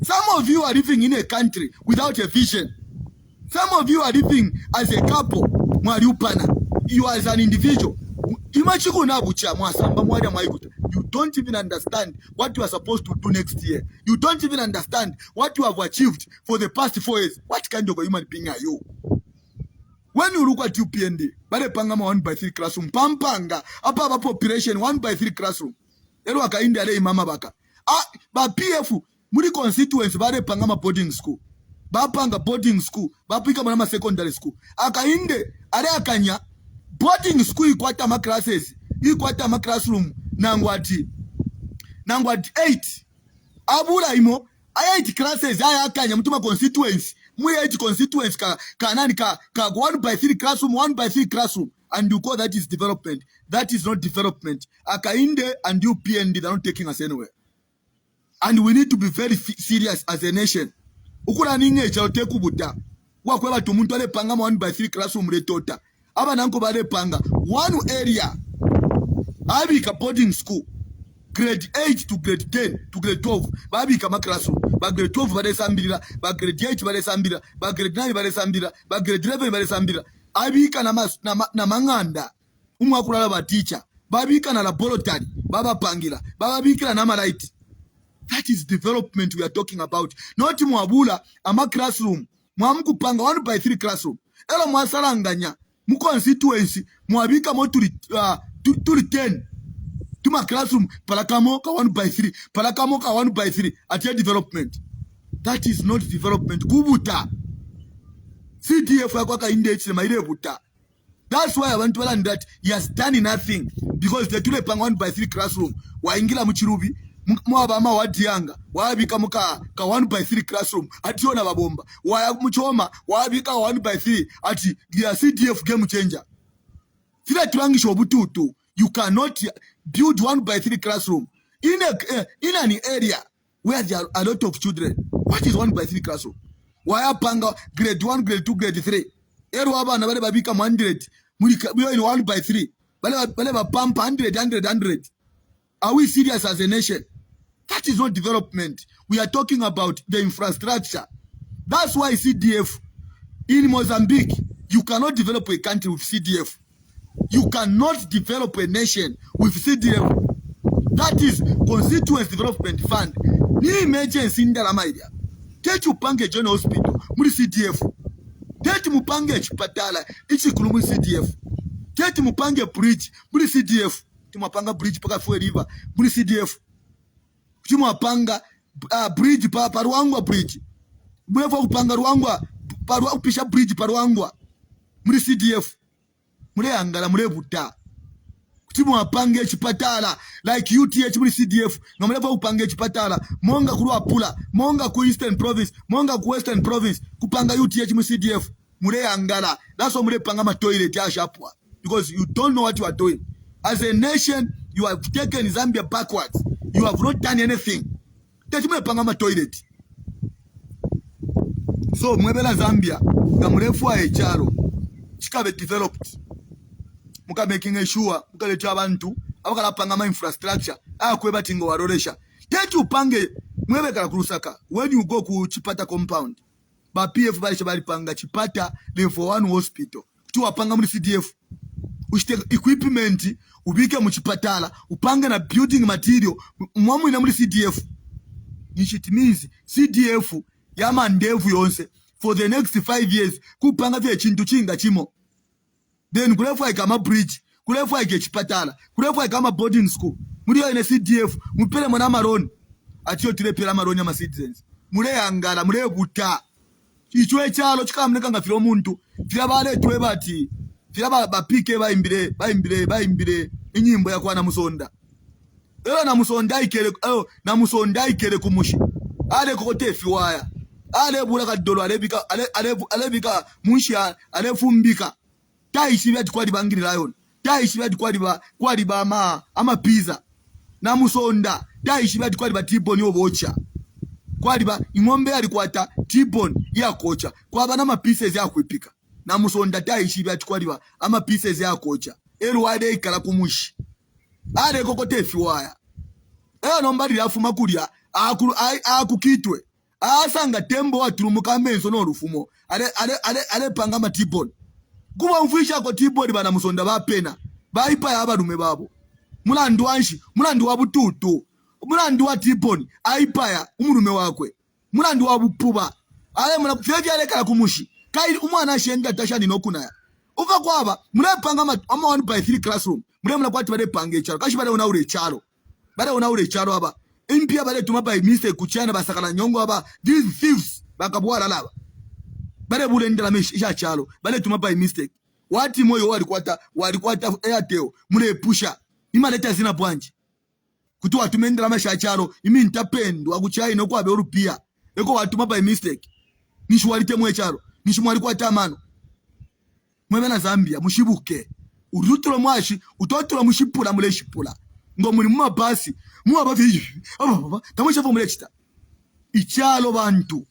Some of you are living in a country without a vision. Some of you are living as a couple. You are as an individual. You don't even understand what you are supposed to do next year. You don't even understand what you have achieved for the past 4 years. What kind of a human being are you? When you look at UPND, bale panga 1/3 classroom, pampanga, apa population 1/3 classroom. Ero akainde ale imama baka. Ba PF, muri constituents bale panga boarding school. Ba panga boarding school, ba pika mwana secondary school. Akainde ale akanya boarding school ikwata ma classes, ikwata ma classroom nangwati 8. Abula imo 8 classes aya akanya mutuma constituents. We 8 constituents ka 1/3 classroom, 1/3 classroom, and you call that is development. That is not development. Akainde and UPND, they're not taking us anywhere. And we need to be very serious as a nation. Ukura ninge chalote kubuta. Wakweba tumuntu ale panga 1/3 classroom retota. Aba nanko bale panga. One area. Abika boarding school. Grade 8 to grade 10 to grade 12. Babi kama classroom. Ba grade 12 bale sambira. Ba grade 8 bale sambira. Ba grade 9 bale sambira. Ba grade 11 bale sambira. Abika na manganda. Umwakulala ba teacher. Babika na laboratory. Baba pangila. Baba bika na light. That is development we are talking about. Not mwabula ama classroom. Mwamuku panga 1/3 classroom. Elo mwasalanganya. Mu constituency. Mwabika mo to 10. Tuma classroom palakamo ka 1/3. Palakamo ka 1/3. At your development. That is not development. Kubuta. CDF yakwaka index na buta. That's why I want to learn that he has done nothing. Because the tule pang 1/3 classroom. Waingila muchirubi. Mwabama wadianga. Wabika muka ka 1/3 classroom. Ationa babomba. Muchoma. Wabika 1/3. Ati ya CDF game changer. Sila tuangisho bututu. You cannot build 1/3 classroom in an area where there are a lot of children. What is 1/3 classroom? Why panga grade 1, grade 2, grade 3? Ero aba na bale babika 100. We are in 1/3. Bale pampa 100. Are we serious as a nation? That is not development. We are talking about the infrastructure. That's why CDF in Mozambique, you cannot develop a country with CDF. You cannot develop a nation with CDF. That is Constituent Development Fund. Ni emergency indala maidia. Teti upange John Hospital, muri CDF. Teti mupange chipatala, ichi kulumuri CDF. Teti mupange bridge, muri CDF. Timapanga bridge paka Fue River, muri CDF. Timapanga bridge pa Ruangwa bridge. Mwefa kupanga Ruangwa, upisha bridge pa Ruangwa, muri CDF. Mure angala mure buta. Kutimu wapange chipatala like UTH muri CDF. Ngamulefa upange chipatala. Monga kuruwa pula. Monga ku Eastern Province. Monga ku Western Province. Kupanga UTH muri CDF. Mure angala. That's why mure panga ma toilet ya shapwa. Because you don't know what you are doing. As a nation, you have taken Zambia backwards. You have not done anything. Tati mure panga ma toilet. So mwebela Zambia. Ngamulefu wa echaro. Chikabe developed. Muka making sure muka lecha abantu abakala panga ma infrastructure akweba tingo waroresha tetu pange mwebe kala kurusaka. When you go ku Chipata compound ba PF bali shabali panga Chipata level 1 hospital tu wapanga muri CDF ushite equipment ubike mu Chipatala upange na building material mwamu ina muri CDF. It means CDF yama ndevu yonse for the next 5 years kupanga vya chintu chinga chimo. Then kulefa ikama bridge, kulefa ike Chipatala, kulefa ikama boarding school. Muri yo ine CDF, mupele mwana maron. Atiyo tile pela maron ya ma citizens. Mure angala, mure buta. Ichwe chalo chika mneka nga filo muntu. Fila bale tuwe bati. Fila ba pike ba imbire. Inyimbo ya kwa na musonda. Elo na musonda ikele kumushi. Ale kokote fiwaya. Ale bula kadolo alebika munshi alefumbika. taishibya tikwali bangirira yona taishibya tikwali ba ama pizza na musonda taishibya tikwali ba tiboni obocha kwali ba ing'ombe alikwata tiboni ya kocha kwa bana ma pieces ya kwipika na musonda taishibya tikwali ba ama pieces ya kocha elwade ikala kumushi ale kokote fiwaya nomba lyafuma kulya akukitwe asanga tembo waturumuka menso n'olufumo ale panga matiboni kuba mfisha ko tiboni bana musonda bapena baipa ya abalume babo mulandu wa bututu mulandu wa tiboni aipa ya umulume wakwe mulandu wa bupuba ale muna kufyeje ale kala kumushi kai umwana ashenda tashani nokunaya uva kwaba munapanga ama 1 by 3 classroom muna kwati bale pange chalo kashi bale unaure chalo aba impia bale tuma by mistake kuchana basakala nyongo aba these thieves bakabwala laba bale bulendela mesha chalo bale tuma by mistake wati moyo walikwata Airtel mule pusha imaleta zina bwanje kuti watumendela mesha chalo imi ntapendwa kuchai no kwabe urupia eko watuma by mistake nishwalite mwe chalo nishimwali kwata mano mwebena Zambia mushibuke uruturo mwashi utoturo mushipula mule shipula ngo muri mu mabasi mu abavi tamusha vo mule chita ichalo bantu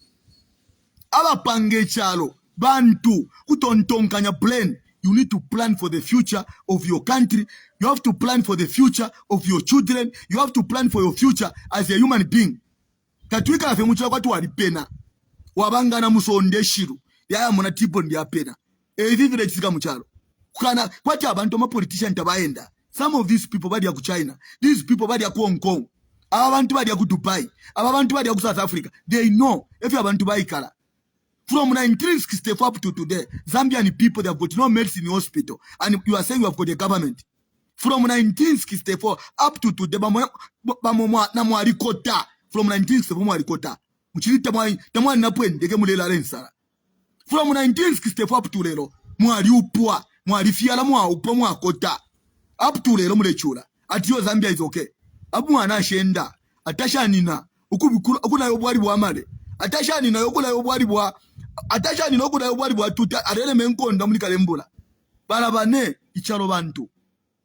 abapange chalo bantu kutontonkanya plan. You need to plan for the future of your country. You have to plan for the future of your children. You have to plan for your future as a human being. Katwika afe muchwa kwatu walipena wabangana musonde shiru yaya muna tipo ndi apena vile chisika mchalo kukana kwati abantu ma politician tabaenda. Some of these people badi ya ku China, these people badi ya ku Hong Kong, abantu badi ya ku Dubai, abantu badi ya ku South Africa. They know if you abantu baikala. From 1964 up to today, Zambian people, they have got no medicine in hospital. And you are saying you have got a government. From 1964 up to today, from 1964 From 1964 up to lero, mwari upwa, mwari fiala mwa upwa mwa kota. Up to lero mulechura. Atiyo Zambia is okay. Abu mwana shenda. Atasha nina. Ukuna yobwari bwa male. Atasha nina yokula yobwari bwa. Atasha nina yokula yobwari bwa tuta. Arele menkonda muli kalembula. Barabane icharo bantu.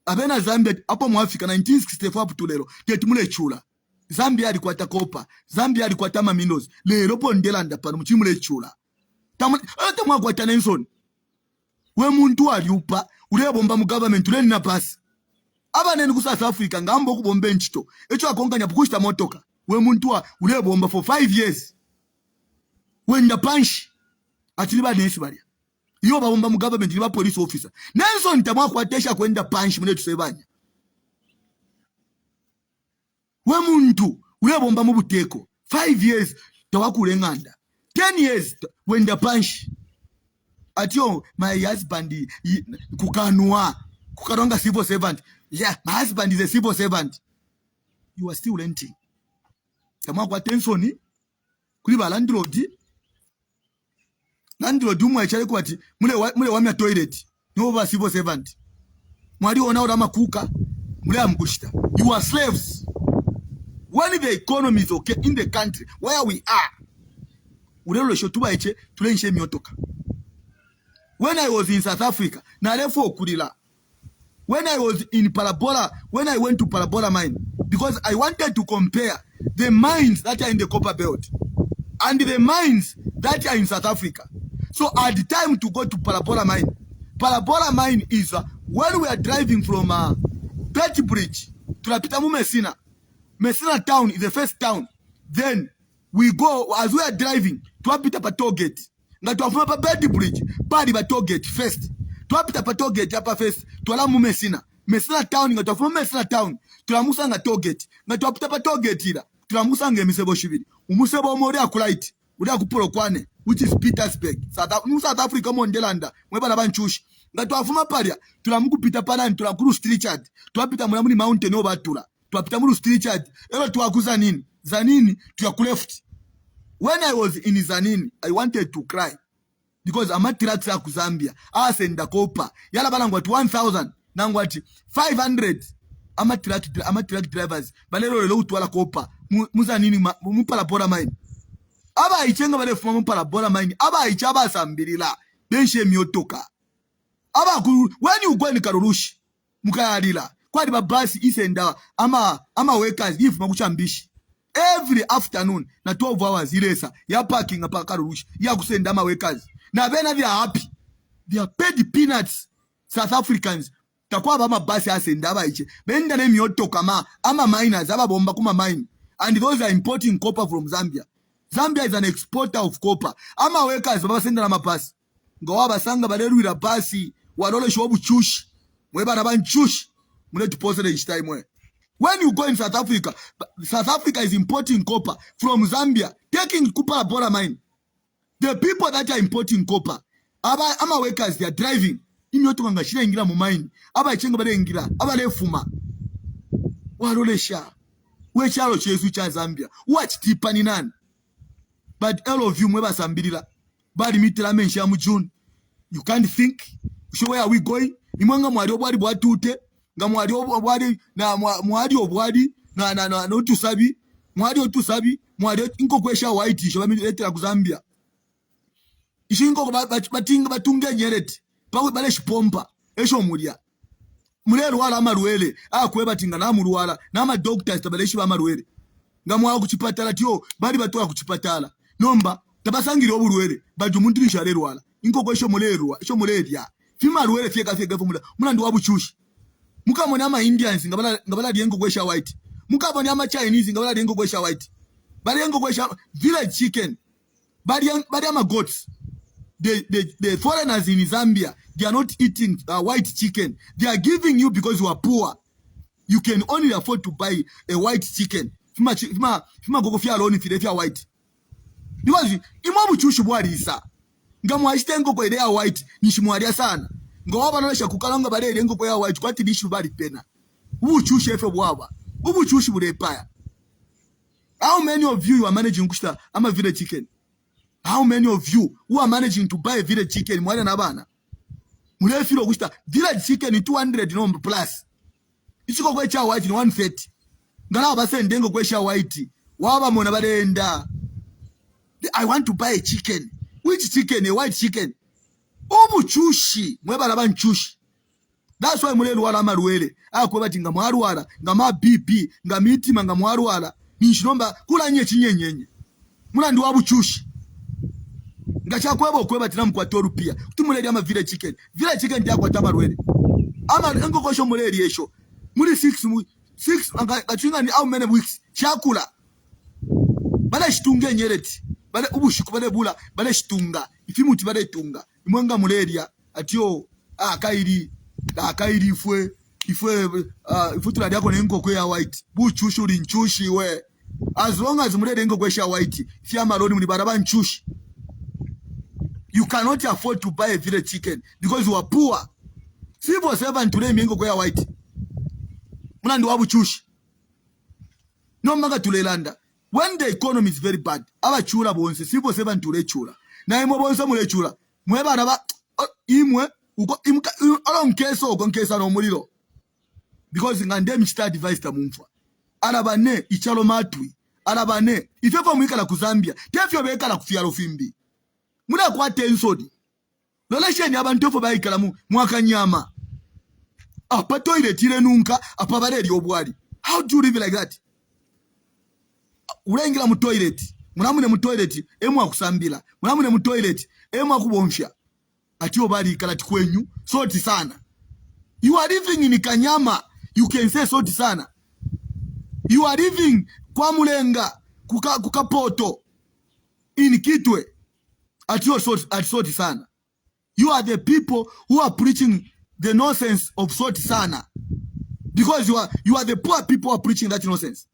Abena Zambia hapo mwafika 1964 up to lero. Tetu mulechura. Zambia alikuwa takopa. Zambia alikuwa tama minos. Lero pondelanda pano mchimulechura. Tamwa kwa Tanenson. We muntu aliupa ulebomba mu government ule nina pasi. Aba nene ku South Africa ngambo kubombe nchito. Echo akonganya pukushita motoka. We muntu ulebomba for 5 years. Wenda punch atiliba nesi balia. Iyo babomba mu government liba police officer. Nelson tamwa kwa tesha kwenda punch mune tusebanya. We muntu ulebomba mu buteko 5 years tawakulenganda. 10 years when the punch at yo my husband kukaronga civil servant. Yeah, my husband is a civil servant. You are still renting. Kama kwa tensioni kuliba landlord umwe chale kwati mule wamya toilet no ba civil servant. Mwali ona ora makuka mule amkushita. You are slaves. When the economy is okay in the country where we are, when I was in South Africa, when I was in Parabola, when I went to Parabola mine, because I wanted to compare the mines that are in the copper belt and the mines that are in South Africa. So at the time to go to Parabola mine is when we are driving from Betty Bridge to Lapitamu Messina. Messina town is the first town. Then we go, as we are driving, to apita pa toll gate. Nga tuwafuma pa Betty Bridge, padi pa toll gate first. To apita pa toll gate yapa first, tuwalamu Messina. Messina town, nga tuwafuma Messina town, tuwamusa nga toll gate. Nga tuwapita pa toll gate ila, tuwamusa nga misebo shivili. Umusebo umo urea kulaiti, urea kupuro kwane, which is Petersburg. South Africa mondelanda, mweba na banchushi. Nga tuwafuma paria, tuwamuku pita panani, tuwakuru Strichard. Tuwapita mulamuni mountain over tula. Tuwapita mulu Strichard. Elo tuwakuza nini? Zanini, tuyakuleft. When I was in Zanini, I wanted to cry. Because amatirati ku Zambia. Asenda kopa. Yala balangwati 1,000. Nangwati 500. Amatirati drivers. Balero lelo utwala kopa. Muzanini mupala bora mine. Aba ichenga bale fuma mupala bora mine. Aba ichaba sambirila. Benshe miotoka. when you go in Karurushi mukayalila kwali babasi isenda ama workers if makuchambishi every afternoon na 12 hours ilesa ya parking apa Karurushi ya kusenda ama workers na bena they are happy, they are paid peanuts. South Africans takwa ba mabasi asenda abaiche benda ne myoto kama ama miners ababomba kuma mine, and those are importing copper from Zambia. Zambia is an exporter of copper. Ama workers babasenda na mapasi ngowa basanga balerwira pasi walole shobu chushi mweba na banchushi mule tupose each time we. When you go in South Africa, South Africa is importing copper from Zambia, taking copper bora mine. The people that are importing copper, ama workers, they are driving. Imyoto ngashira ingira mu mine. Aba ichenga bale ingira, aba lefuma. Walole sha. We chalo chesu cha Zambia. Watch tipani nani. But all of you mweba sambirila. Badi mitila mensha mu June. You can't think. So where are we going? Imwanga mwari obwadi bwatute. Nga mwari obwadi na mwari obwadi na otusabi. Mwari otusabi. Mwari inko kwesha white. Shoba letera ku Zambia. Ishi inko batinga batunge nyereti. Pawe bale shipompa. Esho mulia. Mulero wala amaruele. Kweba tinga na muruwala. Na ama doctors tabaleshi ba amaruele. Nga mwa kuchipatala tiyo. Badi batoa kuchipatala. Nomba. Tabasangiri oburuele. Baju muntu nishalero wala. Inko kwesho muleru. Esho muleria. Fima ruele fieka fumula. Muna ndu wabuchushi. Muka mwani ama Indians ngabala diengo kwesha white. Muka mwani ama Chinese ngabala diengo kwesha white. Bali diengo kwesha village chicken. Bali ama goats. The foreigners in Zambia, they are not eating white chicken. They are giving you because you are poor. You can only afford to buy a white chicken. Fima gogo fia alone fia white. Because imobu chushu bwari isa. Ngamwa ishtengo kwa idea white nishimwaria sana. Ngawaba nalesha kukalanga bale lengo kwa white kwa tidishu bali pena. Ubu chushu efe bwaba. Ubu chushu bulepaya. How many of you are managing kushita ama village chicken? How many of you who are managing to buy village chicken mwana na bana? Mulefilo kushita village chicken ni 200 no plus. Ichiko kwa cha white ni 130. Ngala base ndengo kwa cha white. Waba mona balenda. I want to buy a chicken. Which chicken? A white chicken. Obu chushi. Mweba na banchushi. That's why mulelu wala maruele. Kweba tinga mwaruala. Nga ma BP. Nga mitima nga mwaruala. Nishinomba kula nye chinyenyenye. Mula ndu wabu chushi. Nga kweba tina mkwatoru pia. Kutumuleli ama village chicken. Village chicken diya kwa tamaruele. Ama ngo kwa muleli yesho. Muli 6 ngachunga ni how many weeks. Chakula. Bala shitunge nyereti. Bale ubushiku bale bula bale shitunga ifimuti bale tunga imwanga muleria atio akairi ifwe tuladi yako nengo kwe ya white buchushu uri nchushi we as long as mulele nengo kwe sha white fia maroni mulibaraba nchushi. You cannot afford to buy a village chicken because you are poor. Civil servant tule nengo kwe ya white muna ndi wabuchushi no maga tulelanda. When the economy is very bad, aba chura bonse, sipo seba ntule chura. Na imo bonse mule chura. Mweba naba, imwe, ala mkesa no mulilo. Because ngande mchita device ta mumfa. Alabane, ichalo matui. Alabane, ifepo mwika la kuzambia. Tefyo beka la kufialo fimbi. Muna kwa tensodi. Lola sheni abantofo baika la mwaka nyama. Apa toilet ile nunka, apa bareli obwali. How do you live like that? Ulengira mu toilet munamune mu toilet emu akusambila munamune mu toilet emu akubomsha atiyo bali kalati kwenyu soti sana. You are living in Kanyama, you can say soti sana. You are living kwa Mulenga kukapoto in Kitwe atiyo soti sana. You are the people who are preaching the nonsense of soti sana because you are the poor people who are preaching that nonsense.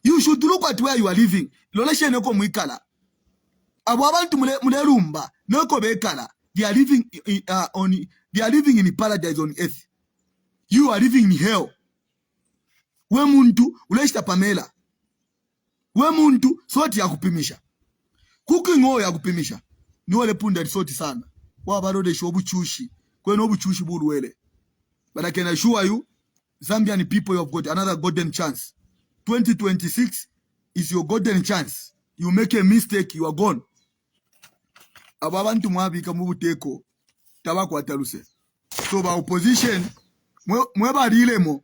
You should look at where you are living. Loleshe neko mwikala. Abo abantu mulerumba neko bekala. They are living in paradise on earth. You are living in hell. We muntu uleshita Pamela. We muntu soti ya kupimisha. Cooking oil ya kupimisha. Ni wale punda soti sana. Wa barode shobu chushi. Kwe no buchushi buruwele. But I can assure you, Zambian people, you have got another golden chance. 2026 is your golden chance. You make a mistake, you are gone. Ababantu mwabika mubuteko. tabakwata luse. So ba opposition mweba rilemo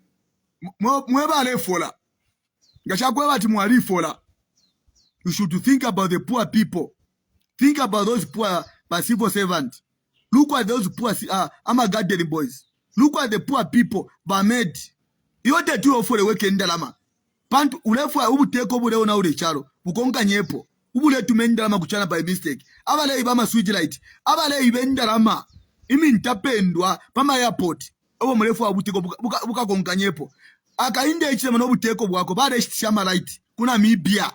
mweba lefola ngachakwe bati mwali fola. You should think about the poor people. Think about those poor civil servants. Look at those poor garden boys. Look at the poor people bamed. Yote tu ofole weke ndalama. Pantu ulefu ubuteko bule ona ule charo. Bukonga nyepo. Ubule tumendalama kuchana by mistake. Abale ibama switch light. Abale ibendalama. Imi ntapendwa pama airport. Obo mulefu abuteko buka konga nyepo. Akainde ichilema no buteko bwako bade shama light. Kuna mibia.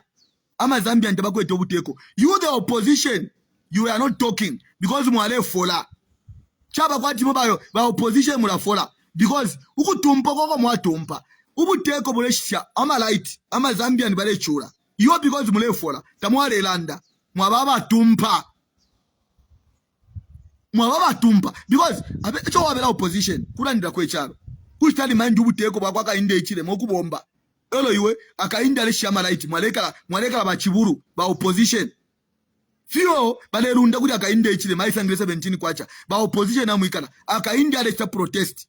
Ama Zambia ntabako eto buteko. You the opposition. You are not talking because mwale fola. Chaba kwa timo bayo ba opposition mula fola because ukutumpa koko mwatumpa. Ubuteko bulesha ama light ama Zambia nibale chura. You because mule fola tamwale landa mwababa tumpa. Mwababa tumpa because cho wabela opposition kula ndira kwe charo. Kustali mind ubuteko bwaka inde ichile mokubomba. Elo iwe akainda lesha ama light mwalekala ba chiburu ba opposition. Fio balerunda kuti akainde ichile maisangire 17 kwacha ba opposition amwikana akainde aleta protest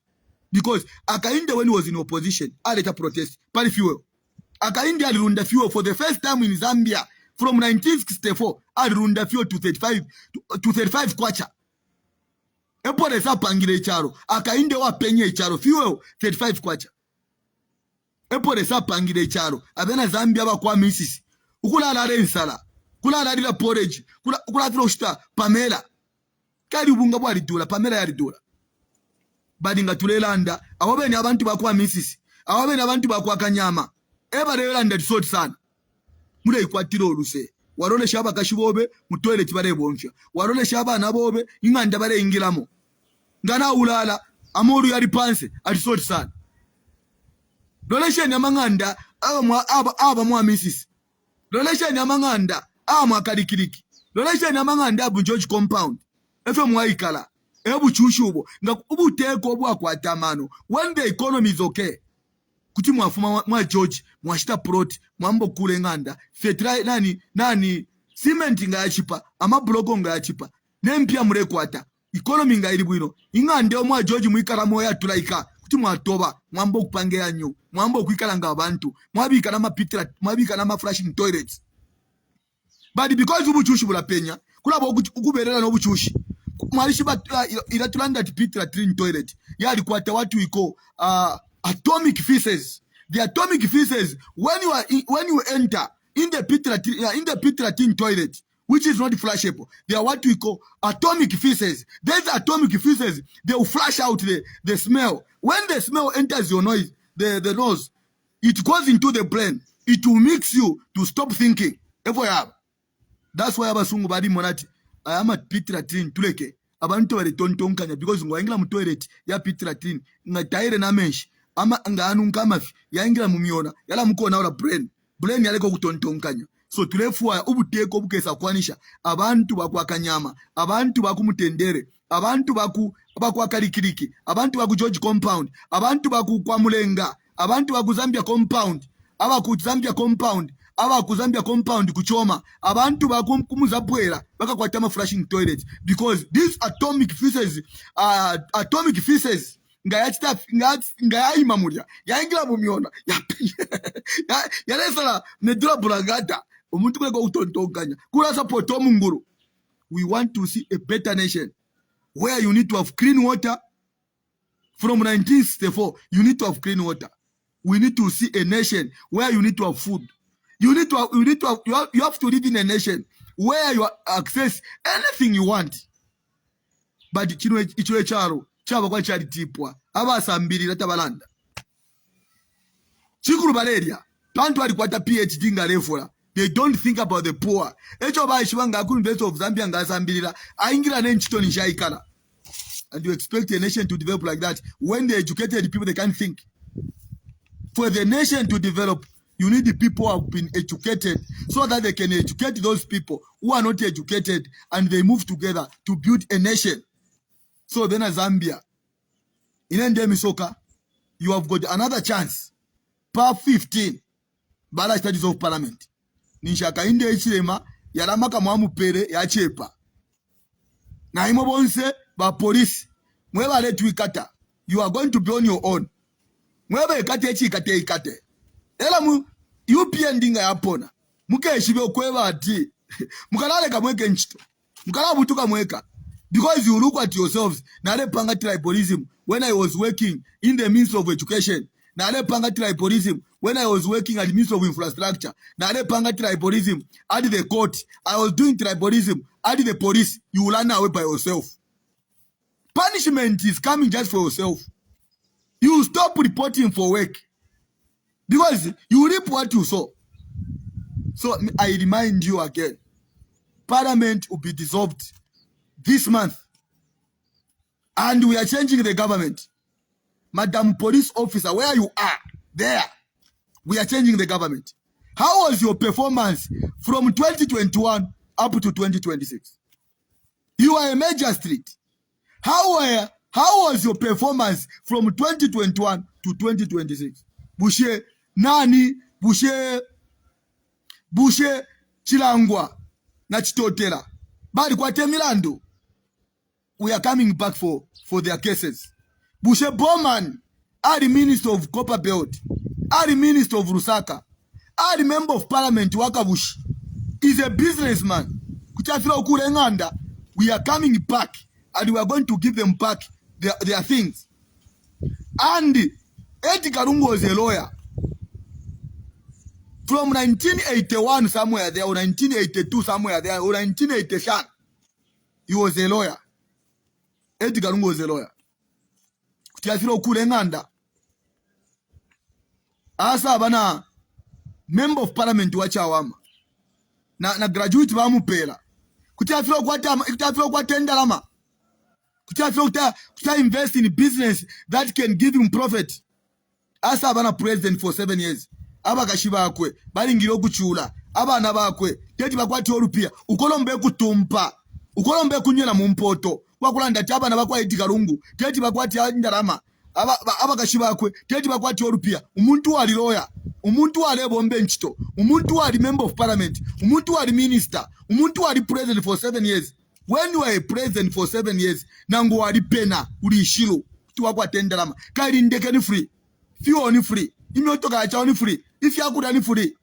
because akainde when he was in opposition aleta protest pali fio akainde alirunda fio for the first time in Zambia from 1964 alirunda fio to 35 kwacha epo lesa pangire charo akainde wa penye charo fio 35 kwacha epo lesa pangire charo abena Zambia bakwa misisi ukulala rensala kula radila porridge kula troshta Pamela kali ubunga bwali dola Pamela yali dola badinga tulelanda awabeni abantu bakwa misisi awabeni abantu bakwa kanyama eba lelanda disort sana mule ikwatiro oluse warole shaba kashibobe mu toilet bare bonfya warole shaba nabobe inganda bare ingilamo ngana ulala amoru yali panse alisort sana doleshe nyamanganda aba mwa misisi doleshe nyamanganda mwakarikiriki lolesha nyamanganda abu George compound efe mwaikala ebu chushubo nga ubuteko obwakwatamano when the economy is okay kuti mwafuma mwa George mwashita prot mwambo kule nganda fetrai nani cement nga yachipa ama bloko nga yachipa nempia murekwata economy nga iri bwino ingande omwa George mwikala moya tulaika kuti mwatoba mwambo kupange yanyu mwambo kwikala nga abantu mwabika na mapitra mwabika na flashing toilets. But because ubuchushi bulapenya kulabo ukuberera no buchushi mwalishi ila tulanda tipitra clean toilet yali kwata watu iko atomic feces. The atomic feces when you enter in the pitra clean toilet which is not flashable, they are what we call atomic feces. These atomic feces, they will flash out the smell. When the smell enters your nose, the nose, it goes into the brain. It will mix you to stop thinking. That's why abasungu badi monati I am at pitra clean tuleke abantu bari tontonkanya because ngwaingila mu toilet ya pitra clean ngataire na mesh ama nganu nkamafi yaingira mumiona yala mukona ora brain yaleko kutontonkanya. So tulefuwa ubuteko bukesa kwanisha abantu bakwakanyama abantu bakumutendere abantu bakwakarikiriki abantu baku George compound abantu baku kwa Mulenga abantu baku Zambia compound abaku Zambia compound abaku Zambia compound kuchoma abantu bakumuzabwera bakakwatama flashing toilet because these atomic feces ngayachita ngayimamurya yaingira mumiona yalesala nedura buragata umuntu kwego utontonganya kula support omunguru. We want to see a better nation where you need to have clean water. From 1964 you need to have clean water. We need to see a nation where you need to have food. You have to live in a nation where you access anything you want. But ichwe charo chaba kwa chari tipwa abasambirira tabalanda chikuru baleria bantu ali kwata PhD ngalefula. They don't think about the poor. Echo ba ishwanga ku University of Zambia ngasambirira aingira nenchito nishaikala. And you expect a nation to develop like that when the educated people they can't think. For the nation to develop, you need the people who have been educated so that they can educate those people who are not educated and they move together to build a nation. So then Zambia, in Endemisoka, you have got another chance. Part 15, Bala Studies of Parliament. Ninshaka inde ichilema, yaramaka mwamu pere ya chepa. Na imo bonse, ba police mweba le tuikata, you are going to be on your own. Mweba ikate echi ikate. Ela mu UPN dinga yapona. Muke shibe okweba ati. Mukalale kamweke nchito. Mukala butuka mweka. Because you look at yourselves. Nale panga tribalism when I was working in the Ministry of Education. Nale panga tribalism when I was working at the Ministry of Infrastructure. Nale panga tribalism at the court. I was doing tribalism at the police. You will run away by yourself. Punishment is coming just for yourself. You stop reporting for work. Because you reap what you sow. So I remind you again. Parliament will be dissolved this month. And we are changing the government. Madam Police Officer, where you are, there. We are changing the government. How was your performance from 2021 up to 2026? You are a magistrate. How was your performance from 2021 to 2026? Bushe nani, Bushe Chilangwa, na Chitotela. Bali kwa Temilando. We are coming back for their cases. Bushe Bowman, are the Minister of Copper Belt, are the Minister of Rusaka, are the Member of Parliament Wakabush, is a businessman. We are coming back and we are going to give them back their things. And Eddie Karungo was a lawyer. From 1981 somewhere there, or 1982 somewhere there, or 1987, he was a lawyer. Eddie Karungo was a lawyer. Kutiafira ukurenganda. Asa bana Member of Parliament wachawama. Na graduate bamupela. Kutiafira kwa tenda lama. Kutiafira kuta invest in business that can give him profit. Asa bana president for 7 years. Aba kashiba akwe. Bali ngiro kuchula. Aba anabakwe. Teti bakwati olupia. Ukolombe kutumpa. Ukolombe kunyela mumpoto. Wakulanda chaba na bakwa Eddie Karungu. Teti bakwati ndalama. Aba kashiba akwe. Teti bakwati olupia. Umuntu wali lawyer. Umuntu wali bombe nchito. Umuntu wali Member of Parliament. Umuntu wali Minister. Umuntu wali President for 7 years. When you are a President for 7 years, nangu wali pena. Uli shilo. Tuwa kwa tendalama. Kairi ndeke ni free. Few ni free. Imyotoka acha ni free. If you are free,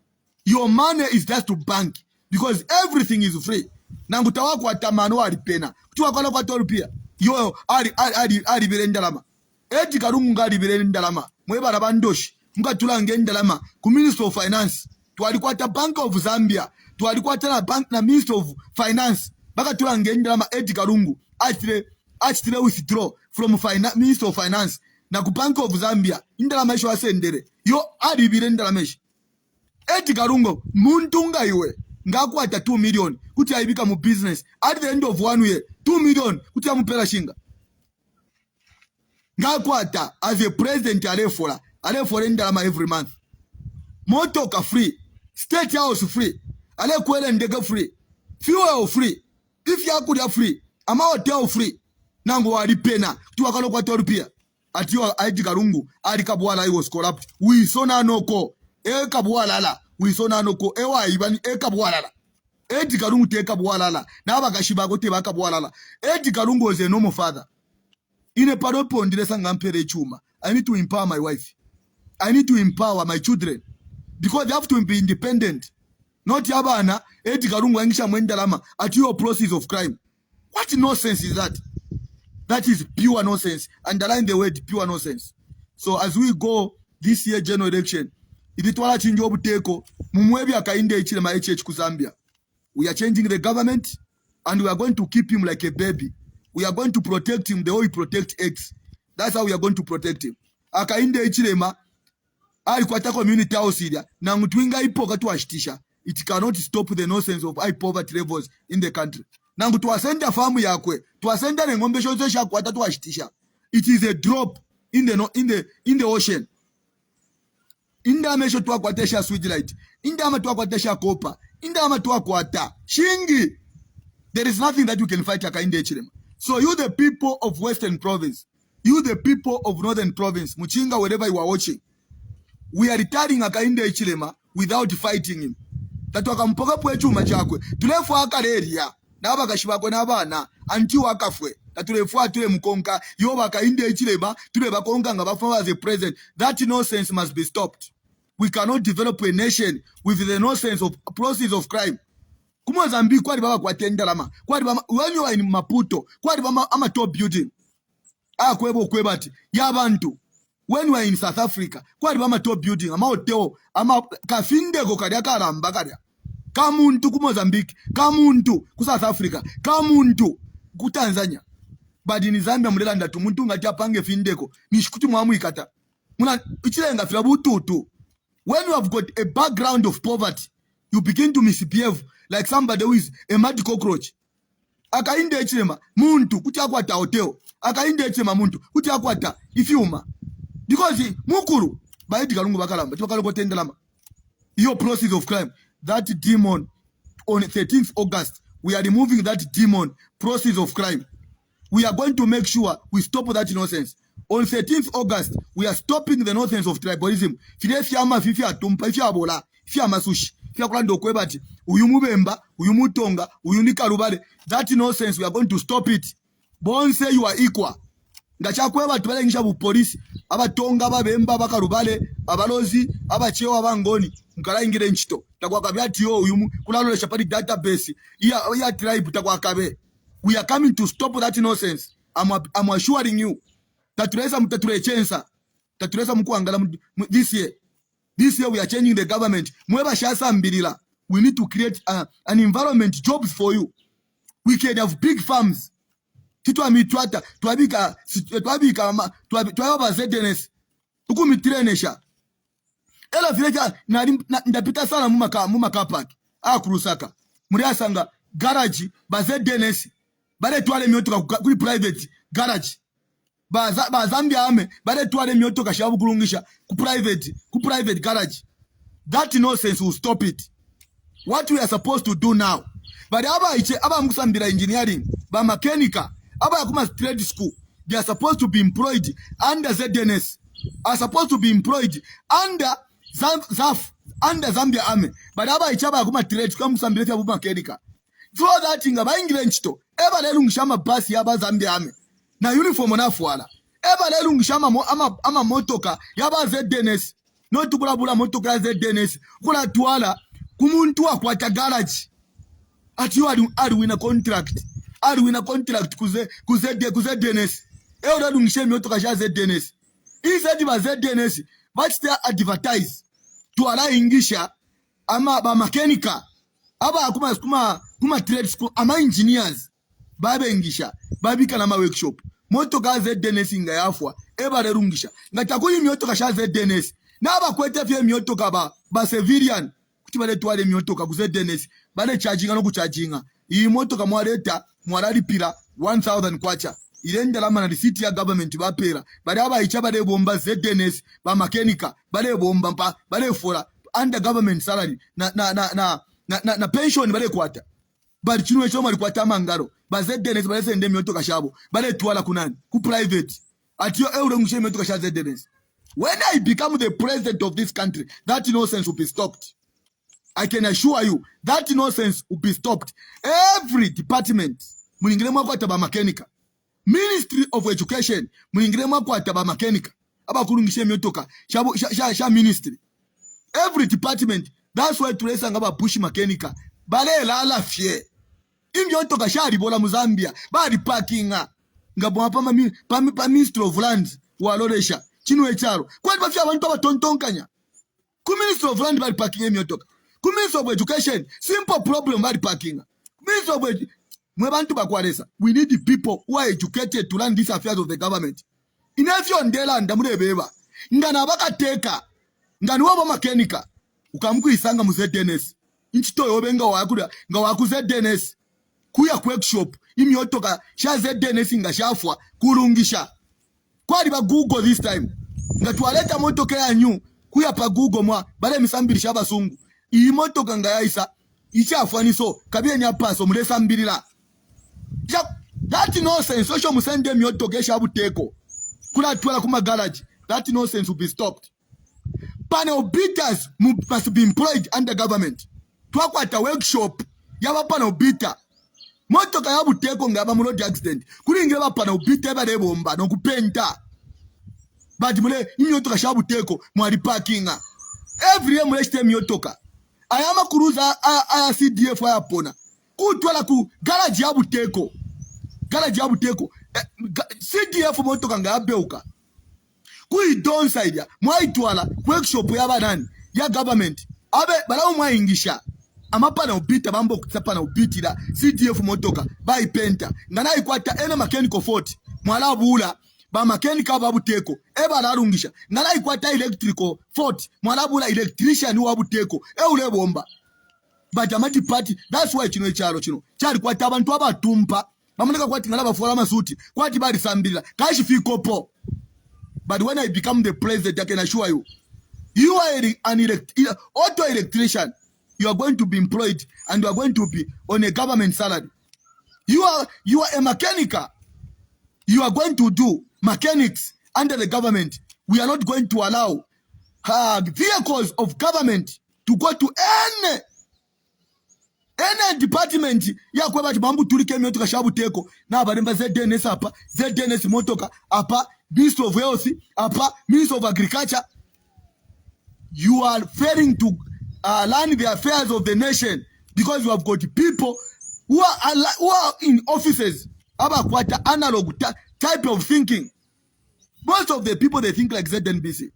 your money is just to bank. Because everything is free. Nangu tawa kwa tamano wali pena. Tuwa kwa tolupia. Yo, ari birendalama. Eddie Karungu ngari birendalama. Mweba rabandoshi. Mga tulange ndalama. Ku Minister of Finance. Tuwalikwata Bank of Zambia. Tuwalikwata na Bank na Minister of Finance. Baka tulange ndalama Eddie Karungu. Achitile withdraw from Minister of Finance. Na ku Bank of Zambia. Ndalama isho asendere. Yo, ari birendalama ishi. Eddie Karungu, muntunga iwe. Ngakwata 2 million. Kuti aibika mu business. At the end of 1 year, 2 million. Kuti ya mupela shinga. Ngakwata, as a president alefola ndalama every month. Motoka free. State house free. Ale kwele ndege free. Fuel free. If ya kudia free. Ama hotel free. Nangu wali pena. Tuwakalo kwa torupia. Atiyo Eddie Karungu. Adi kabuwala he was corrupt. Wisona noko. Kabuwala la. Wisona noko. Ewa ibani. Kabuwala la. Eddie Karungu te kabuwala la. Na haba kashibago te ba kabuwala la. Eddie Karungu was a normal father. Ine paropo ndiresa ngampere chuma. I need to empower my wife. I need to empower my children. Because they have to be independent. Not yabana, Eddie Karungu angisha mwendalama at your process of crime. What nonsense is that? That is pure nonsense. Underline the word pure nonsense. So as we go this year general election, iditwala chinjo buteko, mumwebi akainde ichile ma HH ku Zambia. We are changing the government and we are going to keep him like a baby. We are going to protect him the way we protect eggs. That's how we are going to protect him. Akainde ichilema, alikwata community house idia, na mtuinga ipo katu ashitisha. It cannot stop the nonsense of high poverty levels in the country. Nangu tuwasenda famu yakwe, tuwasenda ngombe shoze shakwata tuwashitisha. It is a drop in the ocean. Indama sho tuwakwatesha Switchlight. Indama tuwakwatesha Copper. Indama tuwakwata Shingi. There is nothing that you can fight akainde ichilema. So you the people of Western Province, you the people of Northern Province, Muchinga, wherever you are watching, we are retiring akainde ichilema without fighting him. Tatu akampoka pwe chuma chakwe. Tulefu akareria. Na haba kashibakwe na bana. Anti wakafwe. Tatulefwa tule mkonka yoba kainde ichileba tule bakonka nga bafa as a president. That nonsense must be stopped. We cannot develop a nation with the nonsense of process of crime. Kumozambique kwali baba kwa tendalama kwali baba when you are in Maputo kwali baba ama top building kwebo kwebati yabantu when you are in South Africa kwali baba top building ama hotel ama kafindeko kali akaramba kali kamuntu ku Mozambique kamuntu ku South Africa kamuntu ku Tanzania badi ni Zambia mulela ndatu muntu ngati apange findeko nishikuti mwamwikata muna ichilenga fila bututu. When you have got a background of poverty, you begin to misbehave like somebody who is a mad cockroach. Akainde echema muntu kuti akwata hotel. Akainde echema muntu kuti akwata ifyuma. Because mukuru baiti kalungu bakalamba tibakaloko tendelama. Your process of crime. That demon on 13th August, we are removing that demon process of crime. We are going to make sure we stop that nonsense. On 13th August, we are stopping the nonsense of tribalism. Fide fiama fifi atumpa fifi abola fifi amasushi fifi akulando kwebati uyumubemba uyumutonga uyunika rubale. That nonsense we are going to stop it. Bon say you are equal. Ngacha kwebati bale ngisha bu police abatonga babemba bakarubale abalozi abachewa abangoni mkala ingire nchito takwa kabyati yo uyumu kulalo shapati database ya tribe takwa kabe. We are coming to stop that nonsense. I'm assuring you. Tatureza mtaturechensa. Tatureza mkuangala this year. This year we are changing the government. Mweba shasa mbilila. We need to create an environment, jobs for you. We can have big farms. Titu amitwata. Tuabika ZNS. Uku mitrenesha. Ela vileja ndapita sana mumaka park. Kurusaka. Muriasanga garage ba ZNS. Bale tuwale miotoka kuli private garage. Ba Zambia ame bale tuwale miotoka shabu kulungisha ku private garage. That nonsense will stop it. What we are supposed to do now. But aba mkusambira engineering, ba mechanical, aba yakuma trade school, they are supposed to be employed under ZNS. Are supposed to be employed under Zambia ame. But aba yakuma trade school mkusambira ya mechanical. So that inga ba ingile nchito. Eba lelu ngishama basi yaba Zambia ame. Na uniform nafuala. Eba lelu ngishama ama motoka yaba ZNS. No tukula motoka ZNS. Kula tuala kumuntu akwata garage. Ati adu wina contract. Adu wina contract kuze DNS. Adu ngishe motoka sha ZNS. Izadi ba ZNS. But they advertise. Tuala ingisha ama ba mechanical. Aba kuma trade school ama engineers babe ingisha babika na ma workshop moto ka ZNS inga yafwa eba lerungisha ngatakuli myoto ka sha ZNS na aba kwete fye myoto ka ba civilian kuti bale twale myoto ka ku ZNS bale charginga no kucharginga iyi moto ka mwalali pira 1000 kwacha irenda lama na receipt ya government bapera bale aba icha bale bomba ZNS ba mechanical bale bomba mpa bale fora under government salary na pension bale kwata bali chino echo mali kwata mangaro ba ZNS bale sende myoto kashabo bale twala kunani ku private atiyo euro ngushe myoto kasha ZNS. When I become the president of this country, that nonsense will be stopped. I can assure you that nonsense will be stopped. Every department mulingire mwa kwata ba mechanical, Ministry of Education mulingire mwa kwata ba mechanical aba kulungishe myoto ka sha ministry. Every department. That's why tulesa ngaba push mechanical bale lala fie imyoto kashari bola Muzambia bali parkinga ngabo pa Ministry of Land walolesha chinu echaro kwani bafya abantu abatontonkanya ku Ministry of Land bali parking imyoto ku Ministry of Education simple problem bali parkinga Ministry of mwe bantu bakwalesa. We need the people who are educated to run these affairs of the government. Inafyo ndela ndamulebeba ngana bakateka ngani wabo mechanical ukamuku isanga mu ZNS inchito yobenga wakuda nga waku ZNS kuya workshop imyotoka sha ZNS nga shafwa kulungisha kwali ba Google this time nga tualeta motoka yanyu kuya pa Google mwa bale misambiri shaba sungu iyi motoka nga yaisa ichafwaniso kabye nya paso mulesa mbirira that nonsense social musende myotoka shabu teko kula twala kuma garage. That nonsense will be stopped. Panel beaters must be employed under government. Twakwata workshop yaba panel beater motoka ya buteko ngaba mu road accident kulingira bapana ubite bale bomba no kupenta but mule imyotoka sha buteko mwali parkinga every day mule shite myotoka ayama kuruza aya CDF ayapona kutwala ku garage ya buteko CDF motoka ngabeuka kui downside mwaitwala workshop ya banani ya government abe balawo mwaingisha amapana ubita bambo kutsapana ubitira CDF motoka baipenta ngana ikwata ene mechanical fault mwala bula ba mechanical babuteko eba larungisha ngana ikwata electrical fault mwala bula electrician wabuteko ule bomba bajamati party. That's why chino icharo chino chari kwata abantu abatumpa bamuneka kwati ngala bafora masuti kwati bali sambira kashi fikopo. But when I become the president, I can assure you, you are an auto electrician. You are going to be employed and you are going to be on a government salary. You are a mechanic. You are going to do mechanics under the government. We are not going to allow vehicles of government to go to any department ya kweba chibambu tulike myotoka shabu teko na baremba ZDNS apa ZDNS motoka apa Minister of Health apa Minister of Agriculture. You are failing to learn the affairs of the nation because you have got people who are in offices about quite analog type of thinking. Most of the people, they think like ZNBC.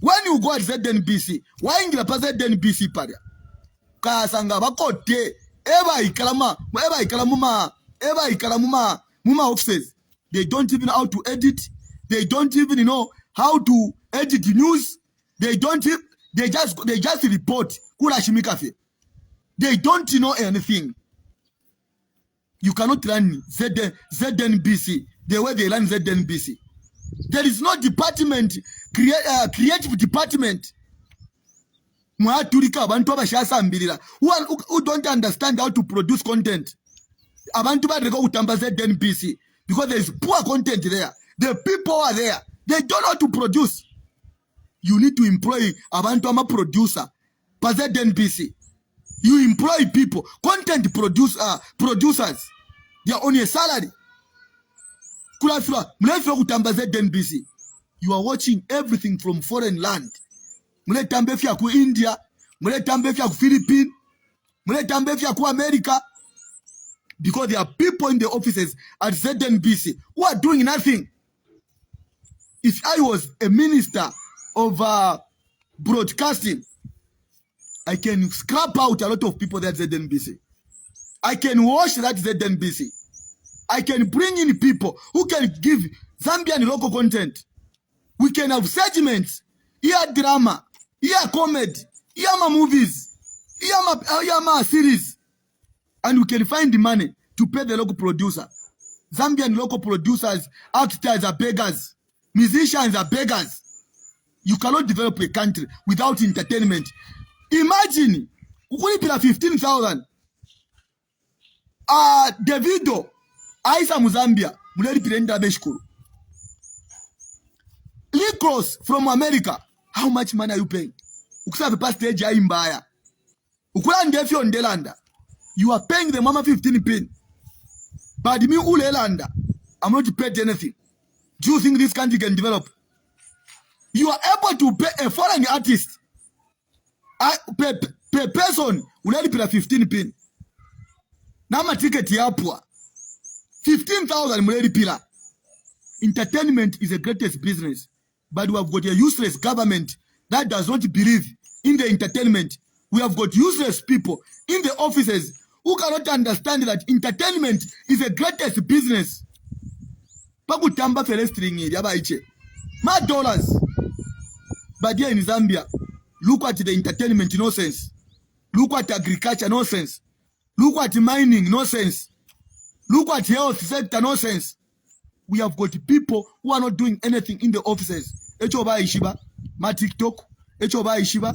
When you go at ZNBC, why in the ZNBC paria? Kasanga bakote eba ikalamuma offices. They don't even know how to edit. They don't even know how to edit the news. They just report. They don't know anything. You cannot run ZNBC the way they run ZNBC. There is no department, creative department. Who don't understand how to produce content. ZNBC because there is poor content there. The people are there. They don't know how to produce. You need to employ Abantama producer. ZNBC. You employ people, content producers. They are on a salary. You are watching everything from foreign land. Muletambefia ku India, muletambefia ku Philippines, muletambefia ku America. Because there are people in the offices at ZNBC who are doing nothing. If I was a minister of broadcasting, I can scrap out a lot of people that ZNBC. I can wash that ZNBC. I can bring in people who can give Zambian local content. We can have segments, here drama, here comedy, here movies, here series. And we can find the money to pay the local producer. Zambian local producers, actors are beggars. Musicians are beggars. You cannot develop a country without entertainment. Imagine, we pay 15,000. Davido, Aisa Muzambia, Muleri Pirenda Beshkuru. Licros from America, how much money are you paying? Uksabe pastage ya imbaya. Ukula ndefyo ndelanda. You are paying the mama 15 pin. But me ulelanda, I'm not paid anything. Do you think this country can develop? You are able to pay a foreign artist. Per person, uleli pila 15 pin. Nama ticket yapwa. 15,000 muleli pila. Entertainment is the greatest business. But we have got a useless government that does not believe in the entertainment. We have got useless people in the offices who cannot understand that entertainment is the greatest business. Pakutamba felestringi yabaiche. Mad dollars. But here in Zambia, look at the entertainment nonsense. Look at agriculture nonsense. Look at mining nonsense. Look at health sector nonsense. We have got people who are not doing anything in the offices. Echoba Ishiba, ma TikTok, Echoba Ishiba,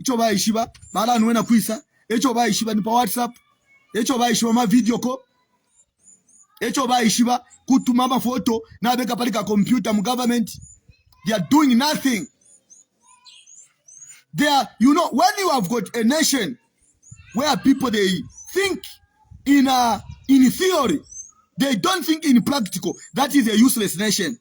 Echoba Ishiba, Mala Nwena Kwisa, Echoba Ishiba nipa WhatsApp, Echoba Ishiba ma video ko, Echoba Ishiba kutumama photo na beka palika computer mu government. They are doing nothing. They are, when you have got a nation where people they think in theory. They don't think in practical. That is a useless nation.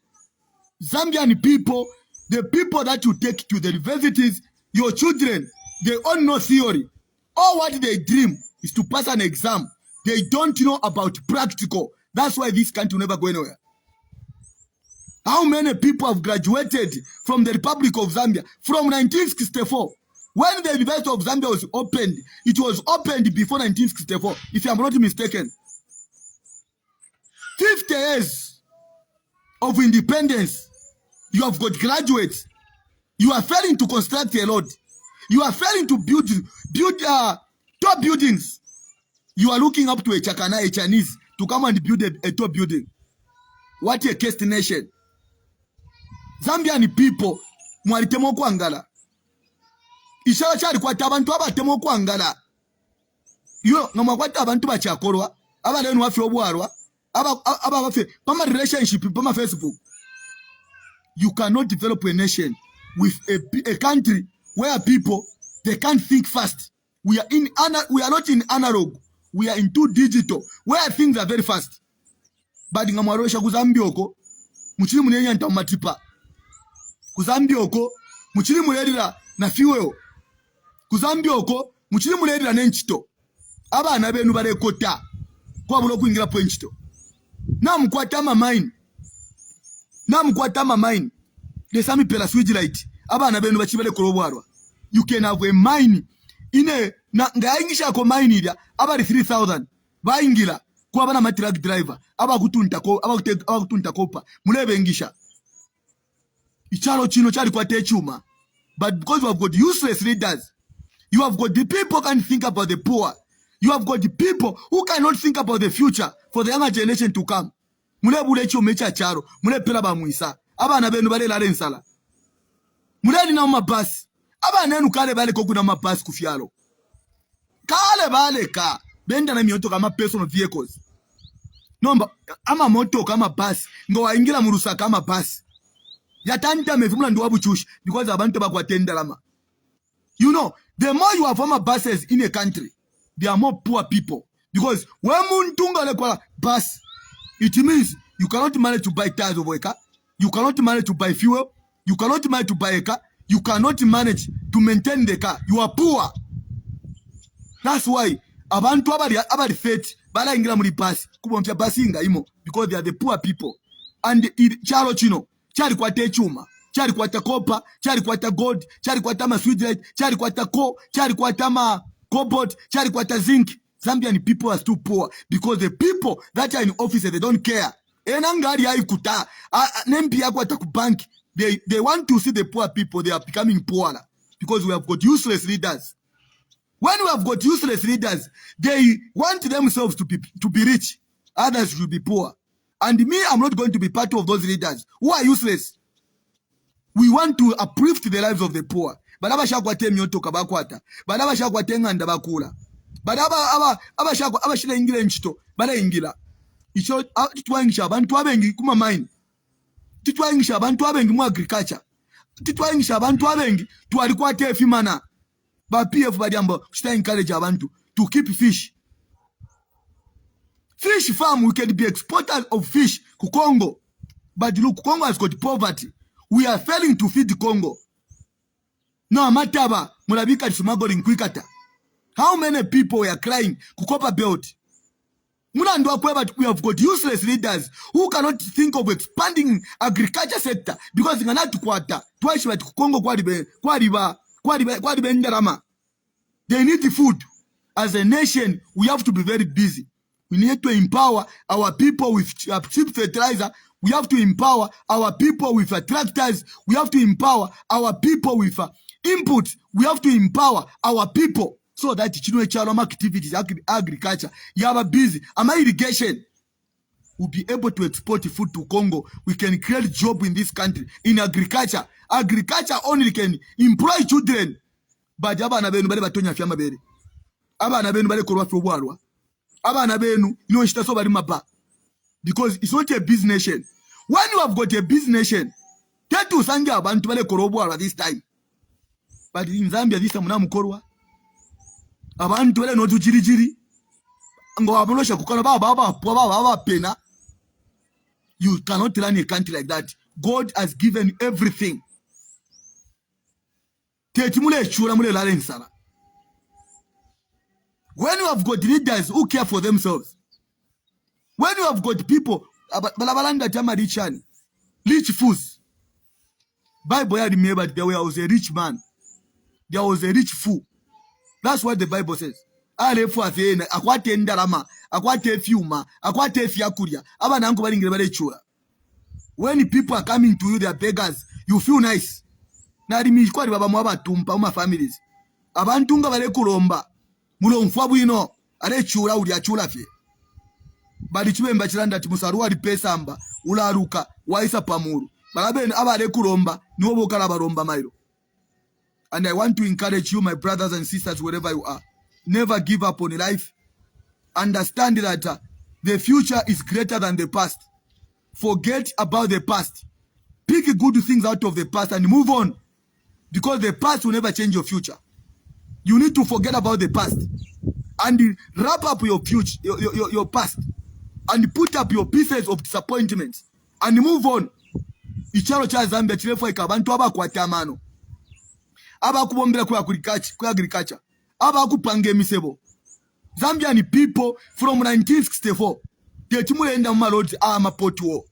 Zambian people, the people that you take to the universities, your children, they all know theory. All what they dream is to pass an exam. They don't know about practical. That's why this country will never go anywhere. How many people have graduated from the Republic of Zambia from 1964? When the University of Zambia was opened, it was opened before 1964, if I'm not mistaken. 50 years of independence, you have got graduates. You are failing to construct a road. You are failing to build top buildings. You are looking up to a Chakana, a Chinese, to come and build a top building. What a case nation. Zambian people, mwalitemo kwangala. Ishala chari kwa tabantu abatemo kwangala. Yo, ngamakwata abantu bachakorwa, abalenu wafi obwarwa, aba wafi, pama relationship, pama Facebook. You cannot develop a nation with a country where people, they can't think fast. We are not in analog. We are into digital, where things are very fast. But ngamarosha kuzambioko, muchili munenya ntamatipa. Kuzambioko, muchili mulerira na fuel. Kuzambioko, muchili mulerira nenchito. Abana benu barekota kwa bulo kuingira poinchito. Namkwatama mine. The sami pela switch light. Abana benu bachibale korobwarwa. You can have a mine ine na ngaingisha ko mine ida abali 3000 baingira kwa bana truck driver abakutunta kopa mulebe ngisha. Ichalo chino chali kwa techuma. But because you have got useless leaders, you have got the people who can think about the poor. You have got the people who cannot think about the future for the younger generation to come. Mule bule cho mecha charo, mule pela ba muisa. Abana benu bale la rensala. Mule ni na mabasi. Abana enu kale bale koku na mabasi kufialo. Kale bale ka. Benda na mioto kama personal vehicles. Nomba, ama moto kama basi. Ngo waingira murusa kama basi. Yatanta mefumula ndo wabuchushi. Because abantu bakwatenda lama. You know, the more you have former buses in a country, there are more poor people. Because when muntunga le kwa bus, it means you cannot manage to buy tires of a car. You cannot manage to buy fuel. You cannot manage to buy a car. You cannot manage to maintain the car. You are poor. That's why abantu abali fete bala ingira muri bus kubompya bus inga imo because they are the poor people. And charo chino chari kwa techuma, chari kwa kopa, chari kwa gold, chari kwa tama switchlight, chari kwa ko, chari kwa tama cobalt, chari kwa zinc. Zambian people are still poor because the people that are in office, they don't care. Enangari haikuta nempi yako atakubank. They want to see the poor people. They are becoming poorer because we have got useless leaders. When we have got useless leaders, they want themselves to be rich. Others should be poor. And me, I'm not going to be part of those leaders who are useless. We want to uplift the lives of the poor. Badaba shakwate myoto kabakwata. Badaba shakwate nganda bakula. Badaba shile ingile nchito. Bada ingila. Icho titwangisha abantu abengi kuma mine. Titwangisha abantu abengi mu agriculture. Titwangisha abantu abengi twalikwate efimana. Ba PF badiamba should encourage abantu to keep fish. Fish farm, we can be exporters of fish to Congo. But look, Congo has got poverty. We are failing to feed Congo. No, mataba, mulabika smuggling quickata. How many people were crying kukopa belt? But we have got useless leaders who cannot think of expanding agriculture sector because in another quarter, twice but Congo they need the food. As a nation, we have to be very busy. We need to empower our people with cheap fertilizer. We have to empower our people with tractors. We have to empower our people with inputs. We have to empower our people so that activities, agriculture, you have a busy. Irrigation will be able to export food to Congo. We can create job in this country in agriculture. Agriculture only can employ children. But abana benu bale batonya fyama bere. Abana benu bale korwa fobwarwa. Abana benu ino shitaso bali maba. Because it's not a business nation. When you have got a business nation, tetu sanga abantu bale korobwarwa this time. But in Zambia this time na mukorwa. Abantu bale no tuchirijiri. You cannot run a country like that. God has given you everything. When you have got leaders who care for themselves, when you have got people, rich fools, Bible had remembered there was a rich man, there was a rich fool. That's what the Bible says. When people are coming to you, they are beggars, you feel nice. Families. Abantunga bale kulomba mulomfwa bwino alechula uli achula fye bali chibemba chilanda timusaruwa lipesamba ularuka waisa pamuru balabene abale kulomba niwo bokala balomba mailo. And I want to encourage you, my brothers and sisters, wherever you are, never give up on life. Understand that the future is greater than the past. Forget about the past. Pick good things out of the past and move on, because the past will never change your future. You need to forget about the past and wrap up your future, your past, and put up your pieces of disappointments and move on. Icharo cha Zambia chilefo ikabantu abakwata abakubombera ku agriculture, abakupange emisebo. Zambian people from 1964, tetimulenda mu roads ama potwo.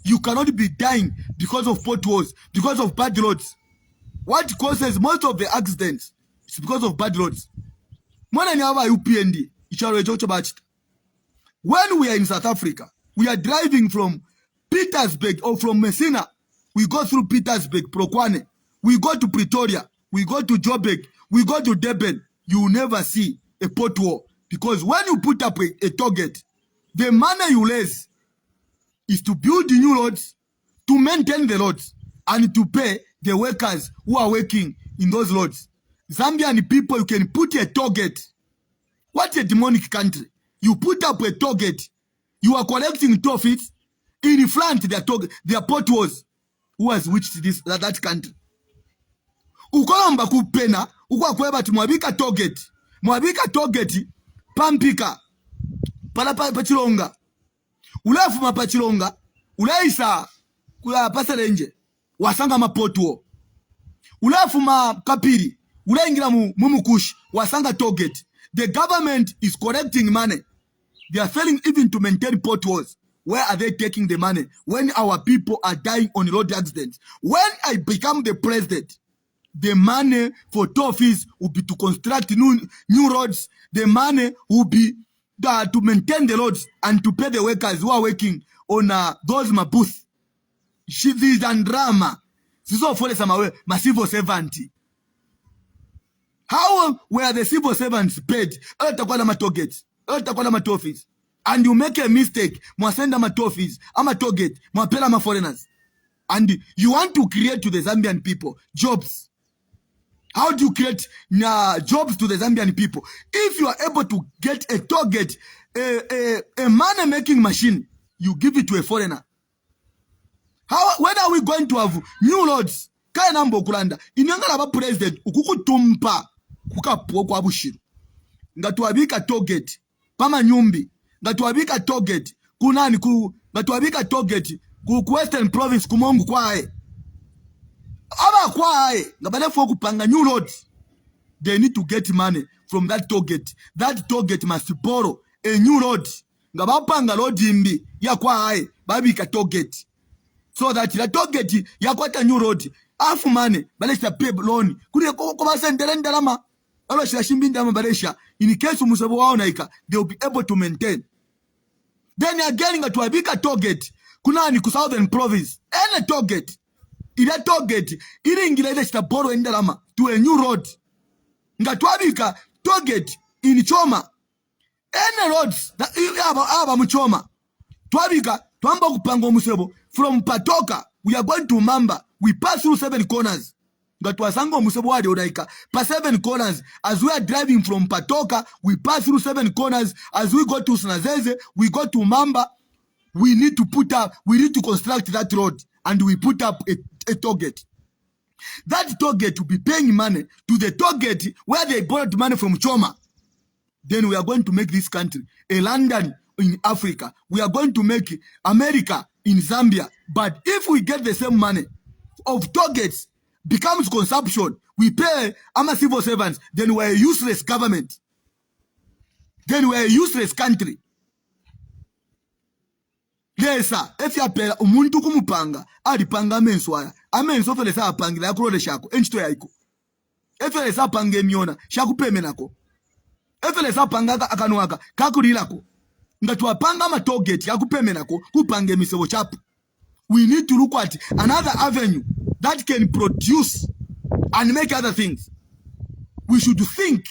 You cannot be dying because of potholes, because of bad roads. What causes most of the accidents is because of bad roads. When we are in South Africa, we are driving from Petersburg or from Messina. We go through Petersburg, Prokwane. We go to Pretoria. We go to Joburg. We go to Durban. You will never see a pothole, because when you put up a target, the money you raise is to build new roads, to maintain the roads, and to pay the workers who are working in those roads. Zambian people, you can put a target. What a demonic country. You put up a target. You are collecting profits. In front, their potholes. Who has reached that country? Ukolamba kupena, ukwakweba tu mwabika target. Mwabika target, pampika. Pachilonga. Ulafu mapachilonga. Ulaisa. Kula pasarenje. Wasanga mapotwo. Ulafu makapiri. Ulaingira mumukushi. Wasanga target. The government is collecting money. They are failing even to maintain potholes. Where are they taking the money? When our people are dying on road accidents. When I become the president, the money for toll fees will be to construct new roads. The money will be to maintain the roads and to pay the workers who are working on those booths. This and drama. This is all for my civil servant. How were the civil servants paid? And you make a mistake, mwasenda matofis, ama target, mwapela ma foreigners. And you want to create to the Zambian people jobs. How do you create jobs to the Zambian people? If you are able to get a target, a money-making machine, you give it to a foreigner. When are we going to have new roads? Kaya nambo kulanda. Inyangala ba president, ukukutumpa, kukapo kwa bushiru. Ngatuabika target, pama nyumbi. Ngatuabika target, kunani ngatuabika target, ku Western Province kumongu kwae. Aba kwae, ngabalefo kupanga new roads. They need to get money from that target. That target must borrow a new road. Ngabapanga road imbi, ya kwae, babika target. So that the target, ya kwata new road. Half money, balesha pay loan. Kuri kubasa nderendalama. In case they will be able to maintain. Then again, to a bigger target, kunani ku Southern Province, any target, ila target, ili borrow endalama to a new road. Ngatuabika target in Choma, any roads that aba Muchoma. Tuabika, tuamba kupango musebo from Patoka, we are going to Mamba. We pass through 7 corners. Ngatuasango musebo wadi odaika. Pa 7 corners. As we are driving from Patoka, we pass through 7 corners. As we go to Snazeze, we go to Mamba. We need to construct that road. And we put up a target. That target will be paying money to the target where they borrowed money from Choma. then we are going to make this country a London in Africa. We are going to make America in Zambia. But if we get the same money of targets becomes consumption, we pay our civil servants, then we're a useless government. Then we're a useless country. Yes, sir. If you pay umuntu kumupanga, alipanga menswaya. Amenso fele sa apangi la kurode shako. Enchito ya iko. Efele sa pange miona, shaku peme nako. Efele sa panga akanuaka, kakurilako. Ngatuwa panga ma target ya kupeme nako, kupange misewo chapu. We need to look at another avenue that can produce and make other things. We should think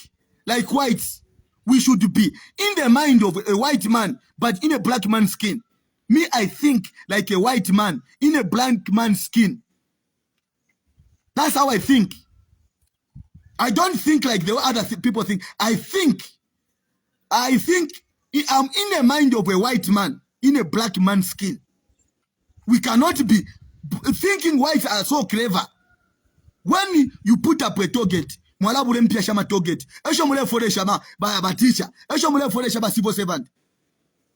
like whites. We should be in the mind of a white man, but in a black man's skin. Me, I think like a white man in a black man's skin. That's how I think. I don't think like the other people think. I think I'm in the mind of a white man in a black man's skin. We cannot be thinking whites are so clever. When you put up a target, mwala bule mpia shama target. Esho mule fore shama ba teacher. Esho mule fore shama civil servant.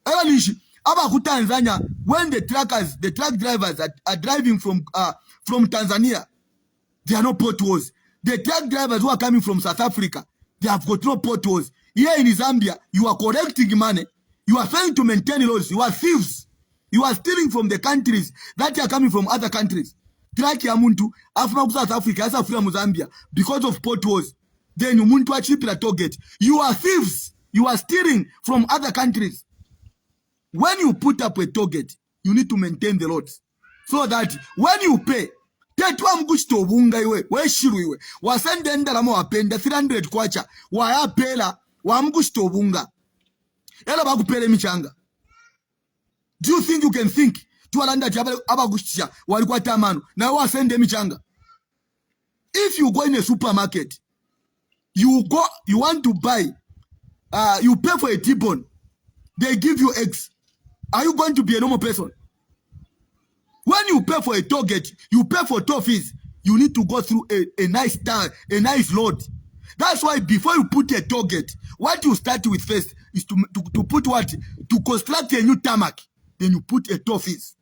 Lishi aba ku Tanzania, when the truck drivers are driving from Tanzania, there are no potholes. The truck drivers who are coming from South Africa, they have got no potholes. Here in Zambia, you are collecting money. You are failing to maintain laws. You are thieves. You are stealing from the countries that are coming from other countries. Truck ya muntu afuna South Africa, asa afuna Zambia because of potholes. Then muntu achipira target. You are thieves. You are stealing from other countries. When you put up a target, you need to maintain the laws. So that when you pay, tetwa mgushito bunga iwe, we shiru iwe. Wasende ndalamo wapenda 300 kwacha, waya pela, wa mgushito bunga. Ela baku pele michanga. Do you think you can think? Tuwalanda abagushisha, walikuwa tamano, na wasende michanga. If you go in a supermarket, you want to buy, you pay for a T-bone, they give you eggs. Are you going to be a normal person? When you pay for a target, you pay for toffees, you need to go through a nice load. That's why before you put a target, what you start with first is to put what? To construct a new tarmac. Then you put a toffees.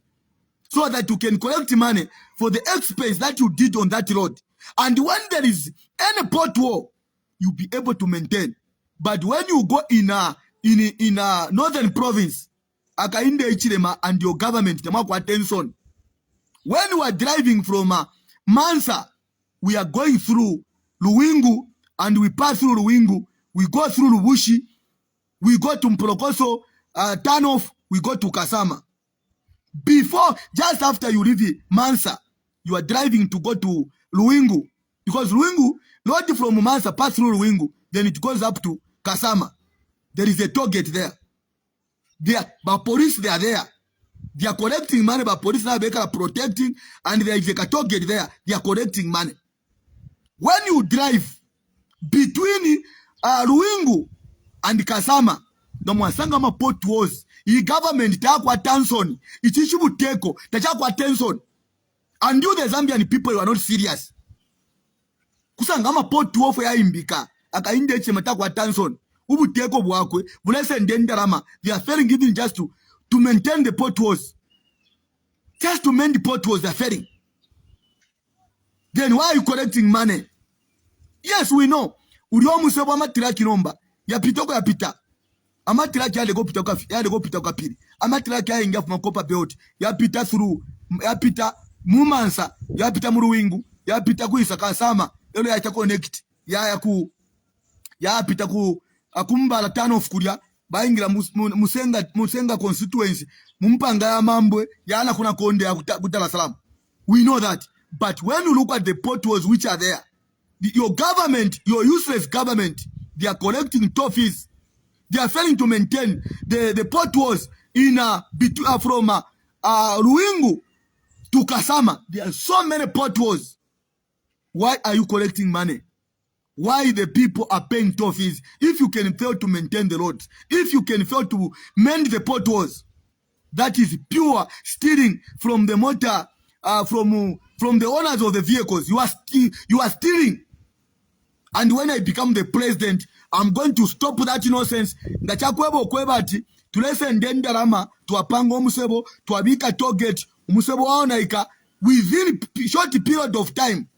So that you can collect money for the expense that you did on that road. And when there is any pothole, you'll be able to maintain. But when you go in a northern province, Akainde Ichirema and your government, attention. When we are driving from Mansa, we are going through Luwingu, and we pass through Luwingu, we go through Lubushi, we go to Mpolokoso, turn off, we go to Kasama. Before, just after you leave Mansa, you are driving to go to Luwingu. Because Luwingu, load from Mansa, pass through Luwingu, then it goes up to Kasama. There is a toll gate there. But police, they are there. They are collecting money, but police now are protecting, and there is a toll gate there. They are collecting money. When you drive between Luwingu and Kasama, the Mwasangama port was the government takwa Tanson. It is Shibuteko, takwa Tanson. And you, the Zambian people, you are not serious. Kusangama port was ya imbika. Akainde chemetakwa Tanson. Ubuteko buakwe. Bulese ndendarama. They are failing even just to maintain the potholes. Just to maintain the potholes, they are failing. Then why are you collecting money? Yes, we know. Uriomu sebo amatiraki nomba. Ya pitoko ya pita. Amatiraki yale go pitoko pili. Amatiraki ya inga fumakopa beoti. Ya pita through. Ya pita mumansa. Ya pita muruwingu. Ya pita kuisa kasama. Elo ya connect. Ya pita ku akumbala turn off kuria. Baingira musenga constituency. Mumpanga ya mambwe. Ya ana kuna konde ya kutala salamu. We know that. But when you look at the potholes which are there, your government, your useless government, they are collecting toffees. They are failing to maintain the potholes in from Luwingu to Kasama. There are so many potholes. Why are you collecting money? Why the people are paying toffees? If you can fail to maintain the roads, if you can fail to mend the potholes, that is pure stealing from the motor, from the owners of the vehicles. You are stealing. And when I become the president, I'm going to stop that nonsense. Ngachakwebo kwebati tulese ndenda rama tuapanga omusebo tuabika target omusebo waonaika within short period of time.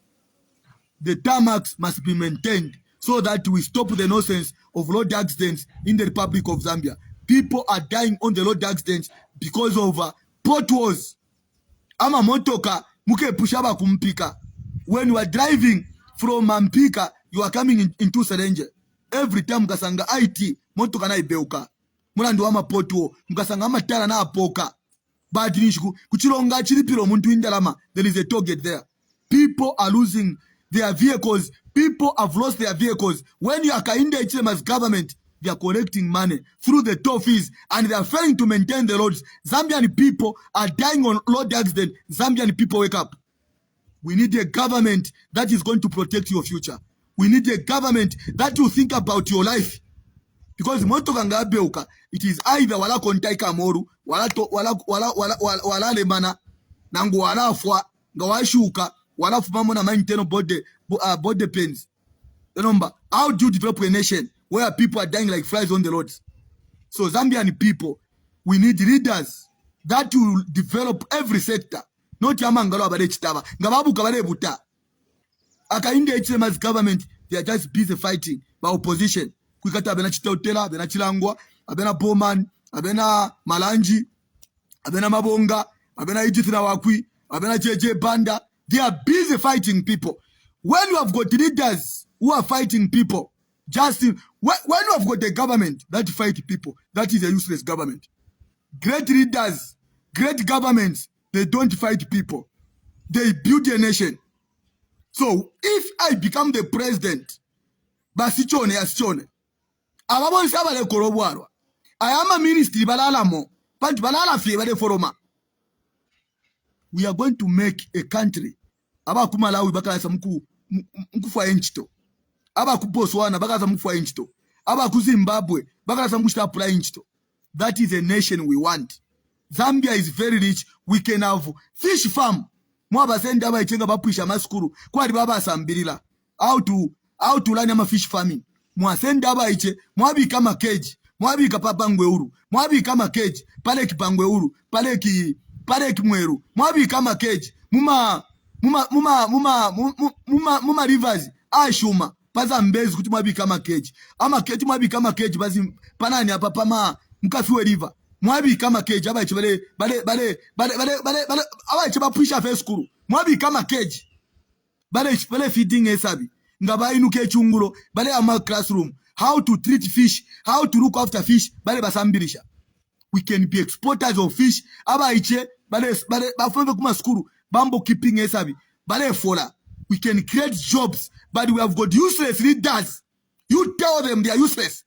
The tarmacs must be maintained so that we stop the nonsense of road accidents in the Republic of Zambia. People are dying on the road accidents because of potholes. Ama motoka muke pushaba kumpika. When you are driving from Mpika, you are coming into Serenje. Every time mkasanga IT motoka na ibeuka. Mulando ama pothole mkasanga ama tara na apoka. But kuchironga chilipiro muntu indalama. There is a target there. People are losing their vehicles. People have lost their vehicles. When you are kind HMS government, they are collecting money through the toll fees and they are failing to maintain the roads. Zambian people are dying on road accident. Zambian people wake up. We need a government that is going to protect your future. We need a government that will think about your life. Because motoka ngabeuka, it is either wala kontaika moru, wala lemana, nangu wala fwa, ngawashuka, wala fumamo na maintain body pains. Remember, how do you develop a nation where people are dying like flies on the roads? So Zambian people, we need leaders that will develop every sector. Not yamangalo abade chitaba. Ngababu kabade buta. Aka in the HMS government, they are just busy fighting by opposition. Kwikata abena chitautela, abena chilangwa, abena Bowman, abena Malanji, abena Mabonga, abena Ijithina Wakwi, abena JJ Banda. They are busy fighting people. When you have got leaders who are fighting people, just when you have got a government that fight people, that is a useless government. Great leaders, great governments, they don't fight people. They build a nation. So if I become the president, basichone asichone. Ababon sabale korobwarwa. I am a ministry balala mo. But balala fie foroma. We are going to make a country. Aba kumalawi bakala samku mkufa enchito. Aba kuposwana bakala samkufa enchito. Aba kuzimbabwe bakala samkushita apply enchito. That is a nation we want. Zambia is very rich. We can have fish farm. Mwaba senda aba ichenga bapuisha maskuru. Kwa di baba asambirila. How to learn ama fish farming. Mwasenda aba iche. Mwabi kama cage. Mwabi kapapangwe uru. Mwabi kama cage. Pale kipangwe uru. Pale kimweru. Mwabi kama cage. Muma rivers. Ashuma. Paza mbezi kuti mwabi kama cage. Ama cage mwabi kama cage. Bazi panani hapa pama mkafiwe river. Mwabi kama cage aba ichi bale aba ichi bapuisha fe skuru. Mwabi kama cage bale feeding esabi ngaba inuke chungulo bale ama classroom, how to treat fish, how to look after fish bale basambirisha. We can be exporters of fish aba ichi bale bafunga kuma skuru bambo keeping esabi bale fola. We can create jobs, but we have got useless leaders. You tell them they are useless.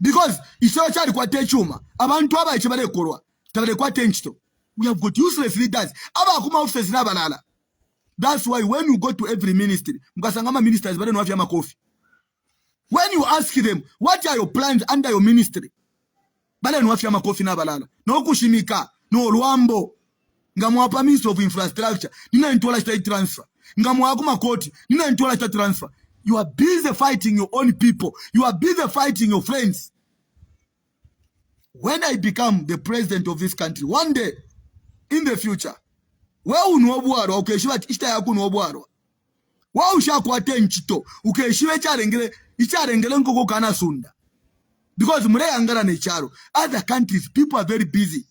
Because isocha kwa techuma abantu aba ichibale korwa tabale kwa tenchito. We have got useless leaders aba kuma offices na balala. That's why when you go to every ministry mkasangama ministers bale no afya makofi. When you ask them what are your plans under your ministry bale no afya makofi na balala. No kushimika no Luambo ngamwapa minister of infrastructure nina ntola state transfer ngamwaku makoti nina ntola state transfer. You are busy fighting your own people. You are busy fighting your friends. When I become the president of this country, one day in the future, where unuobuaro, ukeshiwa ishita yaku unuobuaro. Wa ushakuwa tenchito, ukeshiwa icharengele nkoko kana sunda. Because mre angara na icharo. Other countries, people are very busy.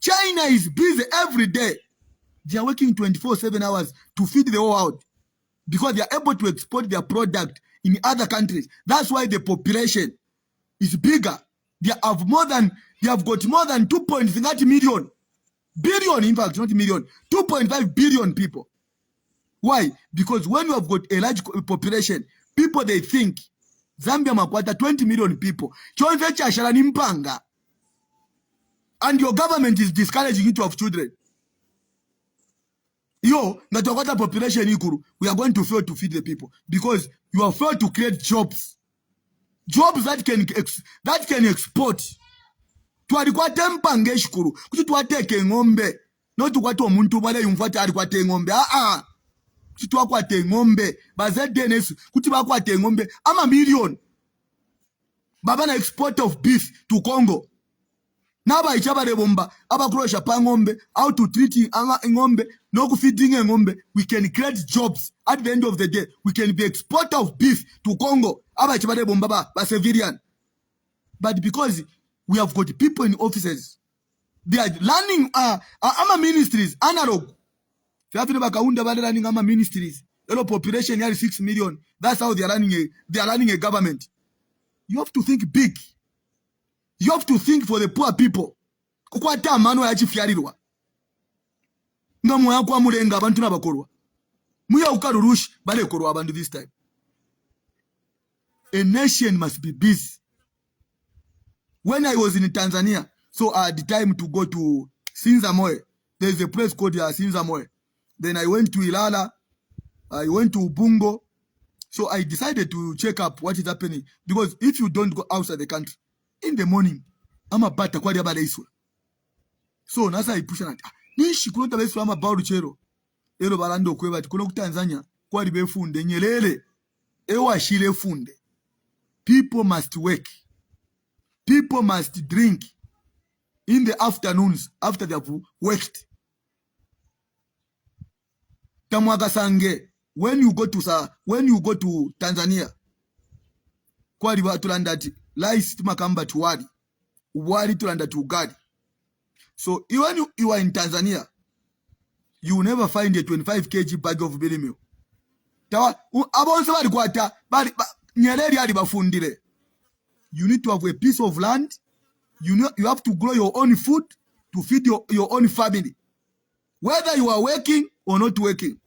China is busy every day. They are working 24/7 hours to feed the whole world. Because they are able to export their product in other countries. That's why the population is bigger. They have got more than 2.3 million. Billion, in fact, not million. 2.5 billion people. Why? Because when you have got a large population, people, they think, Zambia makwata 20 million people. And your government is discouraging you to have children. Natokota population ikuru, we are going to fail to feed the people because you have failed to create jobs that can export. Tualikuwa tempange shukuru kuti tuwateke ngombe, no tukwati omuntu bale yumfati alikuwa te ngombe. kuti twakwate ng'ombe bazedns kuti bakwate ng'ombe ama million baba na export of beef to Congo naba ichabare bomba abakurosha pa ng'ombe how to treat ng'ombe no ku feeding ng'ombe. We can create jobs at the end of the day. We can be exporter of beef to Congo aba ichabare bomba ba civilian. But because we have got people in offices, they are running ama ministries analog. They are running ama ministries. The population here is 6 million. That's how they are running a government. You have to think big. You have to think for the poor people. Kukwata mano ya chifiarirwa. Nga moya kwa mulenga abantu nabakorwa. Muya ukarurush bale korwa abantu this time. A nation must be busy. When I was in Tanzania, so I had the time to go to Sinzamoe. There is a place called Sinzamoe. Then I went to Ilala. I went to Ubungo. So I decided to check up what is happening. Because if you don't go outside the country, in the morning, I'm about to qualify the issue. So nasa I push on. Nishi kulota besu ama bauru chero. Ero balando kweba tikuno Tanzania kwa libe funde nyelele. Ewa shile funde. People must work. People must drink in the afternoons after they have worked. Tamwagasange, when you go to Tanzania, kwa liba tulandati lice tumakamba tuwali. Uwali tulanda tugadi. So when you are in Tanzania, you will never find a 25 kg bag of belly meal. Tawa abonse bali kwata bali nyeleri ali bafundire. You need to have a piece of land. You have to grow your own food to feed your own family. Whether you are working or not working.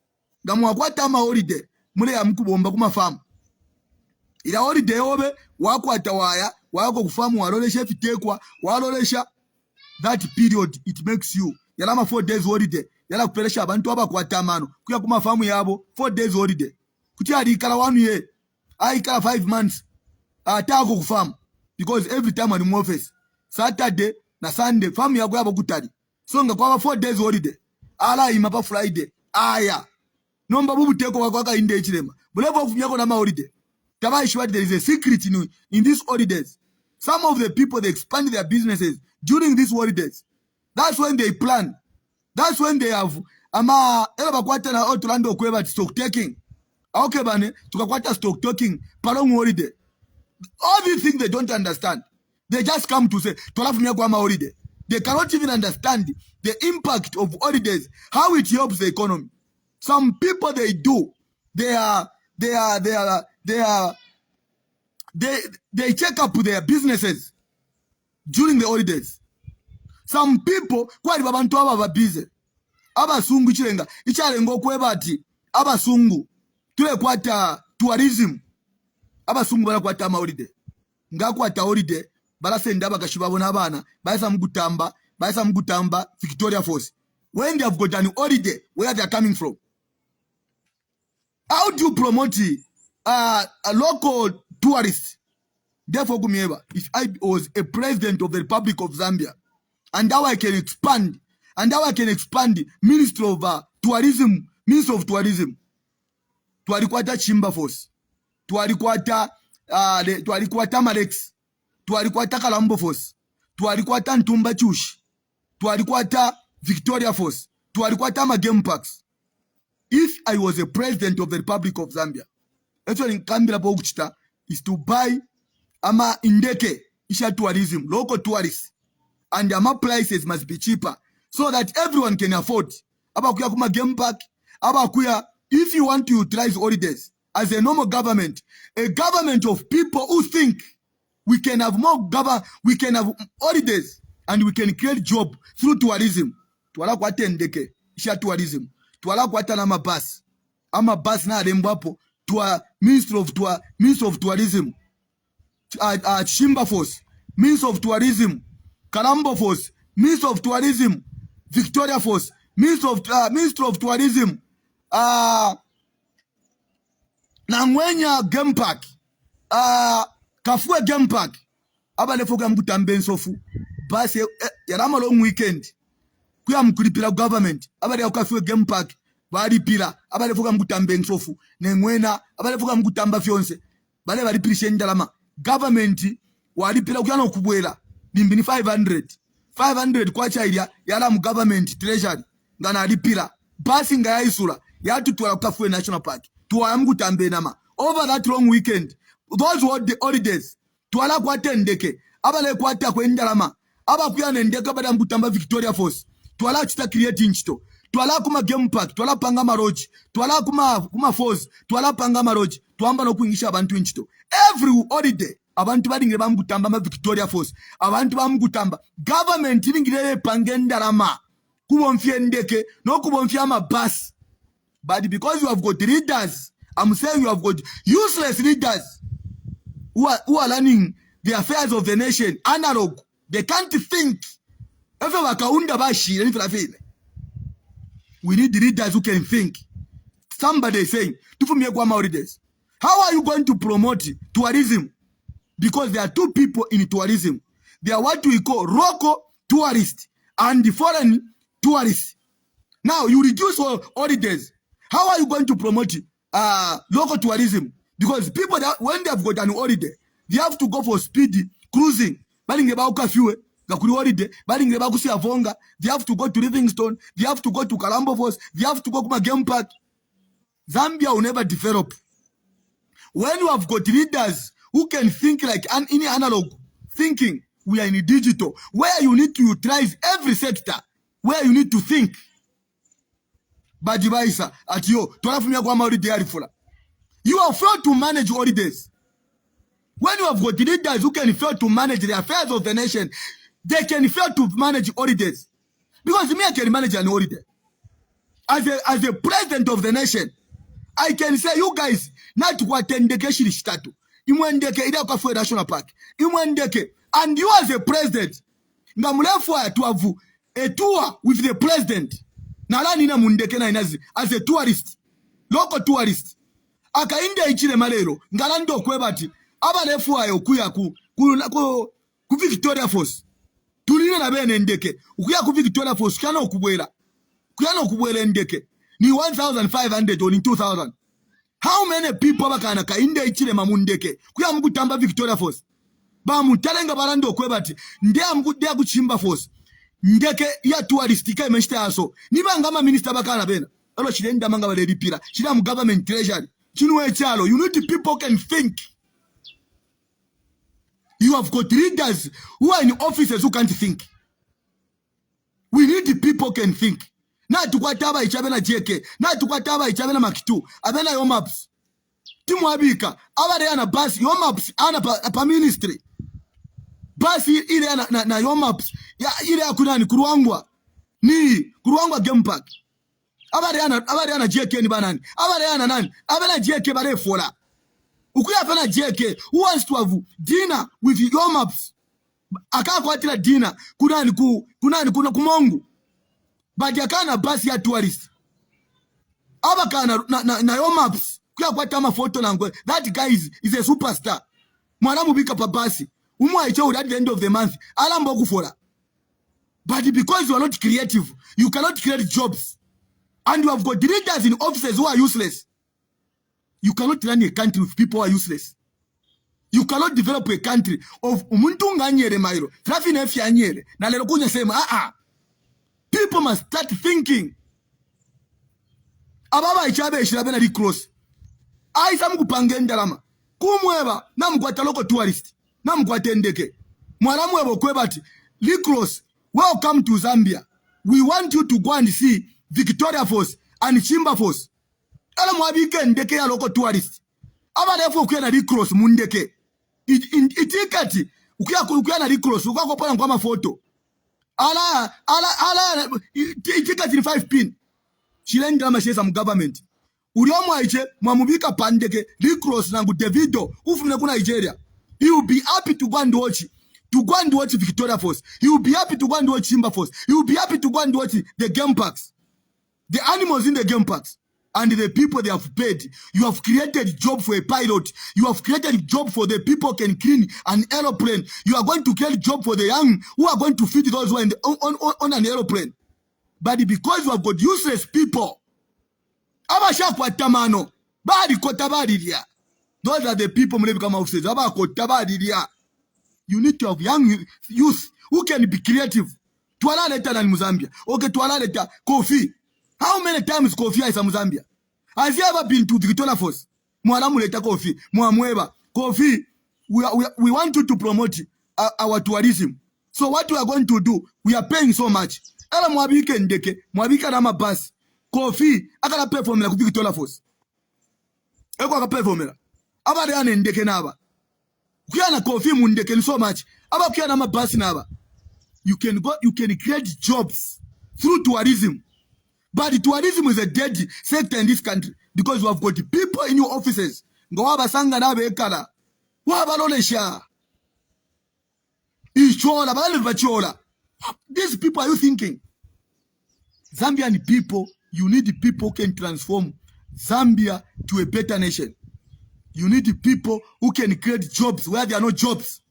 Gamwa kwata ma holiday mule ya mkubomba kuma farm. Ila holiday obe wakwata waya wako kufamu walolesha fitekwa walolesha. That period it makes you yalama 4 days holiday yala kupelesha abantu abakwata mano kuya kuma farm yabo 4 days holiday kuti ali kala 1 year ai kala 5 months atako kufamu because every time I'm in office Saturday na Sunday farm yako yabo kutali so nga kwa 4 days holiday ala imapa Friday aya nomba bubu teko wako inde ichilema bulebo ofumyako na ma holiday taba ishwa. There is a secret in these holidays. Some of the people they expand their businesses during these holidays. That's when they plan. That's when they have ela bakwata na otulando kweba stock taking. Okay bane tukakwata stock taking palong holiday. All these things they don't understand. They just come to say tolafumya kwa ma holiday. They cannot even understand the impact of holidays, how it helps the economy. Some people they check up their businesses during the holidays. Some people kwali babantu aba busy. Abasungu chilenga ichalengo kwebati abasungu tule kwata tourism. Abasungu bala kwata ma holiday. Ngakwata holiday bala senda bakashibabo nabana bayisa mugutamba Victoria Falls. When they have got an holiday, where they are coming from? How do you promote a local tourist? Therefore, if I was a president of the Republic of Zambia, and how I can expand, Minister of Tourism, Tuarikwata Chimba Force, Tuarikwata Malex, Tuarikwata Kalambo Force, Tuarikwata Ntumba Chush, Tuarikwata Victoria Force, Tuarikwata Game Parks. If I was a president of the Republic of Zambia, actually in Kambila Boguchita is to buy ama indeke isha tourism, local tourists, and ama prices must be cheaper so that everyone can afford. Abakuya kuma game park, abakuya. If you want to utilize holidays as a normal government, a government of people who think we can have we can have holidays and we can create job through tourism. Tuwala kwa tendeke isha tourism. Tuwala kwa tana mabas. Ama bas na adembapo to Minister of Tourism. Chimba Force, Minister of Tourism, Kalambo Force, Minister of Tourism, Victoria Force, Minister of Tourism, Nangwenya Game Park, Kafue Game Park, Abalefoga Mbutamben Sofu, Base Yarama long weekend, Kuya Mkulipila government, Abale Kafue Game Park, bali pila abale fuka mkutambe nsofu nengwena abale fuka mkutamba fyonse bale bali pilishe ndalama government wali pila kuyana okubwela bimbini 500 kwa chailia yala mu government treasury ngana ali pila basi nga yaisula yatutwala kukafue national park tuwala mkutambe nama over that long weekend those were the holidays tuwala kwatendeke abale kwata kwendalama aba kuyana ndeka bada mkutamba Victoria Falls tuwala chita creating chito twala kuma game park twala panga maroji twala kuma falls twala panga maroji twamba no kuingisha abantu inchito every holiday abantu balingire bamugutamba ma Victoria Falls abantu bamugutamba government ilingire pange ndalama kubonfye ndeke no kubonfya ama bus but because you have got leaders I'm saying you have got useless leaders who are learning the affairs of the nation analog they can't think efe wakaunda bashi ni filafile. We need leaders who can think. Somebody is saying, how are you going to promote tourism? Because there are two people in tourism. They are what we call local tourists and the foreign tourists. Now, you reduce all holidays. How are you going to promote local tourism? Because people, when they have got an holiday, they have to go for speedy cruising. They have to go to Livingstone, they have to go to Kalambo Falls, they have to go to game park. Zambia will never develop. When you have got leaders who can think like any analog thinking, we are in digital, where you need to utilize every sector, where you need to think. Bajibaisa at you, you have failed to manage holidays. When you have got leaders who can fail to manage the affairs of the nation, they can fail to manage holidays. Because me, I can manage an holiday. As a president of the nation, I can say, you guys, not to attend the Keshiristatu. Imwendeke, National Park. Imwendeke. And you as a president, Namulefwa to have a tour with the president. Nalanina Mundeke na as a tourist, local tourist. Akainde ichile malero, ngalando kwebati, abalefwa okuya ku Victoria Falls. Tulina na bene ndeke ukuya ku Victoria Falls kuyana okubwela ndeke ni 1,500 or 2,000. How many people bakana ka inde ichile mamundeke kuya mukutamba Victoria Falls ba mutalenga balando okwebati nde amukudde kuchimba Falls ndeke ya touristika emeshita aso nibanga ama minister bakana bena alo chilenda manga bale lipira chila mu government treasury chinu echalo you need people can think. You have got leaders who are in offices who can't think. We need the people can think. Na tukwataba ichabena JK. Na tukwataba ichabena makitu. Abena your maps. Timu abika. Abade ana basi. Your maps. Ana pa ministry. Basi ile na your maps. Ya ile ya kunani. Kuruangwa. Kuruangwa game park. Abade ana JK ni banani. Abade ana nani. Abena JK bare fola. Ukuya fana JK who wants to have dinner with your maps. Akakwatira dinner kunani kuna kumongu. But yakana basi ya tourist. Abakana na your maps. Kuya kwata mafoto nangwe. That guy is a superstar. Mwanamu bika pa basi. Umwa icho at the end of the month. Alambo kufola. But because you are not creative, you cannot create jobs. And you have got leaders in offices who are useless. You cannot run a country with people who are useless. You cannot develop a country of umuntu nganyere mairo. Trafi na efi anyere. Na lero kunya sema, people must start thinking. Ababa ichabe ishirabe na recross. Aisa mkupange ndalama. Kumweba na mkwata loko tourist. Na mkwata ndeke. Mwaramwebo kwebati. Recross, welcome to Zambia. We want you to go and see Victoria Falls and Chimba Falls. Ala mwabike ndeke ya loko tourist. Aba defo ukuya na recross mundeke. Itikati ukuya na recross ukako pala kwa mafoto. Ala itikati ni 5 pin. Shilendi la mashesa mu government. Uliomwa iche mwamubika pandeke recross na Davido ufumne kuna Nigeria. He will be happy to go and watch. To go and watch Victoria Falls. He will be happy to go and watch Chimba Falls. He will be happy to go and watch the game parks. The animals in the game parks. And the people they have paid. You have created job for a pilot. You have created job for the people can clean an aeroplane. You are going to create job for the young who are going to feed those who are on an aeroplane. But because you have got useless people, abashakwata mano balikota balilya. Those are the people mule become officers. Abakota balilya. You need to have young youth who can be creative. Twala leta na Mozambique. Okay, twala leta Kofi. How many times Kofi is in Zambia? Has he ever been to Victoria Falls? Mwalamu leta Kofi. Mwamweba. Kofi, we want you to promote our tourism. So what we are going to do, we are paying so much. Ela mwabike ndeke, mwabika na mabasi. Kofi, akala pay formula ku Victoria Falls. Eko aka pay formula. Aba de ane ndeke naba. Kuyana Kofi mu ndeke so much. Aba kuyana mabasi naba. You can create jobs through tourism. But tourism is a dead sector in this country because you have got people in your offices. Ngawabasanga na bekala. Wabalolesha. Ichola, bachola. These people are you thinking? Zambian people, you need people who can transform Zambia to a better nation. You need people who can create jobs where there are no jobs.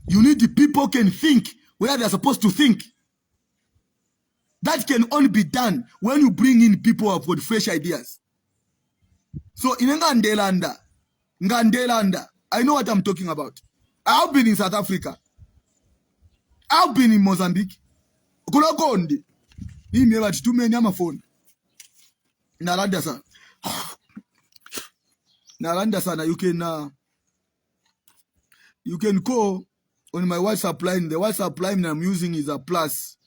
You need people who can think where they are supposed to think. That can only be done when you bring in people who have got fresh ideas. So in Ngandelanda, I know what I'm talking about. I've been in South Africa. I've been in Mozambique. Kulokondi. Hii mewa titume nyama phone. Nalanda sana. Nalanda sana. You can call on my WhatsApp line. The WhatsApp line I'm using is a plus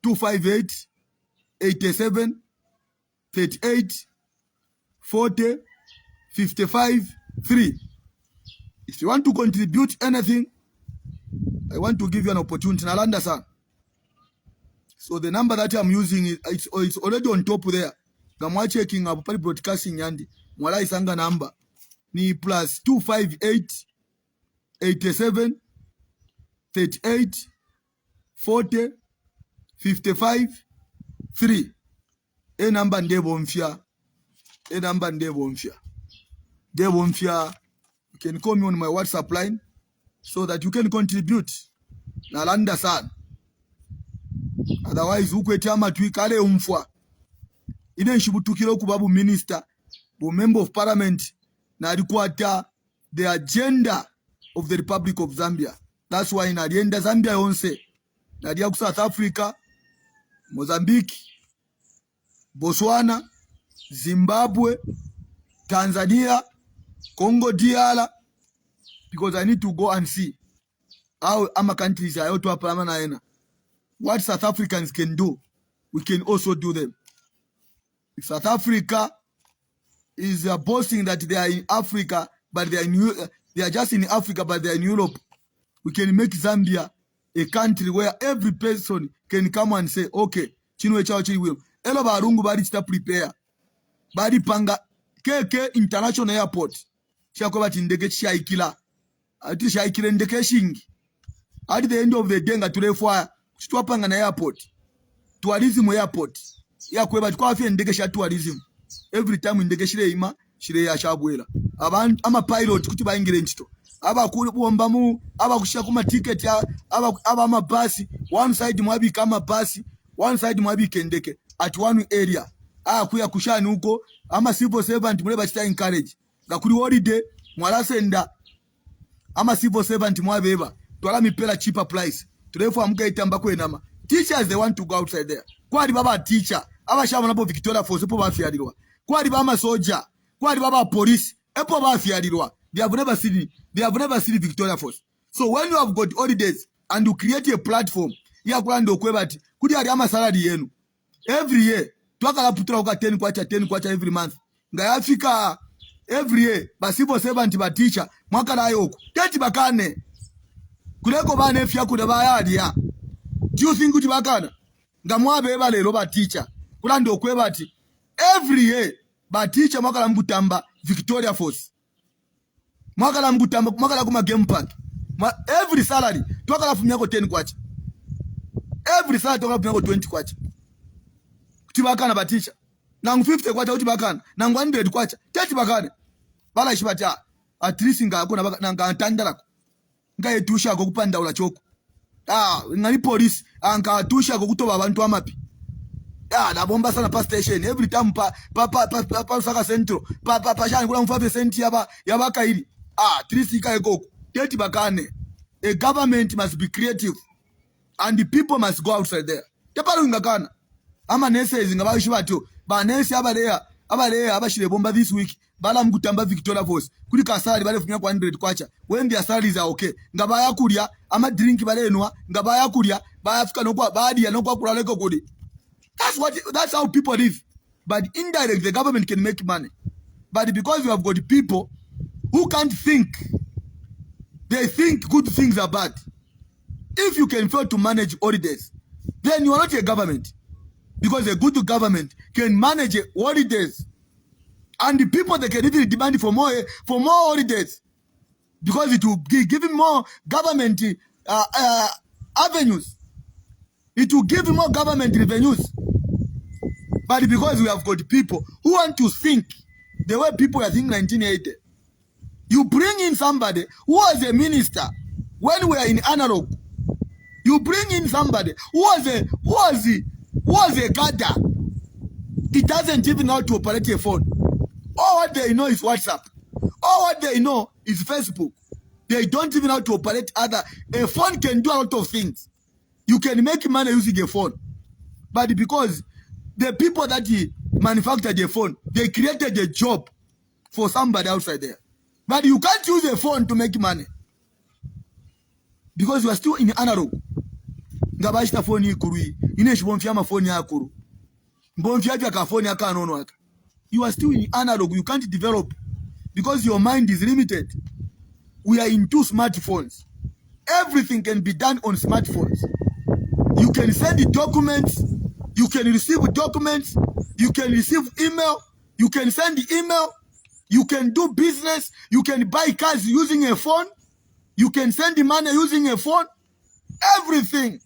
258 87 38 40 55 3. If you want to contribute anything, I want to give you an opportunity. Nalanda sana. So the number that I'm using is it's already on top there. Gamwa checking up broadcasting yandi. Mwala isanga number ni plus 258 87 38 40 55 3. A number ndebo mfia. A number ndebo mfia. Ndebo mfia. You can call me on my WhatsApp line so that you can contribute. Nalanda sana. Otherwise, ukwete amatwi kale umfwa. Ine nshibutukiro kubabu minister, bu member of parliament, na alikwata the agenda of the Republic of Zambia. That's why in alienda Zambia yonse. Na alia ku South Africa, Mozambique, Botswana, Zimbabwe, Tanzania, Congo DR, because I need to go and see how other countries are to apply. What South Africans can do, we can also do them. If South Africa is boasting that they are in Africa, but they are just in Africa, but they are in Europe, we can make Zambia a country where every person can come and say, okay, chinwe chao chiwe. Elo barungu bari chita prepare. Bari panga KK International Airport. Chako bati ndeke chaikila. Ati chaikile ndeke shingi. At the end of the day, ngaturefwa chitwapanga na airport. Tourism airport. Ya kweba tukwafi ndeke sha tourism. Every time ndeke shire ima, shire ya shabwela. Ama pilot kuti baingire nchito. Aba kubomba mu, aba kushia kuma ticket ya, aba mabasi, one side mwabi kama basi, one side mwabi kendeke at one area. Kuya kushani huko, ama civil servant mule bachita encourage. Gakuri holiday mwala senda. Ama civil servant mwabeba. Twala mipela cheaper price. Turefu amuka itamba kwenama. Teachers they want to go outside there. Kwa baba teacher, aba shama napo Victoria Falls epo bafiadirwa. Kwa baba soldier, kwa baba police epo bafiadirwa. They have never seen Victoria Falls. So when you have got holidays and you create a platform, ya kulando kwebati, kudi ama salary yenu. Every year, twakala putura uka 10 kwacha every month. Nga Africa every year, basipo servant ba teacher, mwaka na yoku. Teti bakane. Kuleko bane fya kuda bayadi ya. Do you think kuti bakana? Nga mwabe eba lero ba teacher. Kulando kwebati. Every year, ba teacher mwakala mkutamba Victoria Falls. Mwakala mkutamba, mwakala kuma game park. Every salary, twakala fumiyako 10 kwacha. Every salary twakala fumiyako 20 kwacha. Kutibakana ba teacher. Nangu 50 kwacha kutibakana. Nangu 100 kwacha. Teti bakane. Bala ishibata. At least nga antandala. Nga yetusha kupanda ula choko. Ngani police anka atusha kutoba abantu amapi. Da bomba sana pa station every time pa Lusaka Central pa shani kula mfafe senti yaba kairi. 3 ego. Teti bakane. A government must be creative and the people must go outside there. Tepalu ngakana. Ama nese zingaba shibatu. Ba nese abashire bomba this week. Bala mkutamba Victoria Force. Kuli kasari bale funya kwa 100 kwacha. When their salaries are okay. Ngabaya kuria ama drink bale enwa. Ngabaya kuria ba Africa nokwa baadi ya nokwa kuraleko kodi. That's how people live. But indirectly the government can make money. But because you have got people who can't think, they think good things are bad. If you can fail to manage holidays, then you are not a government. Because a good government can manage holidays. And the people that can even demand for more holidays. Because it will give him more government avenues. It will give him more government revenues. But because we have got people who want to think the way people are thinking in 1980, you bring in somebody who was a minister when we are in analog. You bring in somebody who was a cadre. He doesn't even know how to operate a phone. All what they know is WhatsApp. All what they know is Facebook. They don't even know how to operate other. A phone can do a lot of things. You can make money using a phone. But because the people that manufactured the phone, they created a job for somebody outside there. But you can't use a phone to make money. Because you are still in analog. Ngabashita phone ikuru. Ineshi bomfia phone yakuru. Bomfia ka phone yakanono aka. You are still in analog. You can't develop because your mind is limited. We are into smartphones. Everything can be done on smartphones. You can send the documents. You can receive documents. You can receive email. You can send the email. You can do business. You can buy cars using a phone. You can send the money using a phone. Everything.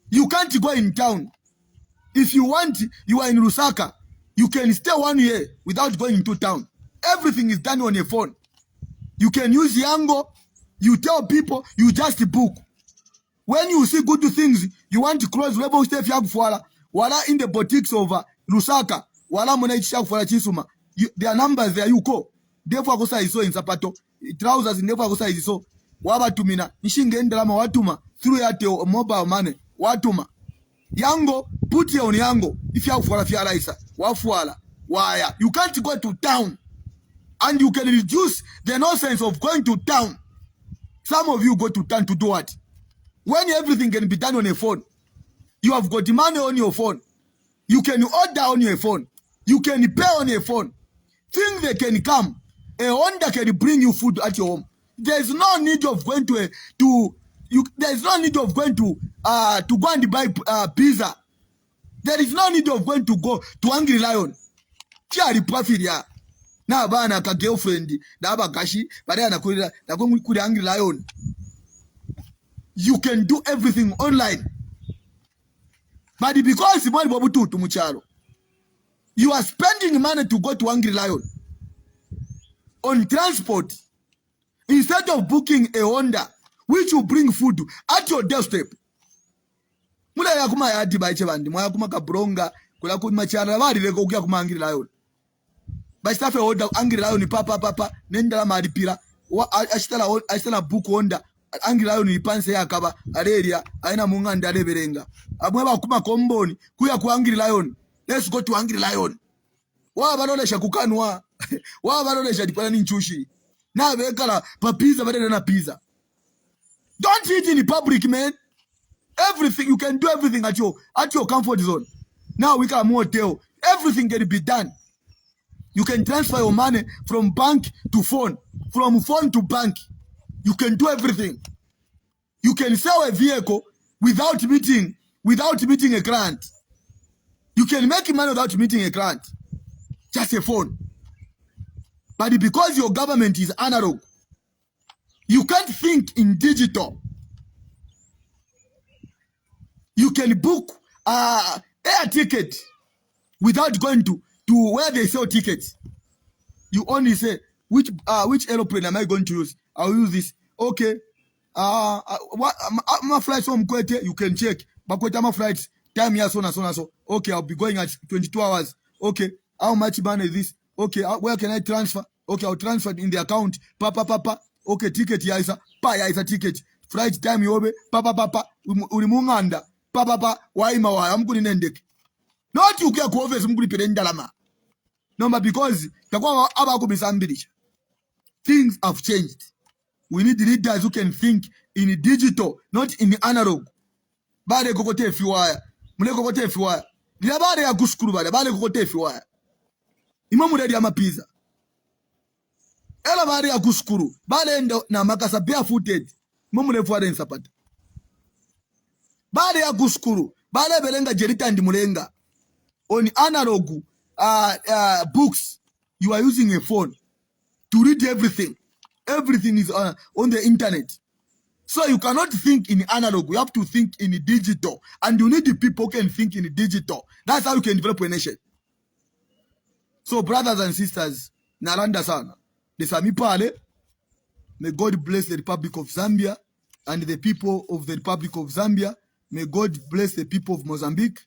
You can't go in town. If you want, you are in Lusaka. You can stay 1 year without going into town. Everything is done on a phone. You can use Yango. You tell people, you just book. When you see good things, you want to cross level step yakufuala. Wala in the boutiques of Lusaka. Wala mona ichishakufala chisuma. Their numbers there you go. Therefore akosa iso in sapato. Trousers never akosa iso. Waba tumina. Nishinge ndrama watuma. Through yate mobile money. Watuma. Yango, put here on Yango. If you have for a fialaisa, wafuala, wire. You can't go to town. And you can reduce the nonsense of going to town. Some of you go to town to do what? When everything can be done on a phone. You have got money on your phone. You can order on your phone. You can pay on your phone. Things that can come. A Honda can bring you food at your home. There's no need of going there's no need of going to go and buy pizza. There is no need of going to go to Angry Lion. Tiari profit ya. Na bana ka girlfriend da ba kashi bare na kuri Angry Lion. You can do everything online. But because you are spending money to go to Angry Lion on transport instead of booking a Honda which will bring food at your doorstep. Mula ya kuma ya adi baiche bandi, mwa ya kuma kabronga, kula kuma chara wadi leko ukia kuma Angry Lion. Bastafe Honda Angry Lion ni papa, nenda la maadipira, ashtala book Honda, Angry Lion ni panse ya kaba, areria, aina munganda leberenga. Abweba kuma komboni, kuya ku Angry Lion. Let's go to Angry Lion. Wa baronesha kukanwa, wa baronesha dipana ninchushi. Na wekala pa pizza badena na pizza. Don't eat in the public, man. Everything, you can do everything at your comfort zone. Now we can hotel. Everything can be done. You can transfer your money from bank to phone, from phone to bank. You can do everything. You can sell a vehicle without meeting a client. You can make money without meeting a client. Just a phone. But because your government is analog, you can't think in digital. You can book air ticket without going to where they sell tickets. You only say, which aeroplane am I going to use? I'll use this. Okay. My flights from Kwete, you can check. But Kwete my flights, time here, so. Okay, I'll be going at 22 hours. Okay, how much money is this? Okay, where can I transfer? Okay, I'll transfer it in the account. Papa. Okay, ticket yaisa. Pa yaisa ticket. Flight time yobe. Papa. Ulimunganda. Papa. Waima wa. Amkuni nendek. Not you care cover mkuni perendalama. No, but because takwa abako bisambilisha. Things have changed. We need leaders who can think in digital, not in analog. Bale kokote fiwaya. Mule kokote fiwaya. Dila bale ya kuskuru bale kokote fiwaya. Imamu redi ya mapiza. Ela bale ya kuskuru. Bale endo na makasa barefooted. Imamu refuwa nsapata. Bale ya kuskuru. Bale belenga jerita ndi mulenga. On analog books, you are using a phone to read everything. Everything is on the internet. So you cannot think in analog. You have to think in digital. And you need the people who can think in digital. That's how you can develop a nation. So brothers and sisters, Nalanda sana. Desami pale. May God bless the Republic of Zambia and the people of the Republic of Zambia. May God bless the people of Mozambique.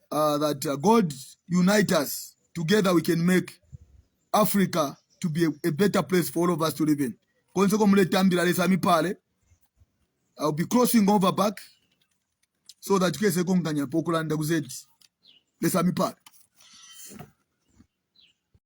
That God unite us. Together we can make Africa to be a better place for all of us to live in. I'll be crossing over back so that you can say, "Let's